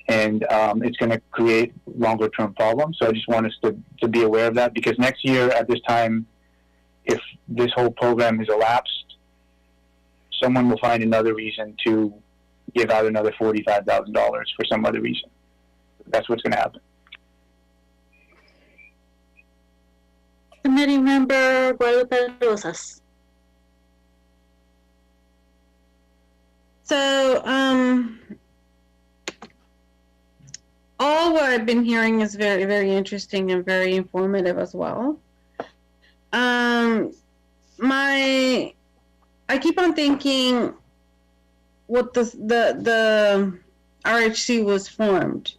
And it's going to create longer term problems. So I just want us to be aware of that, because next year at this time, if this whole program has elapsed, someone will find another reason to give out another $45,000 for some other reason. That's what's going to happen. Committee member Guadalupe Rosas. So, all what I've been hearing is very, very interesting and very informative as well. I keep on thinking what the RHC was formed.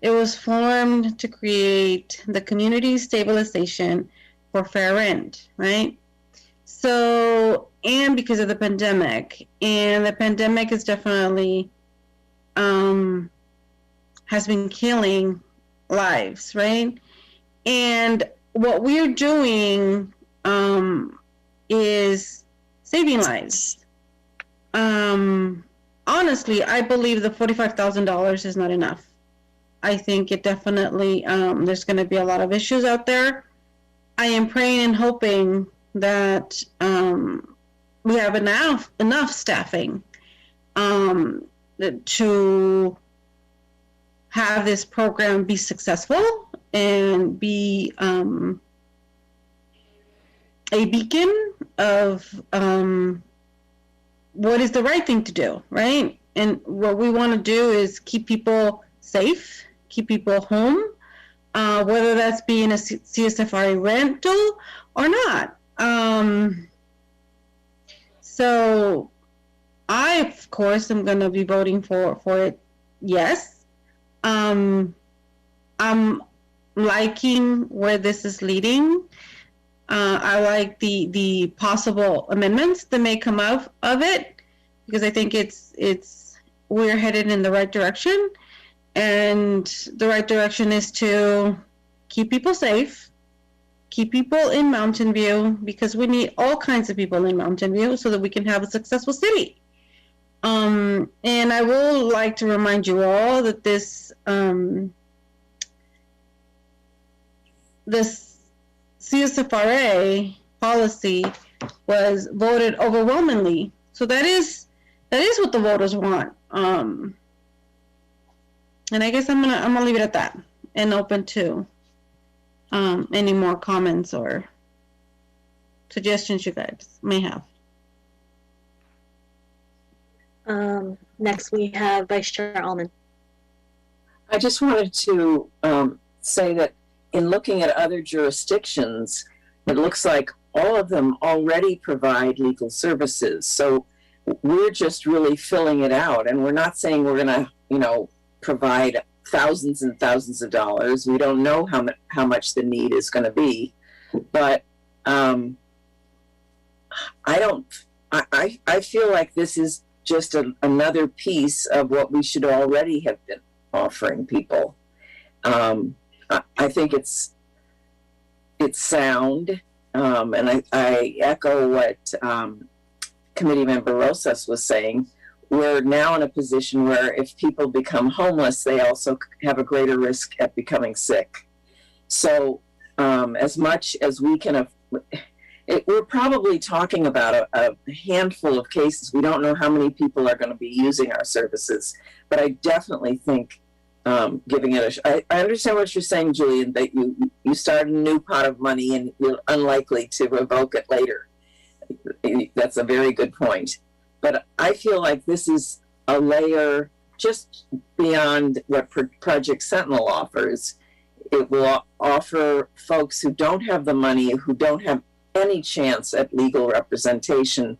It was formed to create the community stabilization for fair rent, right? So, and because of the pandemic, and the pandemic is definitely has been killing lives, right? And what we're doing is saving lives. Honestly, I believe the $45,000 is not enough. I think it definitely, there's going to be a lot of issues out there. I am praying and hoping that we have enough staffing to have this program be successful and be a beacon of what is the right thing to do, right? And what we want to do is keep people safe, keep people home, whether that's being a CSFRA rental or not. So I, of course, am going to be voting for it, yes. I'm liking where this is leading. I like the possible amendments that may come out of it, because I think we're headed in the right direction, and the right direction is to keep people safe, keep people in Mountain View, because we need all kinds of people in Mountain View so that we can have a successful city. And I will like to remind you all that this CSFRA policy was voted overwhelmingly. So that is what the voters want. And I guess I'm gonna leave it at that and open to any more comments or suggestions you guys may have. Next we have Vice Chair Almond. I just wanted to say that in looking at other jurisdictions, it looks like all of them already provide legal services. So we're just really filling it out, and we're not saying we're going to, provide thousands and thousands of dollars. We don't know how much the need is going to be, but I feel like this is just another piece of what we should already have been offering people. I think it's sound, and I echo what Committee Member Rosas was saying. We're now in a position where if people become homeless, they also have a greater risk at becoming sick. So as much as we can, we're probably talking about a handful of cases. We don't know how many people are going to be using our services, but I definitely think giving it I understand what you're saying, Julian, that you start a new pot of money and you're unlikely to revoke it later. That's a very good point. But I feel like this is a layer just beyond what Project Sentinel offers. It will offer folks who don't have the money, who don't have any chance at legal representation,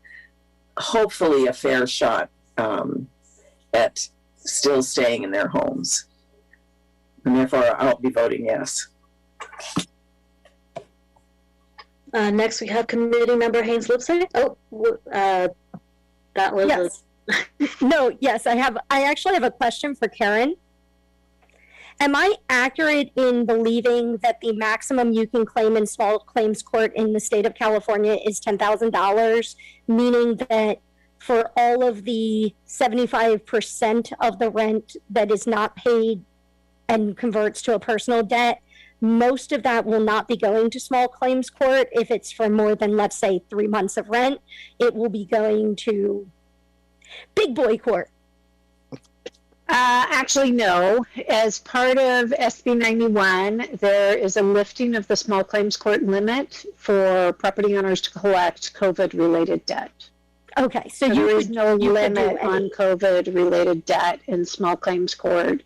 hopefully a fair shot at still staying in their homes. And therefore, I'll be voting yes. Next, we have Committee Member Haynes Lipsey. That was yes. No, yes, I actually have a question for Karen. Am I accurate in believing that the maximum you can claim in small claims court in the state of California is $10,000, meaning that for all of the 75% of the rent that is not paid and converts to a personal debt, most of that will not be going to small claims court if it's for more than, let's say, 3 months of rent. It will be going to big boy court. Actually, no. As part of SB 91, there is a lifting of the small claims court limit for property owners to collect COVID-related debt. Okay, so there is no limit on COVID-related debt in small claims court,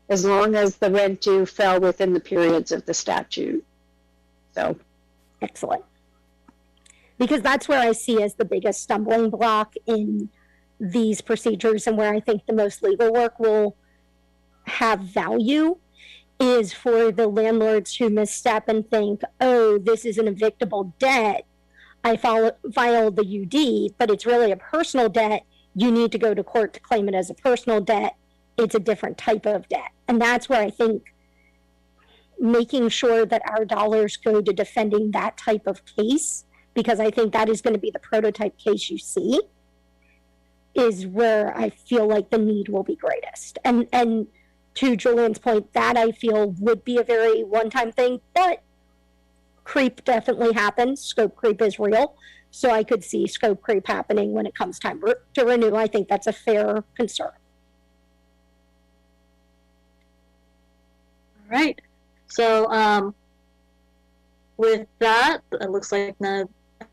as long as the rent due fell within the periods of the statute. So, excellent. Because that's where I see as the biggest stumbling block in these procedures, and where I think the most legal work will have value, is for the landlords who misstep and think, oh, this is an evictable debt. I filed the UD, but it's really a personal debt. You need to go to court to claim it as a personal debt. It's a different type of debt. And that's where I think making sure that our dollars go to defending that type of case, because I think that is going to be the prototype case you see, is where I feel like the need will be greatest. And to Julian's point, that I feel would be a very one-time thing, but creep definitely happens. Scope creep is real. So I could see scope creep happening when it comes time to renew. I think that's a fair concern. All right. So with that, it looks like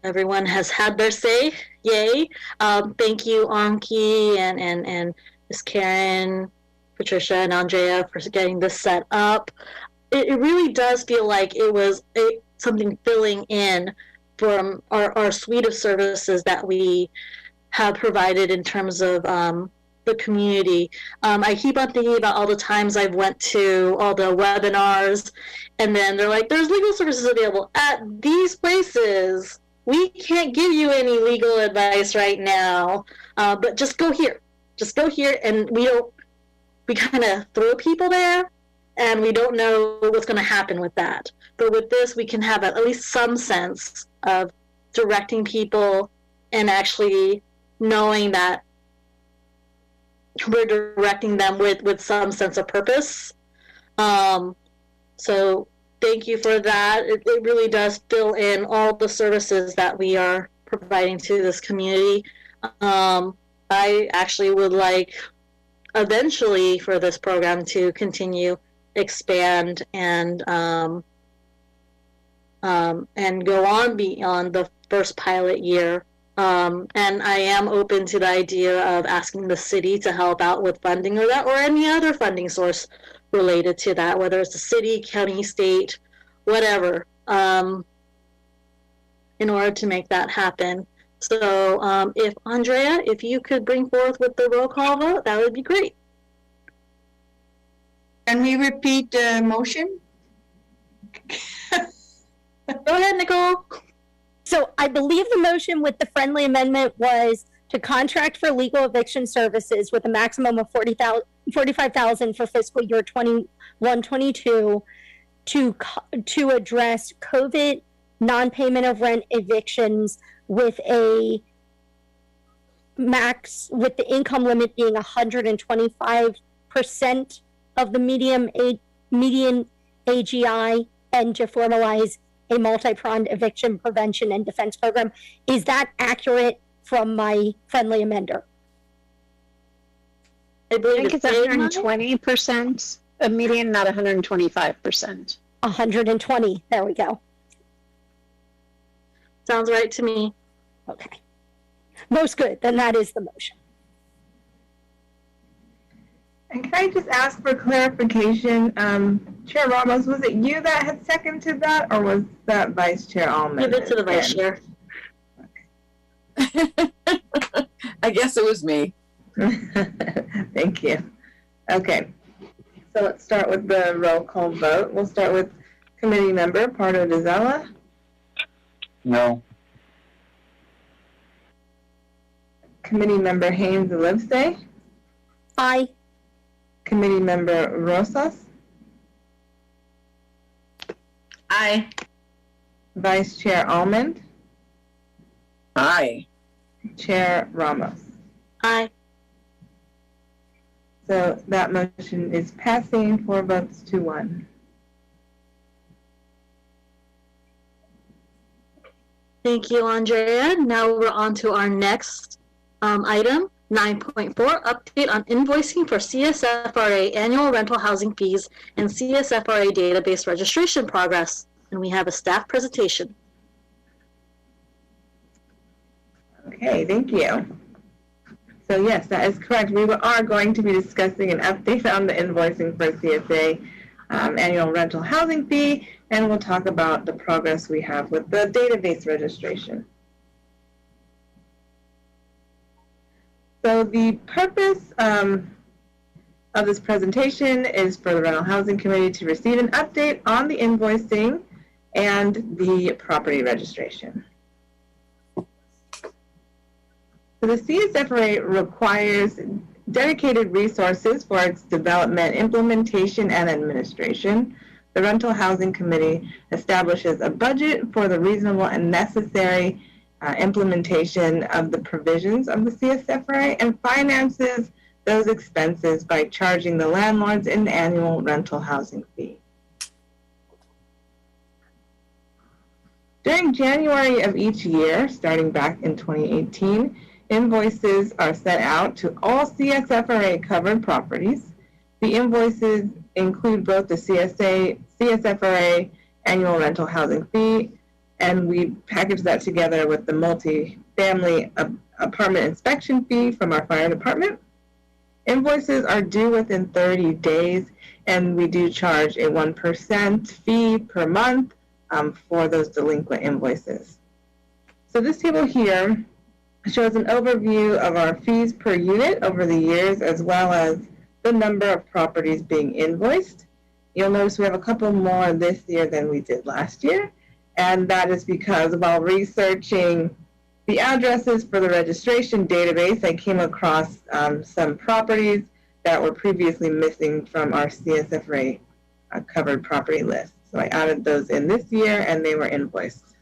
everyone has had their say. Yay. Thank you, Anki and Ms. Karen, Patricia, and Andrea for getting this set up. It really does feel like it was something filling in from our suite of services that we have provided in terms of the community. I keep on thinking about all the times I've went to all the webinars, and then they're like, there's legal services available at these places. We can't give you any legal advice right now, but just go here. Just go here, and we kind of throw people there, and we don't know what's going to happen with that. But with this, we can have at least some sense of directing people and actually knowing that we're directing them with some sense of purpose. So thank you for that. It really does fill in all the services that we are providing to this community. I actually would like eventually for this program to continue, expand, and go on beyond the first pilot year. And I am open to the idea of asking the city to help out with funding or any other funding source related to that, whether it's the city, county, state, whatever, in order to make that happen. So if Andrea, if you could bring forth with the roll call vote, that would be great. Can we repeat the motion? Go ahead, Nicole. So I believe the motion with the friendly amendment was to contract for legal eviction services with a maximum of $45,000 for fiscal year 21-22 to address COVID non-payment of rent evictions with a max, with the income limit being 125% of the median AGI, and to formalize a multi-pronged eviction prevention and defense program. Is that accurate from my friendly amender? I think it's 120%, a median, not 125%. 120, there we go. Sounds right to me. Okay. Most good, then that is the motion. And can I just ask for clarification? Chair Ramos, was it you that had seconded that, or was that Vice Chair Allman? Give it to the Vice Chair. I guess it was me. Thank you. Okay, so let's start with the roll call vote. We'll start with committee member Pardo DeZella. No. Committee member Haynes Olivse. Aye. Committee member Rosas. Aye. Vice Chair Almond. Aye. Chair Ramos. Aye. So that motion is passing 4 votes to 1. Thank you, Andrea. Now we're on to our next item, 9.4, update on invoicing for CSFRA annual rental housing fees and CSFRA database registration progress. And we have a staff presentation. Okay, thank you. So yes, that is correct. We are going to be discussing an update on the invoicing for CSA annual rental housing fee, and we'll talk about the progress we have with the database registration. So the purpose of this presentation is for the Rental Housing Committee to receive an update on the invoicing and the property registration. So the CSFRA requires dedicated resources for its development, implementation, and administration. The Rental Housing Committee establishes a budget for the reasonable and necessary implementation of the provisions of the CSFRA and finances those expenses by charging the landlords an annual rental housing fee. During January of each year, starting back in 2018, invoices are sent out to all CSFRA covered properties. The invoices include both the CSFRA annual rental housing fee, and we package that together with the multi-family apartment inspection fee from our fire department. Invoices are due within 30 days, and we do charge a 1% fee per month for those delinquent invoices. So this table here shows an overview of our fees per unit over the years, as well as the number of properties being invoiced. You'll notice we have a couple more this year than we did last year, and that is because while researching the addresses for the registration database, I came across some properties that were previously missing from our CSFRA covered property list. So I added those in this year, and they were invoiced.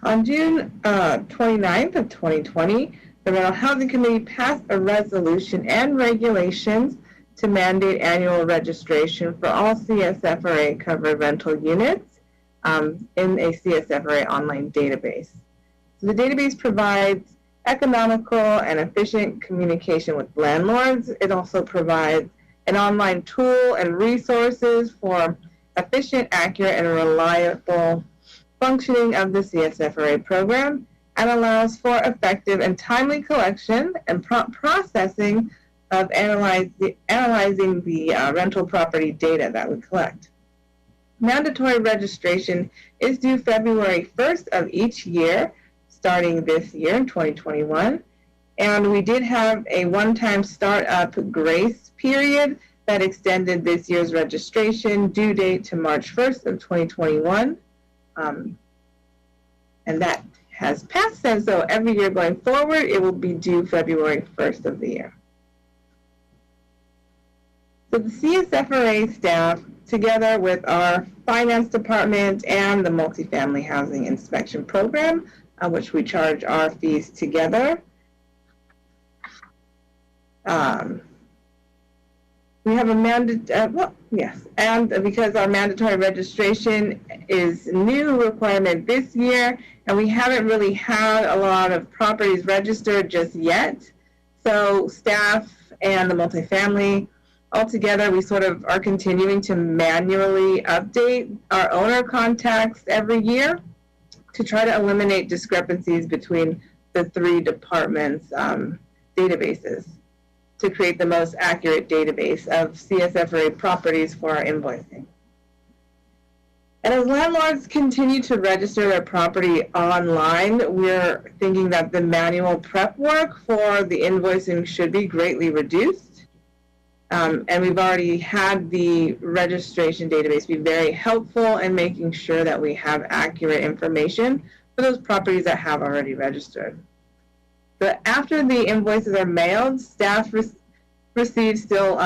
On June 29th of 2020, the Rental Housing Committee passed a resolution and regulations to mandate annual registration for all CSFRA covered rental units in a CSFRA online database. So the database provides economical and efficient communication with landlords. It also provides an online tool and resources for efficient, accurate, and reliable functioning of the CSFRA program, and allows for effective and timely collection and prompt processing of analyzing the rental property data that we collect. Mandatory registration is due February 1st of each year, starting this year in 2021. And we did have a one-time startup grace period that extended this year's registration due date to March 1st of 2021. And that has passed, and so every year going forward, it will be due February 1st of the year. So the CSFRA staff, together with our finance department and the multifamily housing inspection program, which we charge our fees together, we have a and because our mandatory registration is a new requirement this year, and we haven't really had a lot of properties registered just yet. So staff and the multifamily, altogether, we sort of are continuing to manually update our owner contacts every year to try to eliminate discrepancies between the three departments' databases, to create the most accurate database of CSFRA properties for our invoicing. And as landlords continue to register their property online, we're thinking that the manual prep work for the invoicing should be greatly reduced. And we've already had the registration database be very helpful in making sure that we have accurate information for those properties that have already registered. But after the invoices are mailed, staff receive still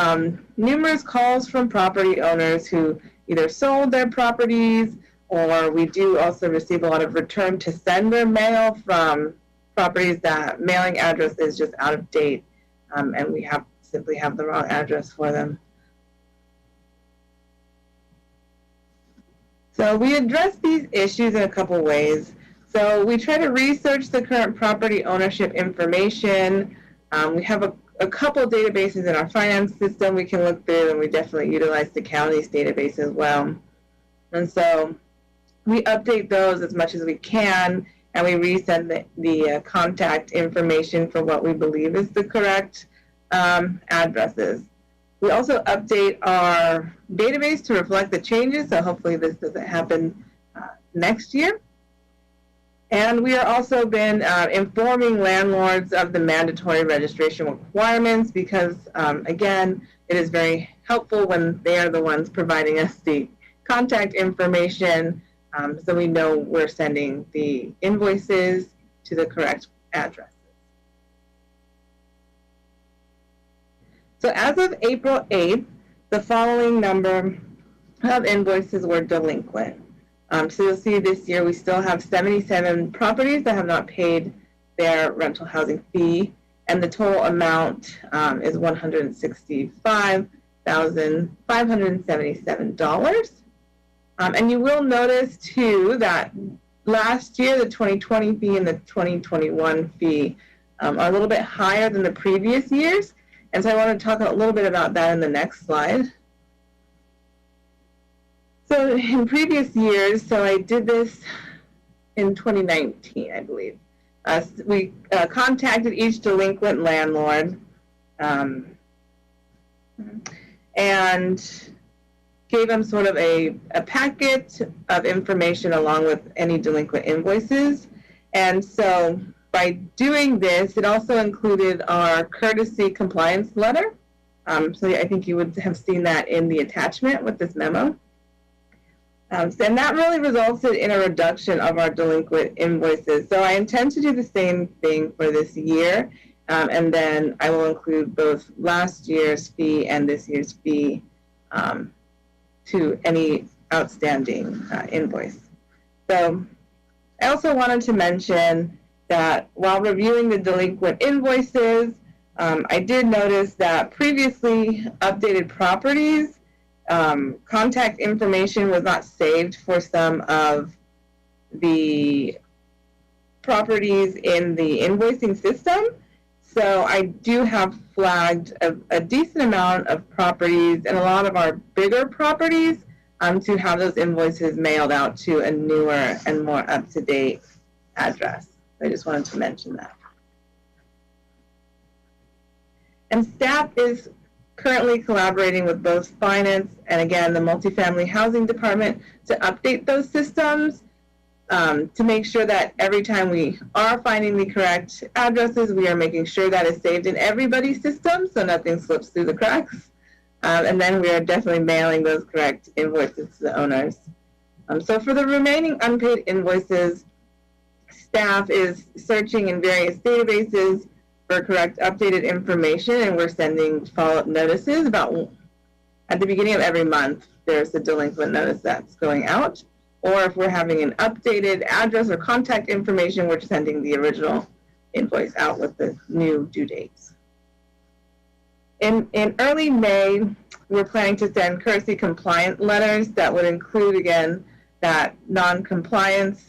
numerous calls from property owners who either sold their properties, or we do also receive a lot of return to sender mail from properties that mailing address is just out of date, and we simply have the wrong address for them. So we address these issues in a couple ways. So we try to research the current property ownership information. We have a couple databases in our finance system we can look through, and we definitely utilize the county's database as well. And so we update those as much as we can, and we resend the contact information for what we believe is the correct addresses. We also update our database to reflect the changes, so hopefully this doesn't happen next year. And we are also been informing landlords of the mandatory registration requirements because, again, it is very helpful when they are the ones providing us the contact information, so we know we're sending the invoices to the correct address. So as of April 8th, the following number of invoices were delinquent. So you'll see this year we still have 77 properties that have not paid their rental housing fee, and the total amount is $165,577. And you will notice too that last year the 2020 fee and the 2021 fee are a little bit higher than the previous years. And so I want to talk a little bit about that in the next slide. So in previous years, so I did this in 2019, I believe. We contacted each delinquent landlord and gave them sort of a packet of information along with any delinquent invoices. And so by doing this, it also included our courtesy compliance letter. So I think you would have seen that in the attachment with this memo. And that really resulted in a reduction of our delinquent invoices. So I intend to do the same thing for this year. And then I will include both last year's fee and this year's fee to any outstanding invoice. So I also wanted to mention that while reviewing the delinquent invoices, I did notice that previously updated properties, contact information was not saved for some of the properties in the invoicing system. So I do have flagged a decent amount of properties and a lot of our bigger properties to have those invoices mailed out to a newer and more up-to-date address. I just wanted to mention that. And staff is currently collaborating with both finance and, again, the multifamily housing department to update those systems to make sure that every time we are finding the correct addresses, we are making sure that is saved in everybody's system so nothing slips through the cracks. And then we are definitely mailing those correct invoices to the owners. So for the remaining unpaid invoices, staff is searching in various databases for correct updated information, and we're sending follow-up notices about at the beginning of every month. There's a delinquent notice that's going out, or if we're having an updated address or contact information, we're sending the original invoice out with the new due dates. In early May, we're planning to send courtesy compliant letters that would include, again, that non-compliance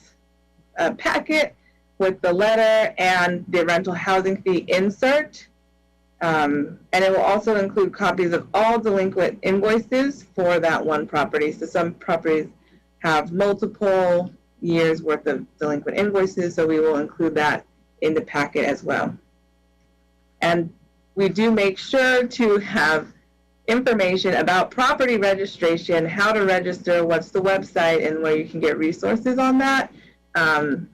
packet with the letter and the rental housing fee insert. And it will also include copies of all delinquent invoices for that one property. So some properties have multiple years worth of delinquent invoices, so we will include that in the packet as well. And we do make sure to have information about property registration, how to register, what's the website, and where you can get resources on that,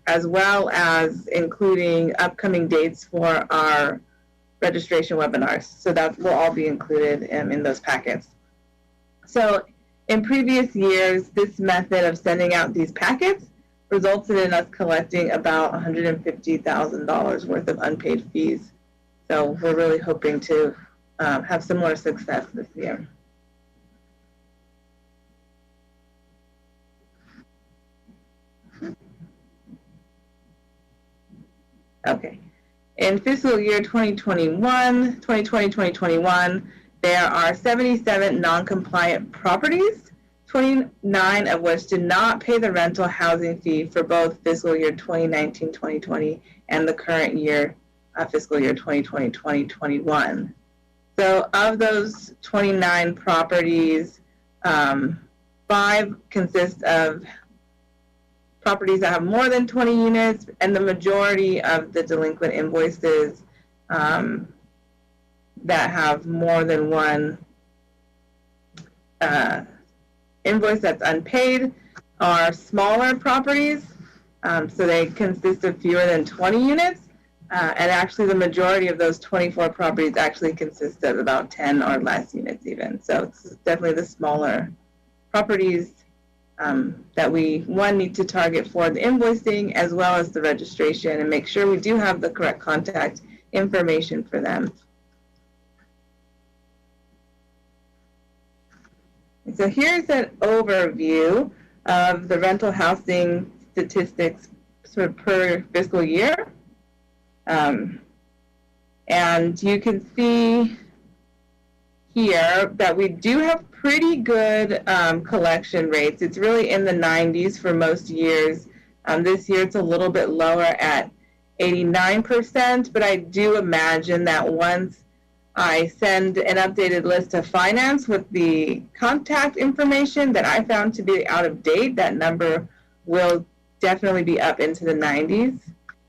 as well as including upcoming dates for our registration webinars. So that will all be included in those packets. So in previous years, this method of sending out these packets resulted in us collecting about $150,000 worth of unpaid fees. So we're really hoping to have similar success this year. Okay. In fiscal year 2020-2021, there are 77 non-compliant properties, 29 of which did not pay the rental housing fee for both fiscal year 2019-2020 and the current year, fiscal year 2020-2021. So of those 29 properties, 5 consist of properties that have more than 20 units, and the majority of the delinquent invoices that have more than one invoice that's unpaid are smaller properties. So they consist of fewer than 20 units. And actually the majority of those 24 properties actually consist of about 10 or less units even. So it's definitely the smaller properties that we, one, need to target for the invoicing as well as the registration and make sure we do have the correct contact information for them. And so here's an overview of the rental housing statistics sort of per fiscal year. And you can see here that we do have pretty good collection rates. It's really in the 90s for most years. This year it's a little bit lower at 89%, but I do imagine that once I send an updated list to finance with the contact information that I found to be out of date, that number will definitely be up into the 90s.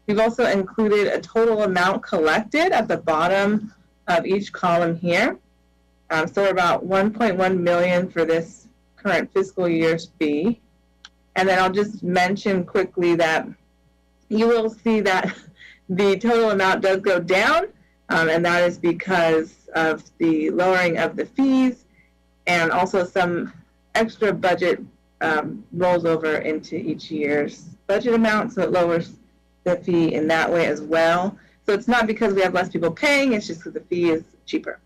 We've also included a total amount collected at the bottom of each column here. So we're about 1.1 million for this current fiscal year's fee. And then I'll just mention quickly that you will see that the total amount does go down, and that is because of the lowering of the fees and also some extra budget rolls over into each year's budget amount, so it lowers the fee in that way as well. So it's not because we have less people paying, it's just because the fee is cheaper.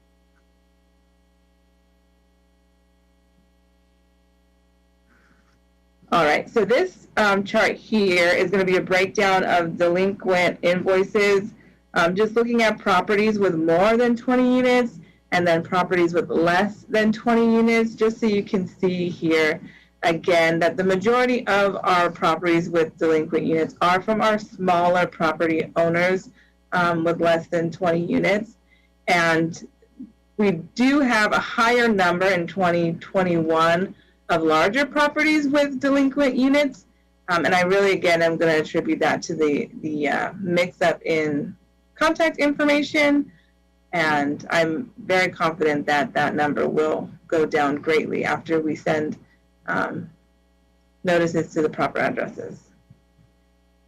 All right, so this chart here is going to be a breakdown of delinquent invoices, just looking at properties with more than 20 units and then properties with less than 20 units, just so you can see here again that the majority of our properties with delinquent units are from our smaller property owners with less than 20 units. And we do have a higher number in 2021 of larger properties with delinquent units. And I really, again, I'm going to attribute that to the mix-up in contact information And I'm very confident that that number will go down greatly after we send notices to the proper addresses.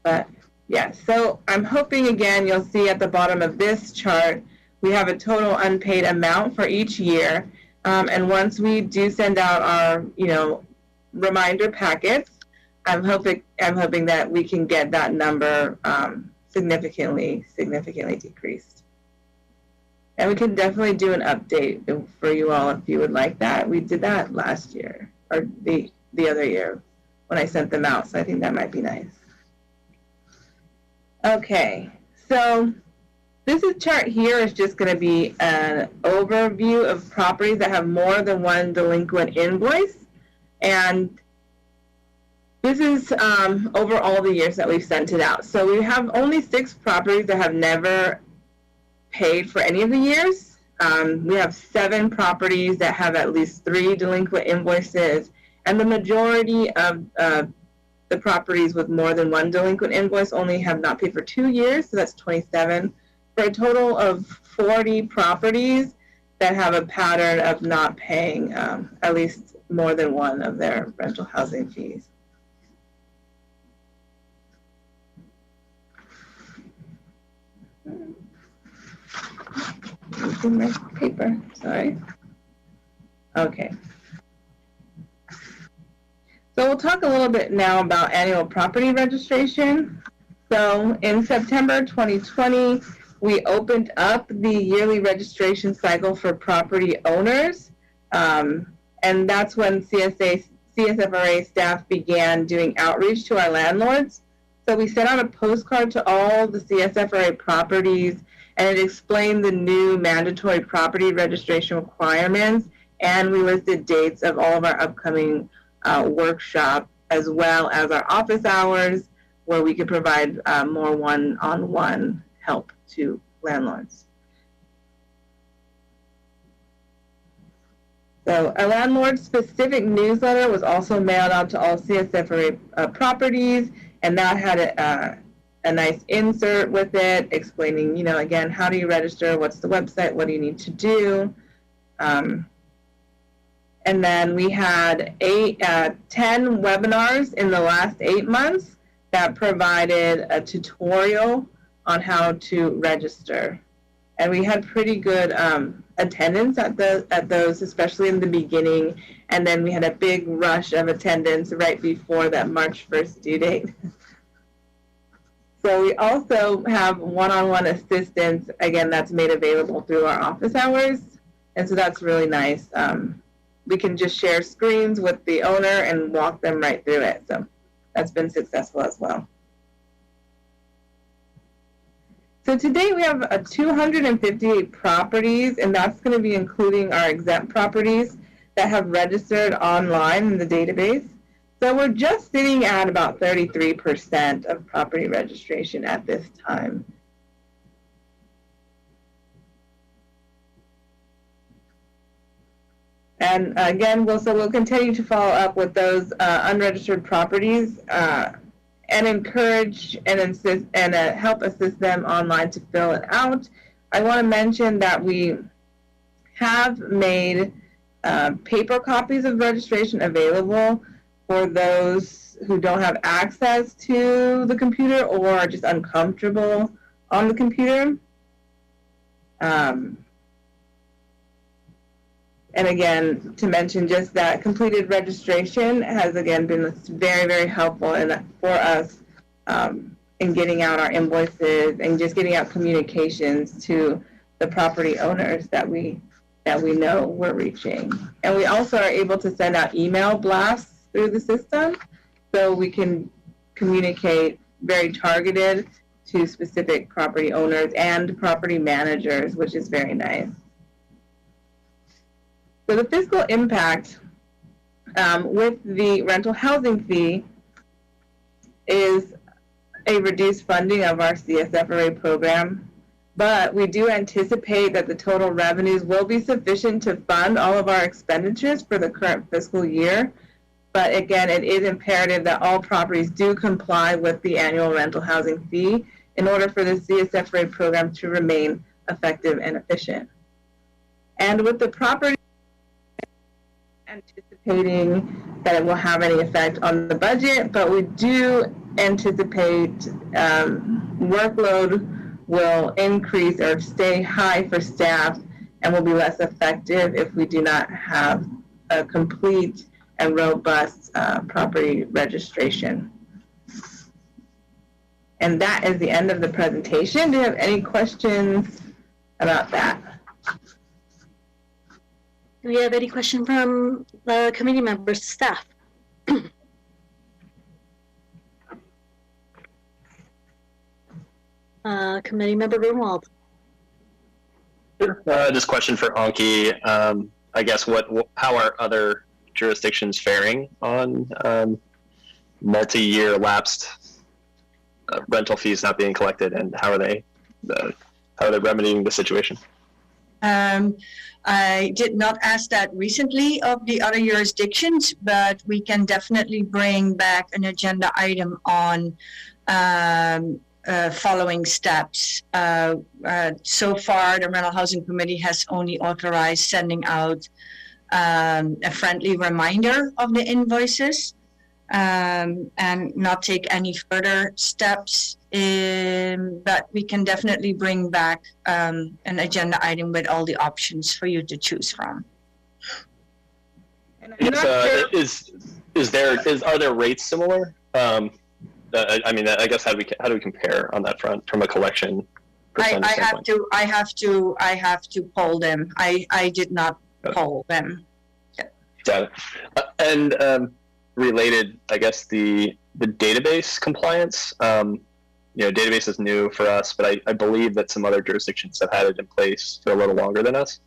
But yeah, so I'm hoping, again, you'll see at the bottom of this chart, we have a total unpaid amount for each year. And once we do send out our, reminder packets, I'm hoping that we can get that number significantly decreased. And we can definitely do an update for you all if you would like that. We did that last year, or the other year when I sent them out, so I think that might be nice. Okay, so this chart here is just going to be an overview of properties that have more than one delinquent invoice. And this is over all the years that we've sent it out. So we have only 6 properties that have never paid for any of the years. We have 7 properties that have at least 3 delinquent invoices. And the majority of the properties with more than 1 delinquent invoice only have not paid for 2 years, so that's 27, for a total of 40 properties that have a pattern of not paying at least more than one of their rental housing fees. In my paper, sorry. Okay. So we'll talk a little bit now about annual property registration. So in September 2020, we opened up the yearly registration cycle for property owners. And that's when CSFRA staff began doing outreach to our landlords. So we sent out a postcard to all the CSFRA properties, and it explained the new mandatory property registration requirements, and we listed dates of all of our upcoming workshop, as well as our office hours, where we could provide more one-on-one help to landlords. So a landlord-specific newsletter was also mailed out to all CSFRA properties, and that had a nice insert with it explaining, again, how do you register, what's the website, what do you need to do. And then we had 10 webinars in the last 8 months that provided a tutorial on how to register. And we had pretty good attendance at those, especially in the beginning. And then we had a big rush of attendance right before that March 1st due date. So we also have one-on-one assistance, again, that's made available through our office hours. And so that's really nice. We can just share screens with the owner and walk them right through it. So that's been successful as well. So today we have 258 properties, and that's going to be including our exempt properties that have registered online in the database. So we're just sitting at about 33% of property registration at this time. And again, we'll continue to follow up with those unregistered properties and encourage and insist and help assist them online to fill it out. I want to mention that we have made paper copies of registration available for those who don't have access to the computer or are just uncomfortable on the computer. And again, to mention just that completed registration has, again, been very, very helpful for us in getting out our invoices and just getting out communications to the property owners that we know we're reaching. And we also are able to send out email blasts through the system, so we can communicate very targeted to specific property owners and property managers, which is very nice. So the fiscal impact with the rental housing fee is a reduced funding of our CSFRA program, but we do anticipate that the total revenues will be sufficient to fund all of our expenditures for the current fiscal year. But again, it is imperative that all properties do comply with the annual rental housing fee in order for the CSFRA program to remain effective and efficient. And with the property, anticipating that it will have any effect on the budget, but we do anticipate workload will increase or stay high for staff and will be less effective if we do not have a complete and robust property registration. And that is the end of the presentation. Do you have any questions about that? Do we have any question from the committee members, staff? Committee member Grunwald. Sure. Just question for Anki. I guess how are other jurisdictions faring on multi-year lapsed rental fees not being collected, and how are they remedying the situation? I did not ask that recently of the other jurisdictions, but we can definitely bring back an agenda item on following steps. So far, the Rental Housing Committee has only authorized sending out a friendly reminder of the invoices and not take any further steps. But we can definitely bring back an agenda item with all the options for you to choose from. Are their rates similar? I mean, I guess how do we compare on that front from a collection percentage standpoint? I have to poll them. I did not poll them. Got it. And related, I guess the database compliance. Database is new for us, but I believe that some other jurisdictions have had it in place for a little longer than us.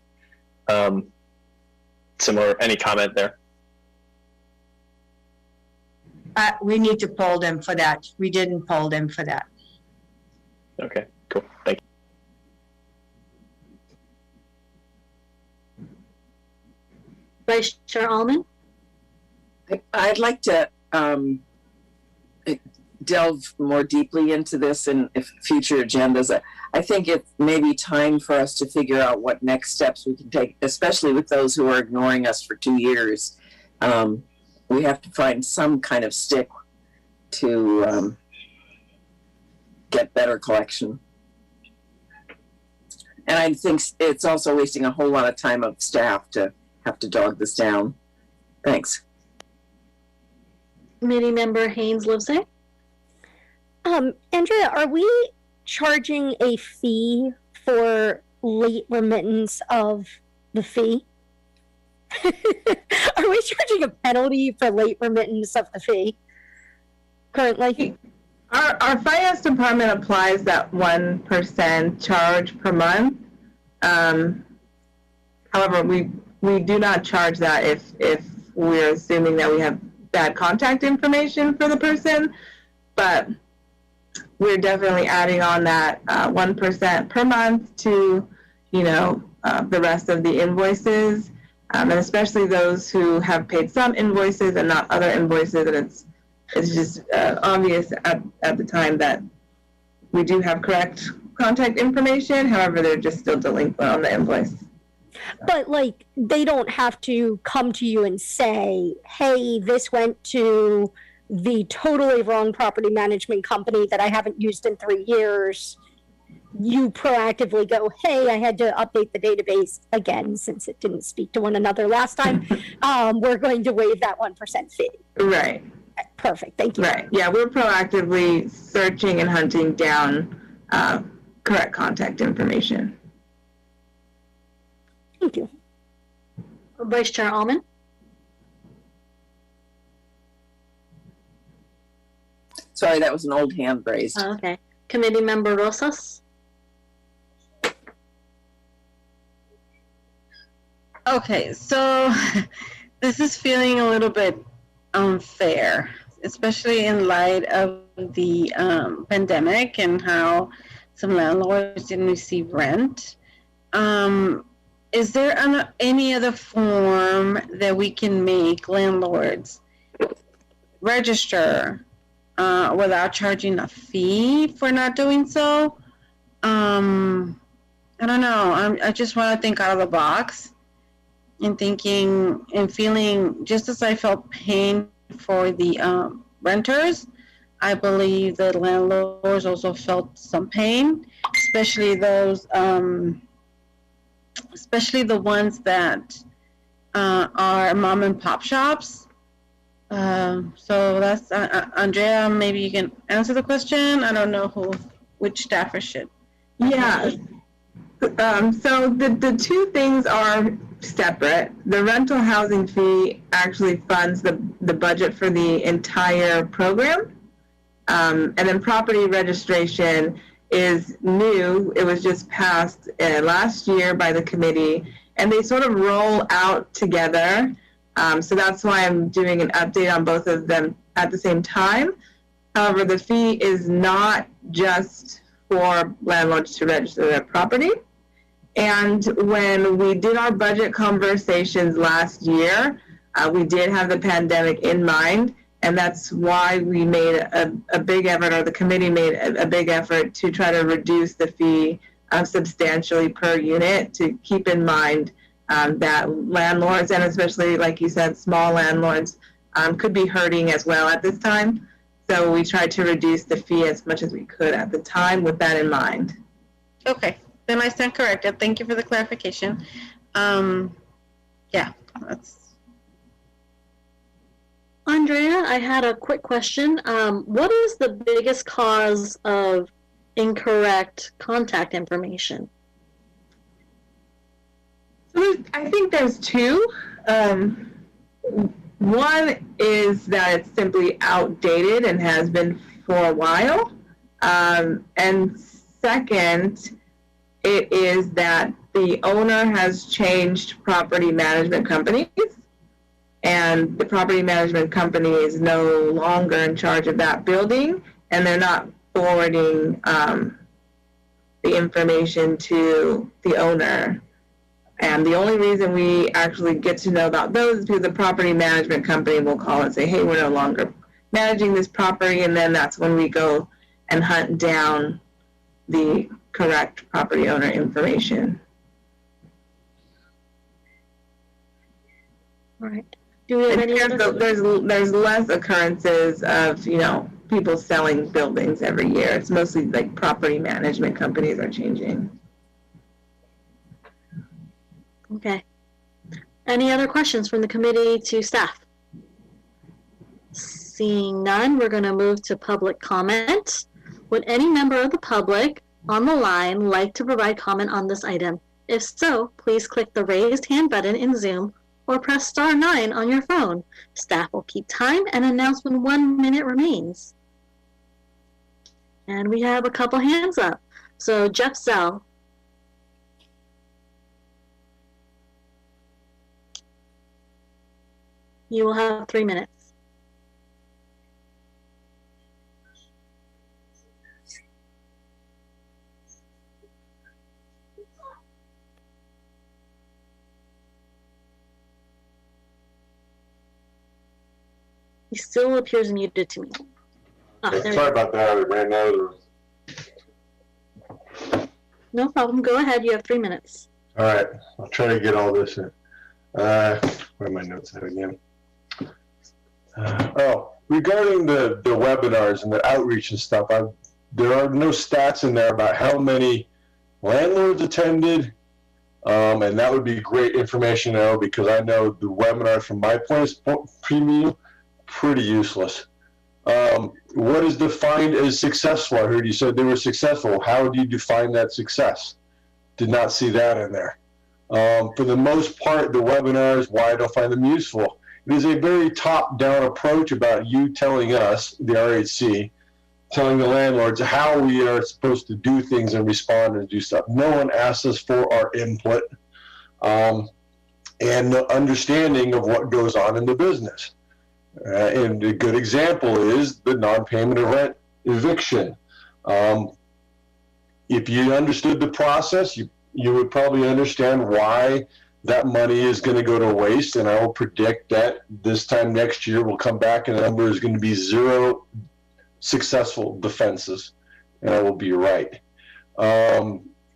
Similar. Any comment there? We need to poll them for that. We didn't poll them for that. Okay, cool. Thank you. Vice Chair Allman? I'd like to delve more deeply into this in future agendas. I think it may be time for us to figure out what next steps we can take, especially with those who are ignoring us for 2 years. We have to find some kind of stick to get better collection. And I think it's also wasting a whole lot of time of staff to have to dog this down. Thanks. Committee member Haynes-Livesay? Andrea, are we charging a fee for late remittance of the fee? Are we charging a penalty for late remittance of the fee currently? Our finance department applies that 1% charge per month. However, we do not charge that if we're assuming that we have bad contact information for the person, but we're definitely adding on that 1% per month to, the rest of the invoices. And especially those who have paid some invoices and not other invoices, and it's just obvious at the time that we do have correct contact information. However, they're just still delinquent on the invoice. But they don't have to come to you and say, "Hey, this went to the totally wrong property management company that I haven't used in 3 years." You proactively go, "Hey, I had to update the database again since it didn't speak to one another last time. We're going to waive that 1% fee." Right. Perfect. Thank you. Right. Yeah, we're proactively searching and hunting down correct contact information. Thank you. Vice Chair Allman? Sorry, that was an old hand raised. Oh, okay. Committee member Rosas? Okay, so this is feeling a little bit unfair, especially in light of the pandemic and how some landlords didn't receive rent. Is there any other form that we can make landlords register without charging a fee for not doing so? I don't know. I just want to think out of the box and thinking and feeling just as I felt pain for the renters, I believe the landlords also felt some pain, especially those, especially the ones that are mom and pop shops. So that's Andrea. Maybe you can answer the question. I don't know which staffer should. Yeah. So the two things are separate. The rental housing fee actually funds the budget for the entire program. And then property registration is new. It was just passed last year by the committee, and they sort of roll out together. So that's why I'm doing an update on both of them at the same time. However, the fee is not just for landlords to register their property. And when we did our budget conversations last year, we did have the pandemic in mind, and that's why we made a big effort, or the committee made a big effort to try to reduce the fee substantially per unit, to keep in mind that landlords, and especially, like you said, small landlords, could be hurting as well at this time. So we tried to reduce the fee as much as we could at the time with that in mind. Okay, then I stand corrected. Thank you for the clarification. Yeah, that's. Andrea, I had a quick question. What is the biggest cause of incorrect contact information? So I think there's two. One is that it's simply outdated and has been for a while. And second, it is that the owner has changed property management companies, and the property management company is no longer in charge of that building, and they're not forwarding the information to the owner. And the only reason we actually get to know about those is because the property management company will call and say, hey, we're no longer managing this property, and then that's when we go and hunt down the correct property owner information. All right. Do we have any other? There's less occurrences of, people selling buildings every year. It's mostly like property management companies are changing. Okay. Any other questions from the committee to staff? Seeing none, we're going to move to public comment. Would any member of the public on the line like to provide comment on this item? If so, please click the raised hand button in Zoom or press *9 on your phone. Staff will keep time and announce when 1 minute remains. And we have a couple hands up. So Jeff Zell. You will have 3 minutes. He still appears muted to me. Sorry about that. I ran out of. No problem. Go ahead. You have 3 minutes. All right. I'll try to get all this in. Where are my notes at again? Regarding the webinars and the outreach and stuff, there are no stats in there about how many landlords attended, and that would be great information to know, because I know the webinars from my point of view, pretty useless. What is defined as successful? I heard you said they were successful. How do you define that success? Did not see that in there. For the most part, the webinars, why I don't find them useful. It is a very top-down approach about you telling us, the RHC, telling the landlords how we are supposed to do things and respond and do stuff. No one asks us for our input and the understanding of what goes on in the business. And a good example is the non-payment of rent eviction. If you understood the process, you would probably understand why that money is going to go to waste, and I will predict that this time next year we'll come back and the number is going to be 0 successful defenses, and I will be right.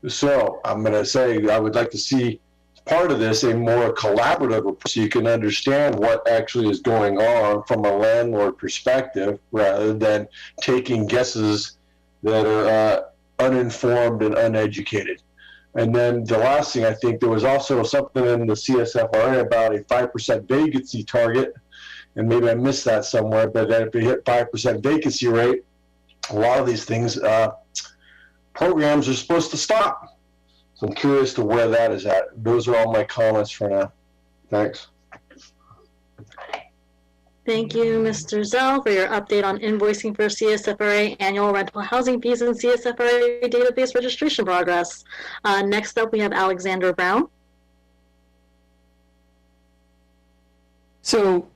So I'm going to say I would like to see part of this a more collaborative approach so you can understand what actually is going on from a landlord perspective rather than taking guesses that are uninformed and uneducated. And then the last thing, I think there was also something in the CSFRA about a 5% vacancy target, and maybe I missed that somewhere, but then if you hit 5% vacancy rate, a lot of these things, programs are supposed to stop. So I'm curious to where that is at. Those are all my comments for now. Thanks. Thank you, Mr. Zell, for your update on invoicing for CSFRA annual rental housing fees and CSFRA database registration progress. Next up, we have Alexander Brown. So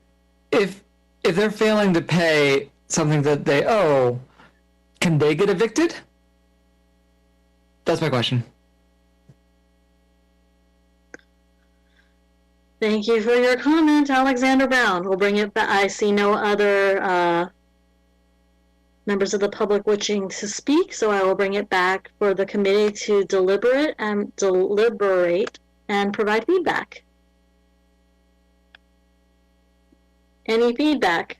if they're failing to pay something that they owe, can they get evicted? That's my question. Thank you for your comment, Alexander Brown. We'll bring it back. I see no other members of the public wishing to speak, so I will bring it back for the committee to deliberate and provide feedback. Any feedback?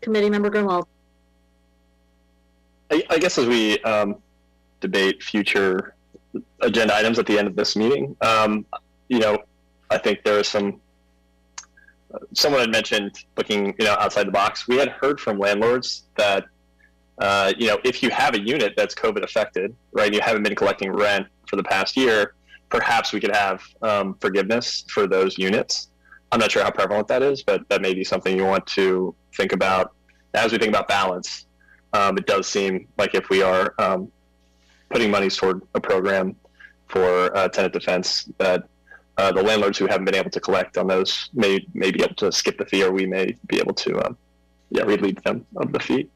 Committee Member Grunwald. I guess as we debate future agenda items at the end of this meeting, you know, I think there is someone had mentioned looking, you know, outside the box. We had heard from landlords that, you know, if you have a unit that's COVID affected, right, and you haven't been collecting rent for the past year, perhaps we could have forgiveness for those units. I'm not sure how prevalent that is, but that may be something you want to think about as we think about balance. It does seem like if we are putting monies toward a program for tenant defense, that the landlords who haven't been able to collect on those may be able to skip the fee, or we may be able to relieve them of the fee.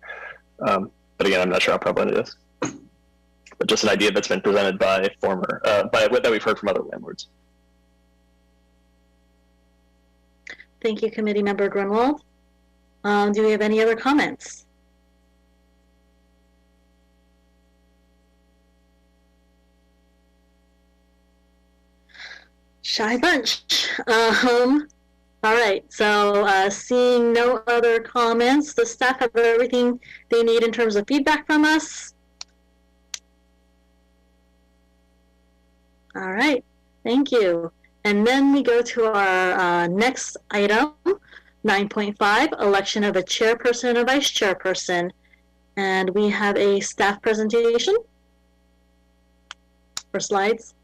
But again, I'm not sure how prevalent it is. But just an idea that's been presented by that we've heard from other landlords. Thank you, Committee Member Grunwald. Do we have any other comments? Shy bunch. All right, so seeing no other comments, the staff have everything they need in terms of feedback from us. All right, thank you. And then we go to our next item, 9.5, election of a chairperson and a vice chairperson. And we have a staff presentation for slides.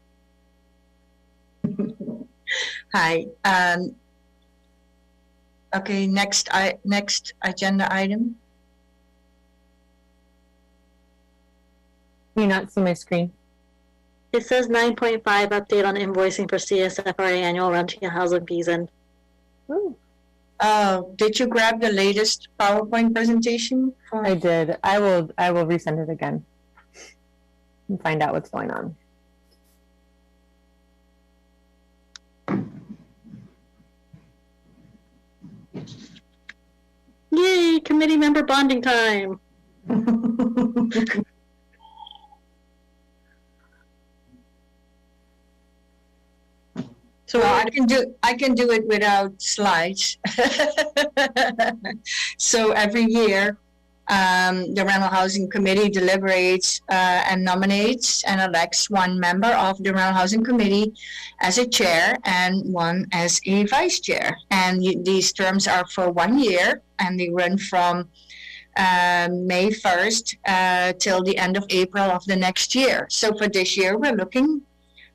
Hi. Okay, next agenda item. Can you not see my screen? It says 9.5, update on invoicing for CSFRA annual rental housing fees. And did you grab the latest PowerPoint presentation? I did. I will resend it again and find out what's going on. Yay, committee member bonding time. So I can do it without slides. So every year, the Rental Housing Committee deliberates and nominates and elects one member of the Rental Housing Committee as a chair and one as a vice chair. And these terms are for 1 year, and they run from May 1st till the end of April of the next year. So for this year, we're looking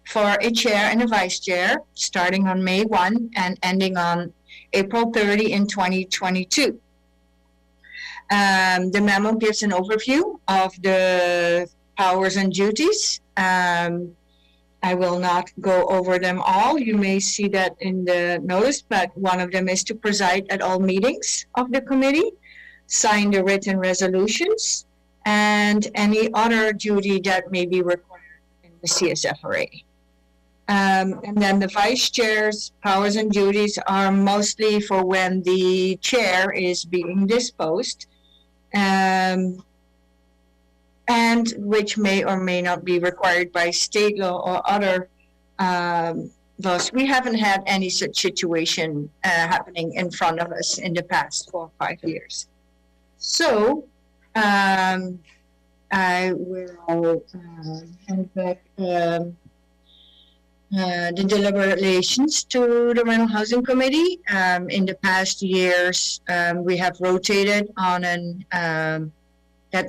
for a chair and a vice chair, starting on May 1 and ending on April 30 in 2022. The memo gives an overview of the powers and duties. I will not go over them all. You may see that in the notice, but one of them is to preside at all meetings of the committee, sign the written resolutions, and any other duty that may be required in the CSFRA. And then the vice chair's powers and duties are mostly for when the chair is being disposed, and which may or may not be required by state law or other laws. We haven't had any such situation happening in front of us in the past 4 or 5 years. So I will hand back the deliberations to the Rental Housing Committee. In the past years, we have rotated on an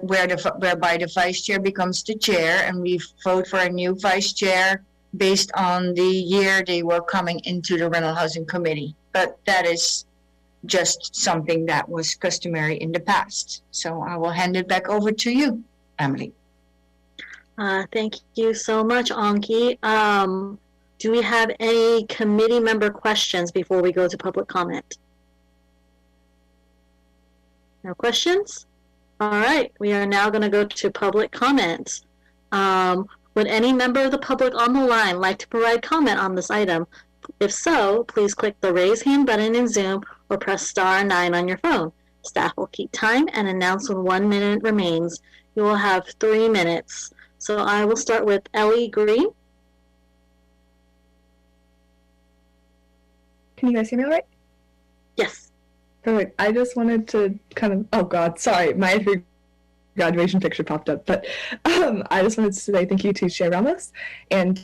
whereby the vice chair becomes the chair, and we vote for a new vice chair based on the year they were coming into the Rental Housing Committee. But that is just something that was customary in the past. So I will hand it back over to you, Emily. Thank you so much, Anki. Do we have any committee member questions before we go to public comment? No questions? All right, we are now going to go to public comment. Would any member of the public on the line like to provide comment on this item? If so, please click the raise hand button in Zoom or press *9 on your phone. Staff will keep time and announce when 1 minute remains. You will have 3 minutes. So I will start with Ellie Green. Can you guys hear me all right? Yes. Perfect. I just wanted to kind of, oh God, sorry, my graduation picture popped up, but I just wanted to say thank you to Chair Ramos and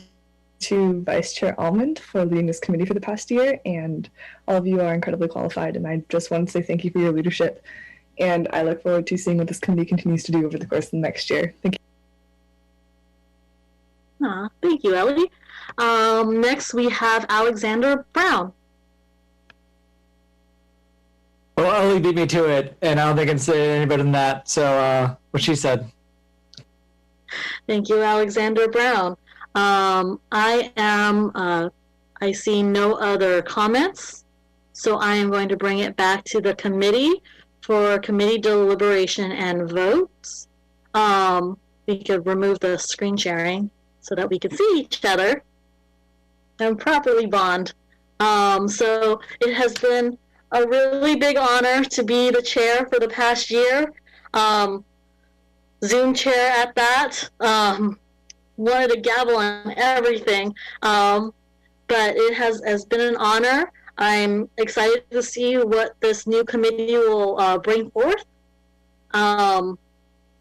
to Vice Chair Almond for leading this committee for the past year, and all of you are incredibly qualified, and I just wanted to say thank you for your leadership, and I look forward to seeing what this committee continues to do over the course of the next year. Thank you. Thank you, Ellie. Next, we have Alexander Brown. Well, Ellie beat me to it, and I don't think I can say any better than that. So, what she said. Thank you, Alexander Brown. I see no other comments, so I am going to bring it back to the committee for committee deliberation and votes. We could remove the screen sharing so that we can see each other and properly bond. So it has been a really big honor to be the chair for the past year. Zoom chair at that. Wanted to gavel on everything. But it has been an honor. I'm excited to see what this new committee will bring forth. And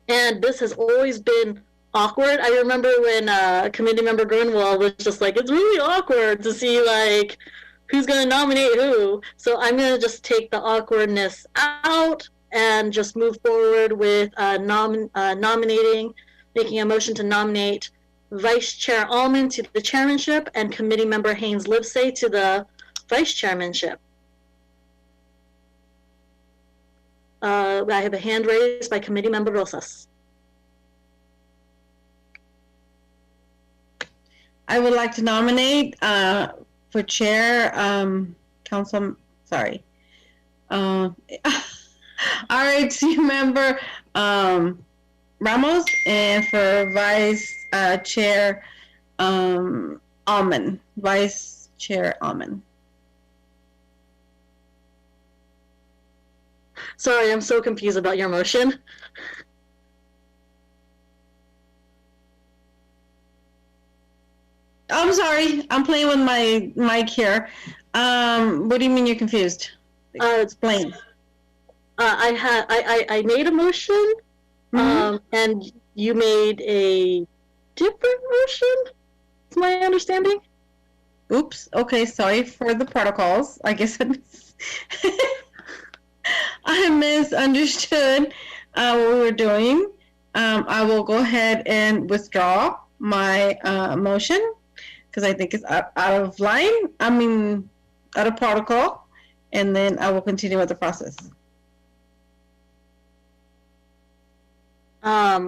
this has always been awkward. I remember when committee member Grunwald was just like, it's really awkward to see like who's going to nominate who. So I'm going to just take the awkwardness out and just move forward with nominating, making a motion to nominate Vice Chair Almond to the chairmanship and committee member Haynes Livesay to the vice chairmanship. I have a hand raised by committee member Rosas. I would like to nominate for chair, RHC member Ramos, and for vice chair Almond, vice chair Almond. Sorry, I'm so confused about your motion. I'm sorry, I'm playing with my mic here. What do you mean you're confused? Explain. I made a motion, and you made a different motion. Is my understanding? Oops. Okay, sorry for the protocols. I guess I misunderstood what we were doing. I will go ahead and withdraw my motion because I think it's out of line. I mean, out of protocol, and then I will continue with the process.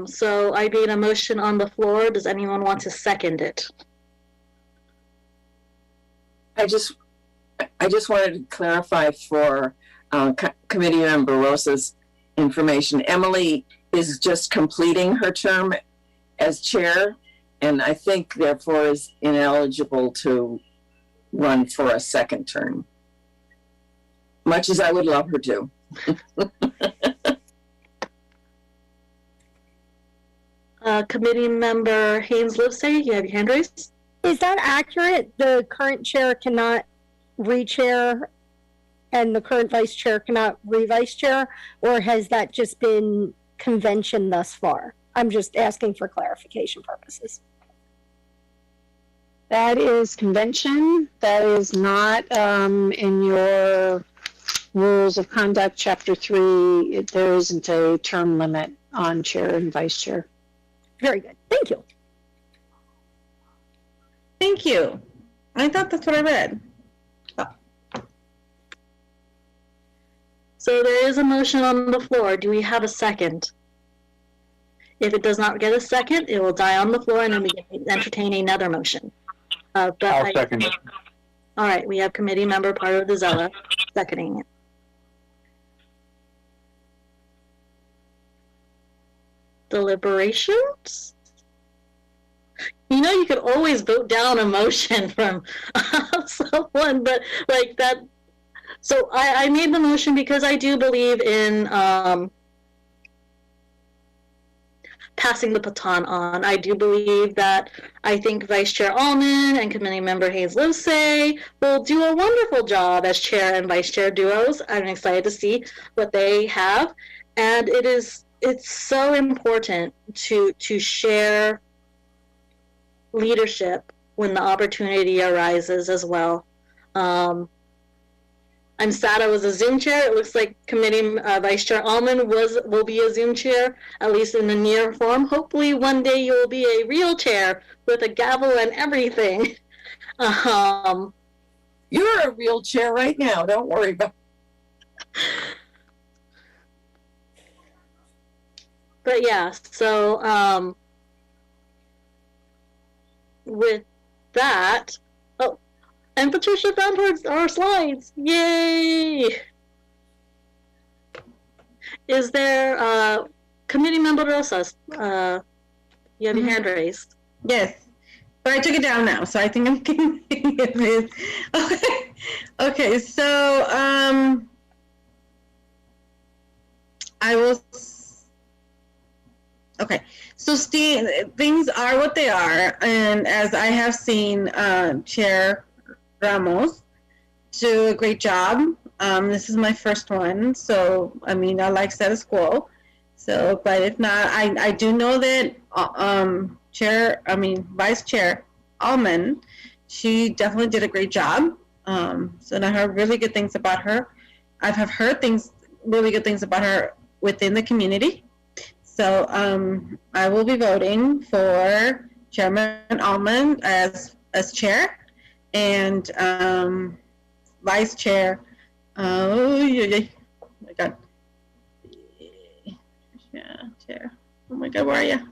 So I made a motion on the floor. Does anyone want to second it? I just wanted to clarify for committee member Rosa's information. Emily is just completing her term as chair, and I think therefore is ineligible to run for a second term, much as I would love her to. Committee member Haynes Livesay, you have your hand raised. Is that accurate? The current chair cannot re-chair and the current vice chair cannot re-vice chair, or has that just been convention thus far? I'm just asking for clarification purposes. That is convention. That is not in your rules of conduct, chapter 3. There isn't a term limit on chair and vice chair. Very good. Thank you. Thank you. I thought that's what I read. So there is a motion on the floor. Do we have a second? If it does not get a second, it will die on the floor, and then we can entertain another motion. I'll second it. All right, we have committee member Pardo Dizella seconding it. Deliberations? You know, you could always vote down a motion from someone, but like that. So I made the motion because I do believe in passing the baton on. I do believe that I think Vice Chair Allman and Committee Member Haynes Livesay will do a wonderful job as Chair and Vice Chair duos. I'm excited to see what they have, and it's so important to share leadership when the opportunity arises as well. I'm sad I was a Zoom chair. It looks like Committee Vice Chair Allman will be a Zoom chair, at least in the near form. Hopefully one day you will be a real chair with a gavel and everything. You're a real chair right now. Don't worry about it. But yeah, so with that, and Patricia found our slides. Yay! Is there Committee Member Rosas? You have your hand raised. Yes, but I took it down now, so I think I'm getting it. Okay. Okay, so I will. Okay, so things are what they are, and as I have seen, Chair Ramos do a great job. This is my first one, so I mean, I like status quo. So, but if not, I do know that Vice Chair Allman, she definitely did a great job. So and I heard really good things about her. I've heard really good things about her within the community. So I will be voting for Chairman Allman as chair. And Vice Chair, oh my God, yeah, Chair, oh my God, where are you?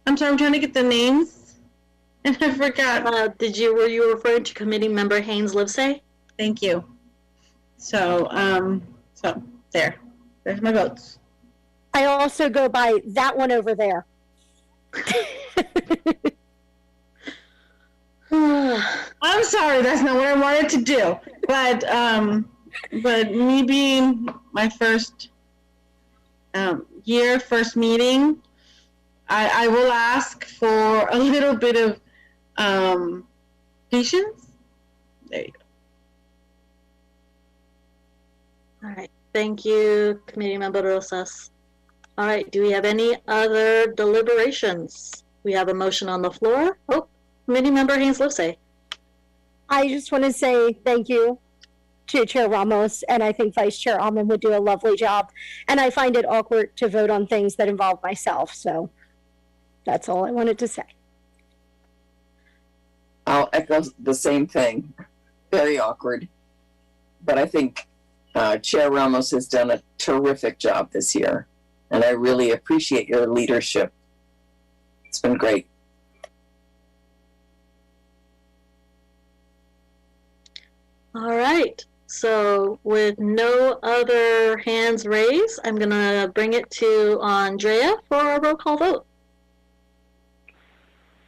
I'm sorry, I'm trying to get the names, and I forgot. Were you referring to Committee Member Haynes Livesay? Thank you. So, so there's my votes. I also go by that one over there. I'm sorry, that's not what I wanted to do. But me being my first first meeting, I will ask for a little bit of patience. There you go. All right, thank you, Committee Member Rosas. All right, do we have any other deliberations? We have a motion on the floor. Oh, Committee Member Haynes Livesay. I just want to say thank you to Chair Ramos, and I think Vice Chair Allman would do a lovely job. And I find it awkward to vote on things that involve myself, so that's all I wanted to say. I'll echo the same thing. Very awkward. But I think Chair Ramos has done a terrific job this year. And I really appreciate your leadership. It's been great. All right. So with no other hands raised, I'm going to bring it to Andrea for a roll call vote.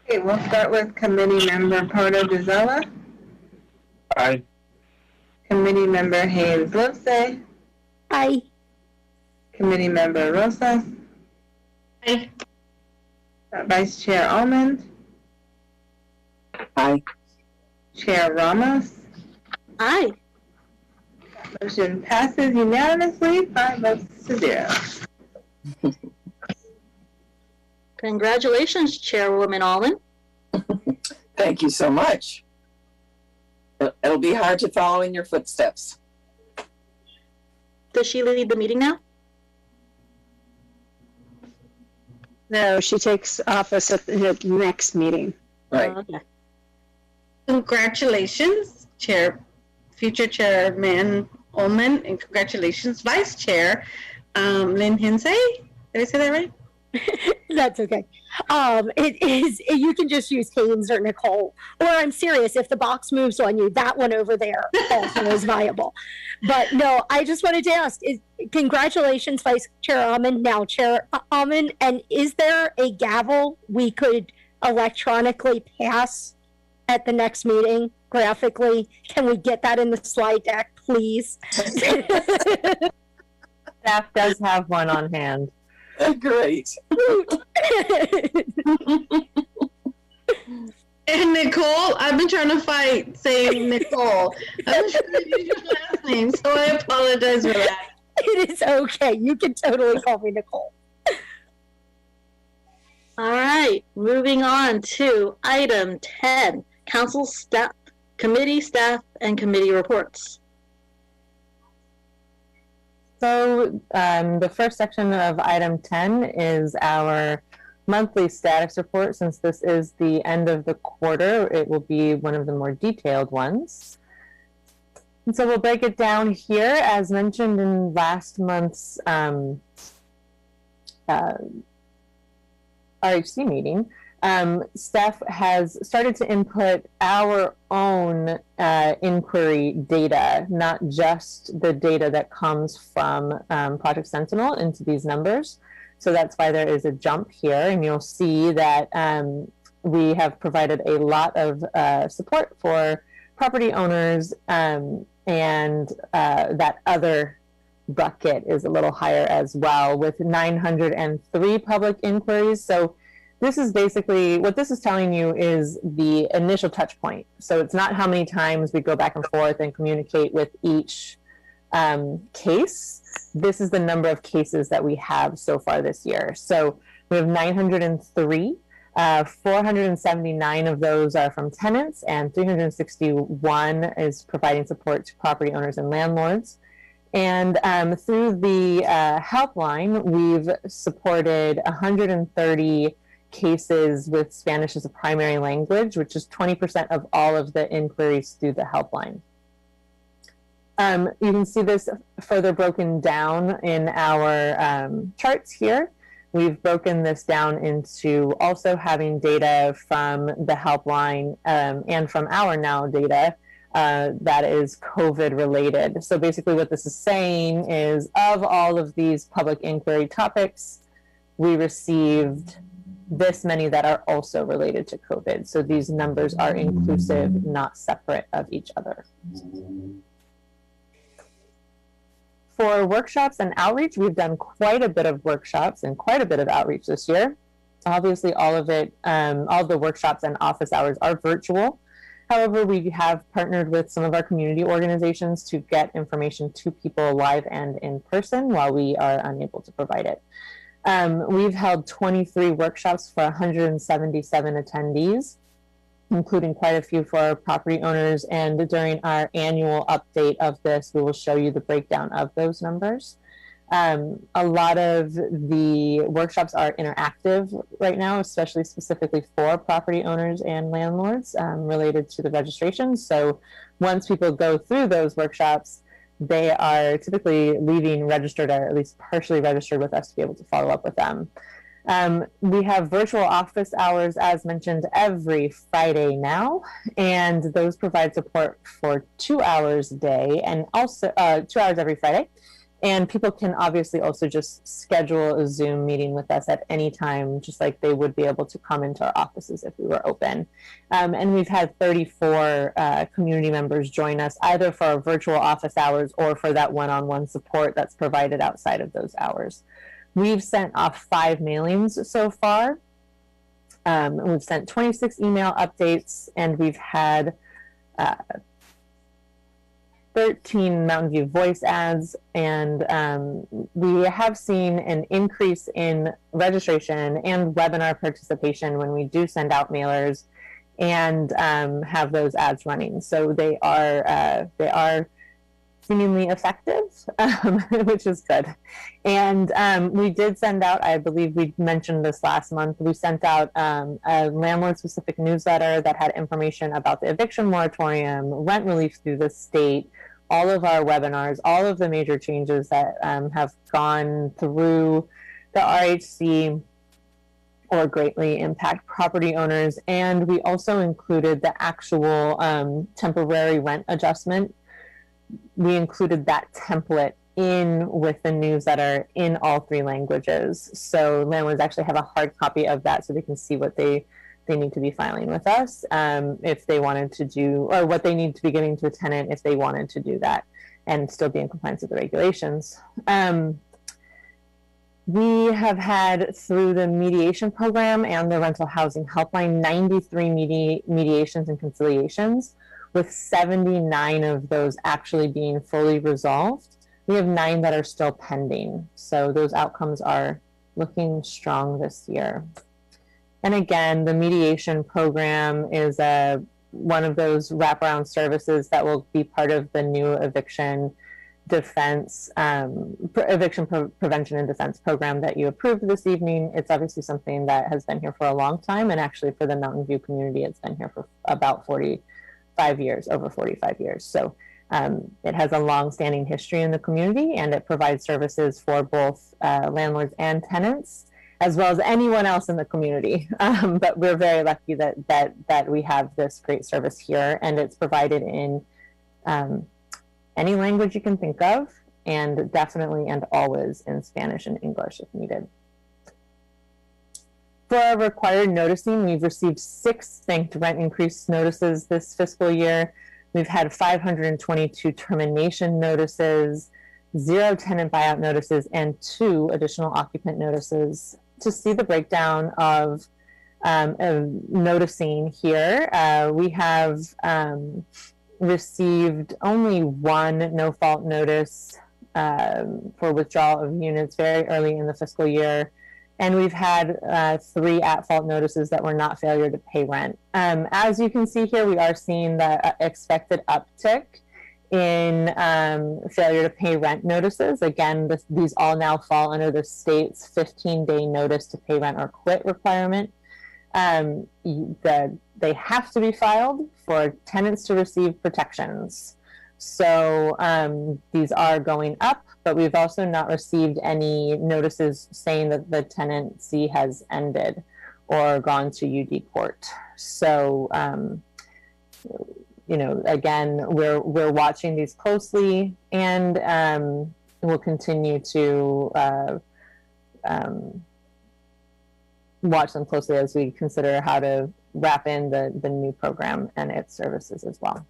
Okay, we'll start with Committee Member Porto Dizella. Aye. Committee Member Haynes Livesay. Aye. Committee Member Rosas. Aye. Vice Chair Almond. Aye. Chair Ramos. Aye. Motion passes unanimously, 5 votes to 0. Congratulations, Chairwoman Almond. Thank you so much. It'll be hard to follow in your footsteps. Does she lead the meeting now? No, she takes office at the next meeting. Right. Okay. Congratulations, future Chairman Ullman, and congratulations, Vice Chair Lynn Hinsey. Did I say that right? That's okay. It is, you can just use Haynes or Nicole. Or I'm serious, if the box moves on you, that one over there also is viable. But no, I just wanted to ask, congratulations, Vice Chair Almond, now Chair Almond, and is there a gavel we could electronically pass at the next meeting graphically? Can we get that in the slide deck, please? Staff does have one on hand. Great. And Nicole, I've been trying to fight saying Nicole. I'm trying to use your last name, so I apologize for that. It is okay. You can totally call me Nicole. All right, moving on to item 10, council staff, committee staff, and committee reports. So the first section of item 10 is our monthly status report. Since this is the end of the quarter, it will be one of the more detailed ones. And so we'll break it down here. As mentioned in last month's RHC meeting, staff has started to input our own inquiry data, not just the data that comes from Project Sentinel into these numbers. So that's why there is a jump here, and you'll see that we have provided a lot of support for property owners, and that other bucket is a little higher as well, with 903 public inquiries. So this is basically, what this is telling you is the initial touch point. So it's not how many times we go back and forth and communicate with each case. This is the number of cases that we have so far this year. So we have 903. 479 of those are from tenants, and 361 is providing support to property owners and landlords. And through the helpline, we've supported 130 cases with Spanish as a primary language, which is 20% of all of the inquiries through the helpline. You can see this further broken down in our charts here. We've broken this down into also having data from the helpline and from our now data that is COVID related. So basically what this is saying is, of all of these public inquiry topics, we received this many that are also related to COVID. So these numbers are inclusive, not separate of each other. For workshops and outreach, we've done quite a bit of workshops and quite a bit of outreach this year. Obviously, all of it, all of the workshops and office hours are virtual. However, we have partnered with some of our community organizations to get information to people live and in person while we are unable to provide it. We've held 23 workshops for 177 attendees, including quite a few for our property owners. And during our annual update of this, we will show you the breakdown of those numbers. A lot of the workshops are interactive right now, especially specifically for property owners and landlords related to the registration. So once people go through those workshops, they are typically leaving registered, or at least partially registered with us, to be able to follow up with them. We have virtual office hours, as mentioned, every Friday now, and those provide support for 2 hours a day and also 2 hours every Friday. And people can obviously also just schedule a Zoom meeting with us at any time, just like they would be able to come into our offices if we were open. And we've had 34 community members join us either for our virtual office hours or for that one-on-one support that's provided outside of those hours. We've sent off 5 mailings so far. We've sent 26 email updates, and we've had 13 Mountain View voice ads, and we have seen an increase in registration and webinar participation when we do send out mailers and have those ads running. So they are seemingly effective, which is good. And we did send out, I believe we mentioned this last month, we sent out a landlord-specific newsletter that had information about the eviction moratorium, rent relief through the state, all of our webinars, all of the major changes that have gone through the RHC or greatly impact property owners. And we also included the actual temporary rent adjustment. We included that template in with the newsletter in all 3 languages. So landlords actually have a hard copy of that so they can see what they need to be filing with us if they wanted to do, or what they need to be giving to a tenant if they wanted to do that and still be in compliance with the regulations. We have had, through the mediation program and the rental housing helpline, 93 mediations and conciliations, with 79 of those actually being fully resolved. We have 9 that are still pending. So those outcomes are looking strong this year. And again, the mediation program is one of those wraparound services that will be part of the new eviction defense, prevention and defense program that you approved this evening. It's obviously something that has been here for a long time, and actually for the Mountain View community, it's been here for about 45 years, over 45 years. So it has a long-standing history in the community, and it provides services for both landlords and tenants, as well as anyone else in the community. But we're very lucky that we have this great service here, and it's provided in any language you can think of, and definitely and always in Spanish and English if needed. For our required noticing, we've received 6 distinct rent increase notices this fiscal year. We've had 522 termination notices, 0 tenant buyout notices, and 2 additional occupant notices. To see the breakdown of noticing here, we have received only 1 no-fault notice for withdrawal of units very early in the fiscal year. And we've had 3 at-fault notices that were not failure to pay rent. As you can see here, we are seeing the expected uptick in failure to pay rent notices. Again, these all now fall under the state's 15-day notice to pay rent or quit requirement. They have to be filed for tenants to receive protections. So these are going up, but we've also not received any notices saying that the tenancy has ended or gone to UD court. So, you know, again, we're watching these closely, and we'll continue to watch them closely as we consider how to wrap in the new program and its services as well.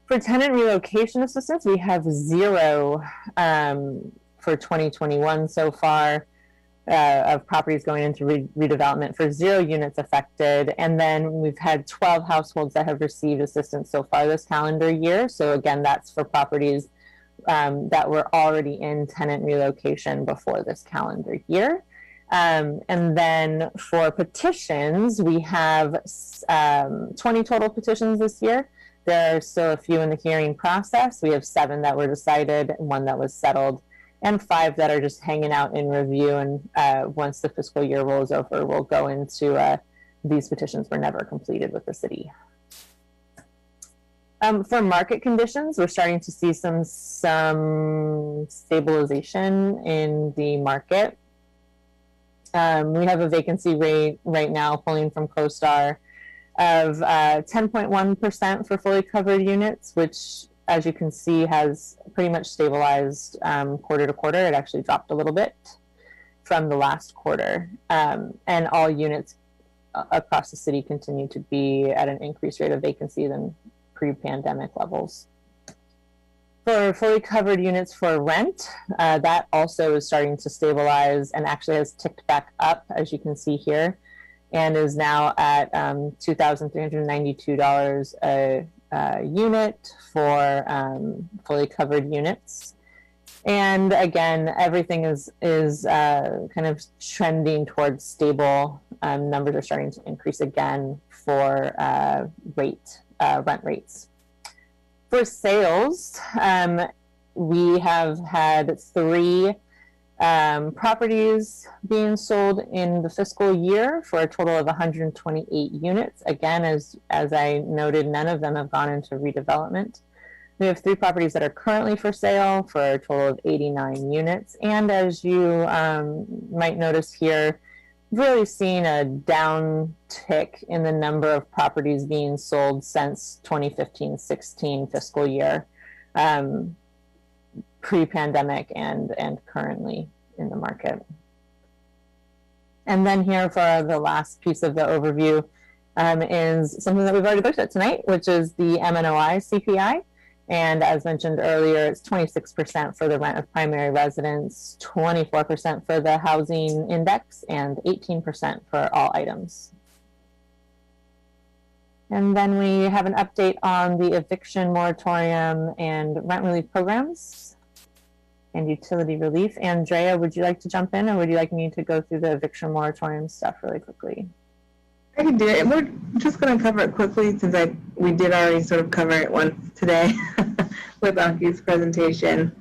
For tenant relocation assistance, we have 0 for 2021 so far of properties going into redevelopment for 0 units affected. And then we've had 12 households that have received assistance so far this calendar year. So again, that's for properties that were already in tenant relocation before this calendar year. And then for petitions, we have 20 total petitions this year. There are still a few in the hearing process. We have 7 that were decided, 1 that was settled, and 5 that are just hanging out in review. And once the fiscal year rolls over, we'll go into these petitions were never completed with the city. For market conditions, we're starting to see some stabilization in the market. We have a vacancy rate right now pulling from CoStar of 10.1% for fully covered units, which, as you can see, has pretty much stabilized quarter to quarter. It actually dropped a little bit from the last quarter. And all units across the city continue to be at an increased rate of vacancy than pre-pandemic levels. For fully covered units for rent, that also is starting to stabilize and actually has ticked back up, as you can see here, and is now at $2,392 a unit for fully covered units. And again, everything is kind of trending towards stable. Numbers are starting to increase again for rent rates. For sales, we have had 3 properties being sold in the fiscal year for a total of 128 units. Again, as I noted, none of them have gone into redevelopment. We have 3 properties that are currently for sale for a total of 89 units. And as you might notice here, really seen a downtick in the number of properties being sold since 2015-16 fiscal year, pre-pandemic and currently in the market. And then here for the last piece of the overview is something that we've already looked at tonight, which is the MNOI CPI. And as mentioned earlier, it's 26% for the rent of primary residence, 24% for the housing index, and 18% for all items. And then we have an update on the eviction moratorium and rent relief programs and utility relief. Andrea, would you like to jump in, or would you like me to go through the eviction moratorium stuff really quickly? I can do it. And we're just going to cover it quickly since we did already sort of cover it once today with Anki's presentation.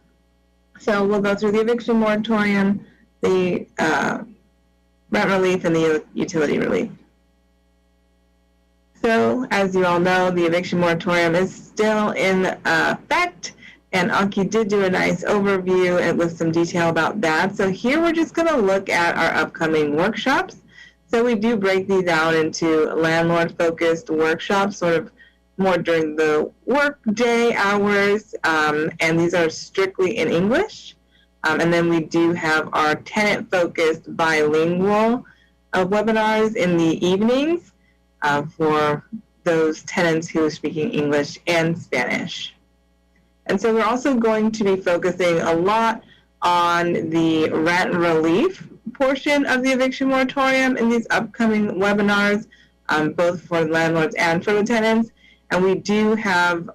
So we'll go through the eviction moratorium, the rent relief, and the utility relief. So as you all know, the eviction moratorium is still in effect, and Anki did do a nice overview and with some detail about that. So here we're just going to look at our upcoming workshops. So we do break these out into landlord-focused workshops, sort of more during the work day hours, and these are strictly in English. And then we do have our tenant-focused bilingual webinars in the evenings for those tenants who are speaking English and Spanish. And so we're also going to be focusing a lot on the rent relief portion of the eviction moratorium in these upcoming webinars, both for the landlords and for the tenants. And we do have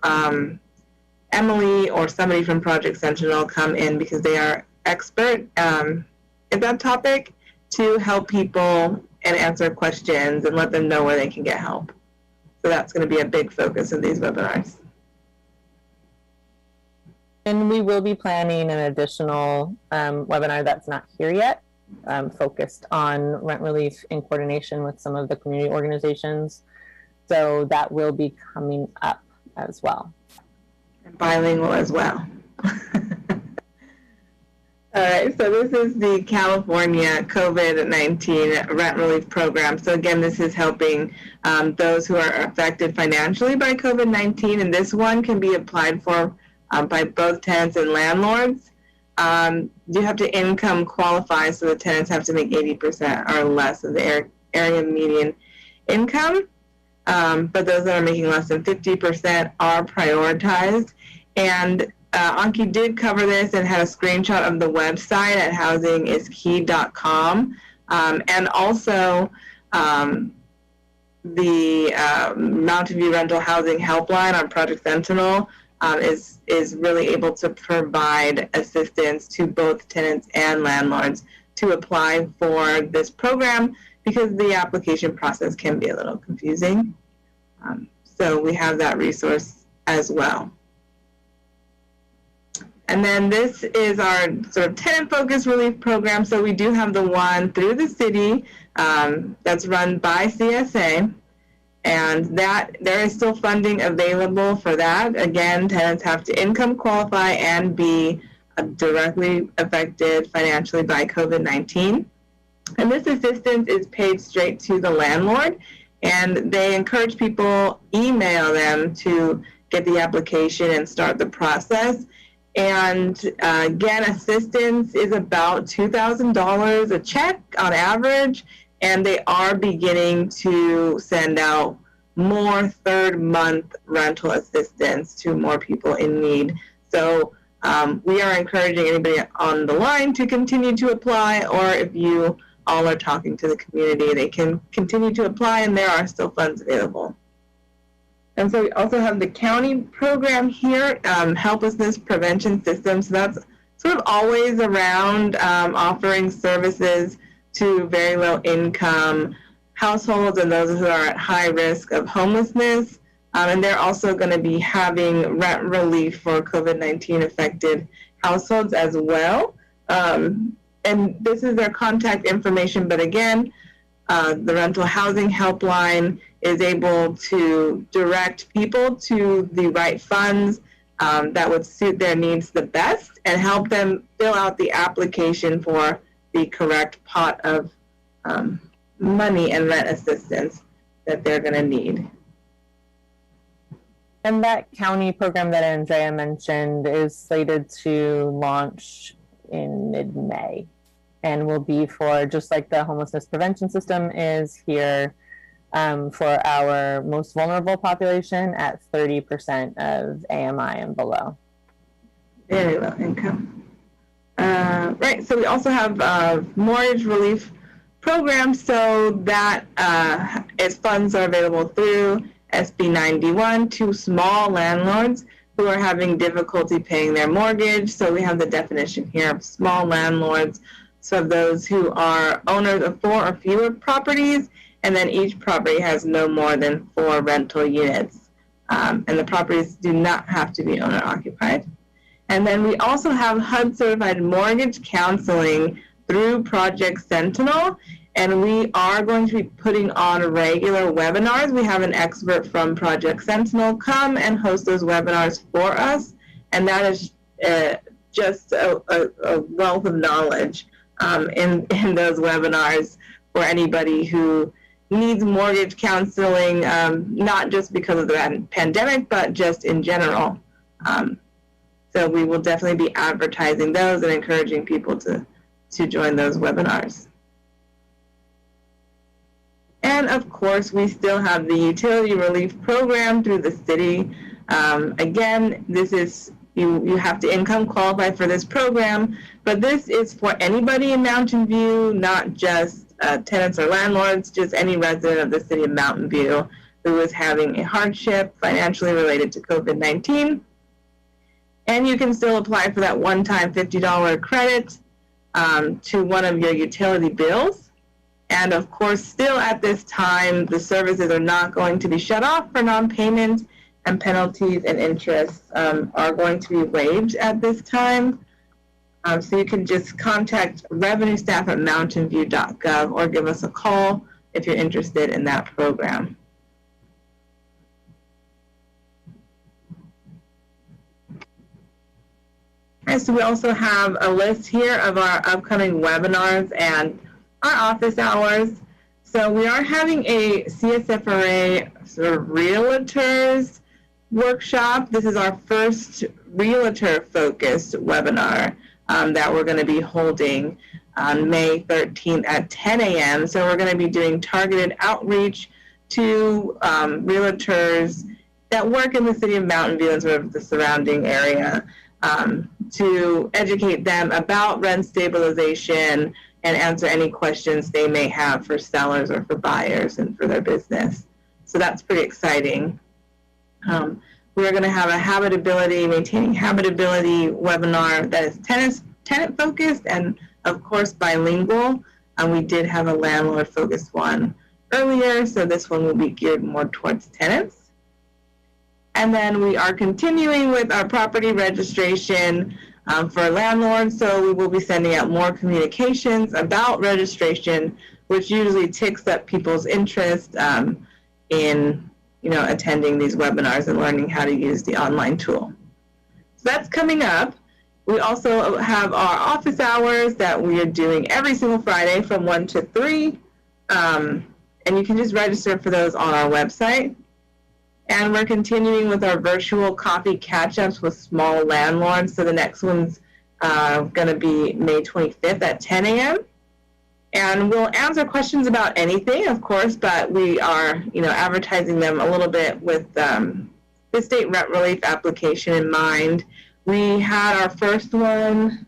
Emily or somebody from Project Sentinel come in because they are expert in that topic to help people and answer questions and let them know where they can get help. So that's going to be a big focus of these webinars. And we will be planning an additional webinar that's not here yet, focused on rent relief in coordination with some of the community organizations. So that will be coming up as well. And bilingual as well. All right, so this is the California COVID-19 rent relief program. So again, this is helping those who are affected financially by COVID-19, and this one can be applied for by both tenants and landlords. You have to income qualify, so the tenants have to make 80% or less of the area median income. But those that are making less than 50% are prioritized. And Anki did cover this and had a screenshot of the website at housingiskey.com. And also the Mountain View Rental Housing Helpline on Project Sentinel is really able to provide assistance to both tenants and landlords to apply for this program, because the application process can be a little confusing. So we have that resource as well. And then this is our sort of tenant-focused relief program. So we do have the one through the city that's run by CSA. And that there is still funding available for that. Again, tenants have to income qualify and be directly affected financially by COVID-19. And this assistance is paid straight to the landlord, and they encourage people email them to get the application and start the process. And again, assistance is about $2,000 a check on average, and they are beginning to send out more third-month rental assistance to more people in need. So we are encouraging anybody on the line to continue to apply, or if you all are talking to the community, they can continue to apply, and there are still funds available. And so we also have the county program here, Helplessness Prevention System. So that's sort of always around offering services to very low income households and those who are at high risk of homelessness. And they're also going to be having rent relief for COVID-19 affected households as well. And this is their contact information, but again, the rental housing helpline is able to direct people to the right funds that would suit their needs the best and help them fill out the application for the correct pot of money and rent assistance that they're going to need. And that county program that Andrea mentioned is slated to launch in mid-May and will be for, just like the homelessness prevention system is here, for our most vulnerable population at 30% of AMI and below. Very low income. Right, so we also have mortgage relief programs, so that its funds are available through SB 91 to small landlords who are having difficulty paying their mortgage. So we have the definition here of small landlords. So those who are owners of 4 or fewer properties, and then each property has no more than 4 rental units. And the properties do not have to be owner occupied. And then we also have HUD certified mortgage counseling through Project Sentinel. And we are going to be putting on regular webinars. We have an expert from Project Sentinel come and host those webinars for us. And that is just a wealth of knowledge in those webinars for anybody who needs mortgage counseling, not just because of the pandemic, but just in general. So we will definitely be advertising those and encouraging people to join those webinars. And of course, we still have the utility relief program through the city. Again, this is, you have to income qualify for this program, but this is for anybody in Mountain View, not just tenants or landlords, just any resident of the city of Mountain View who is having a hardship financially related to COVID-19. And you can still apply for that one-time $50 credit to one of your utility bills. And of course, still at this time, the services are not going to be shut off for non-payment, and penalties and interests are going to be waived at this time. So you can just contact revenue staff at mountainview.gov or give us a call if you're interested in that program. And so we also have a list here of our upcoming webinars and our office hours. So we are having a CSFRA sort of realtors workshop. This is our first realtor-focused webinar that we're going to be holding on May 13th at 10 a.m. So we're going to be doing targeted outreach to realtors that work in the city of Mountain View and sort of the surrounding area to educate them about rent stabilization and answer any questions they may have for sellers or for buyers and for their business. So that's pretty exciting. We're going to have a habitability, maintaining habitability webinar that is tenant focused and of course bilingual. We did have a landlord focused one earlier, so this one will be geared more towards tenants. And then we are continuing with our property registration for landlords, so we will be sending out more communications about registration, which usually ticks up people's interest in attending these webinars and learning how to use the online tool. So that's coming up. We also have our office hours that we are doing every single Friday from 1 to 3. And you can just register for those on our website. And we're continuing with our virtual coffee catch-ups with small landlords. So the next one's going to be May 25th at 10 a.m. And we'll answer questions about anything, of course, but we are, advertising them a little bit with the state rent relief application in mind. We had our first one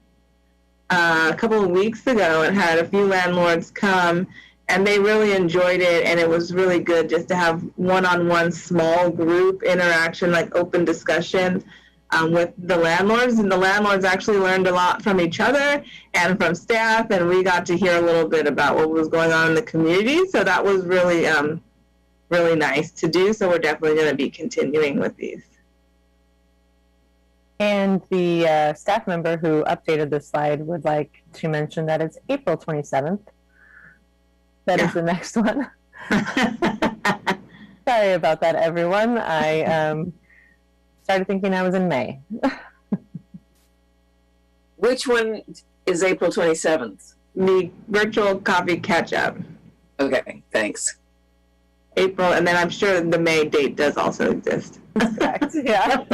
a couple of weeks ago and had a few landlords come, and they really enjoyed it, and it was really good just to have one-on-one small group interaction, like open discussion with the landlords. And the landlords actually learned a lot from each other and from staff, and we got to hear a little bit about what was going on in the community. So that was really, really nice to do. So we're definitely going to be continuing with these. And the staff member who updated this slide would like to mention that it's April 27th. That is the next one. Sorry about that, everyone. I started thinking I was in May. Which one is April 27th? The virtual coffee catch-up. Okay, thanks. April, and then I'm sure the May date does also exist. Correct, yeah.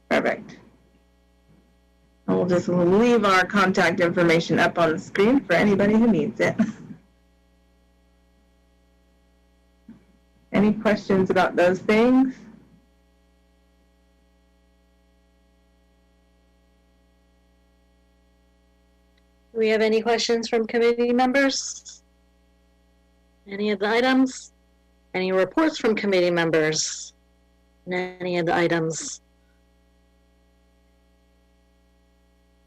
Perfect. And we'll just leave our contact information up on the screen for anybody who needs it. Any questions about those things? Do we have any questions from committee members? Any of the items? Any reports from committee members? Any of the items?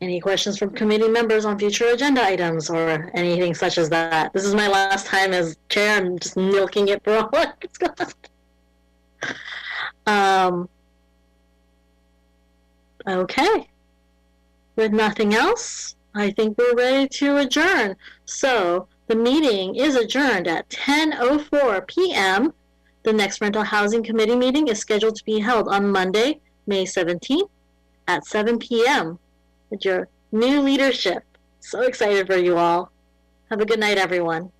Any questions from committee members on future agenda items or anything such as that? This is my last time as chair. I'm just milking it for all it's got. Okay. With nothing else, I think we're ready to adjourn. So the meeting is adjourned at 10:04 p.m. The next Rental Housing Committee meeting is scheduled to be held on Monday, May 17th at 7 p.m. with your new leadership. So excited for you all. Have a good night, everyone.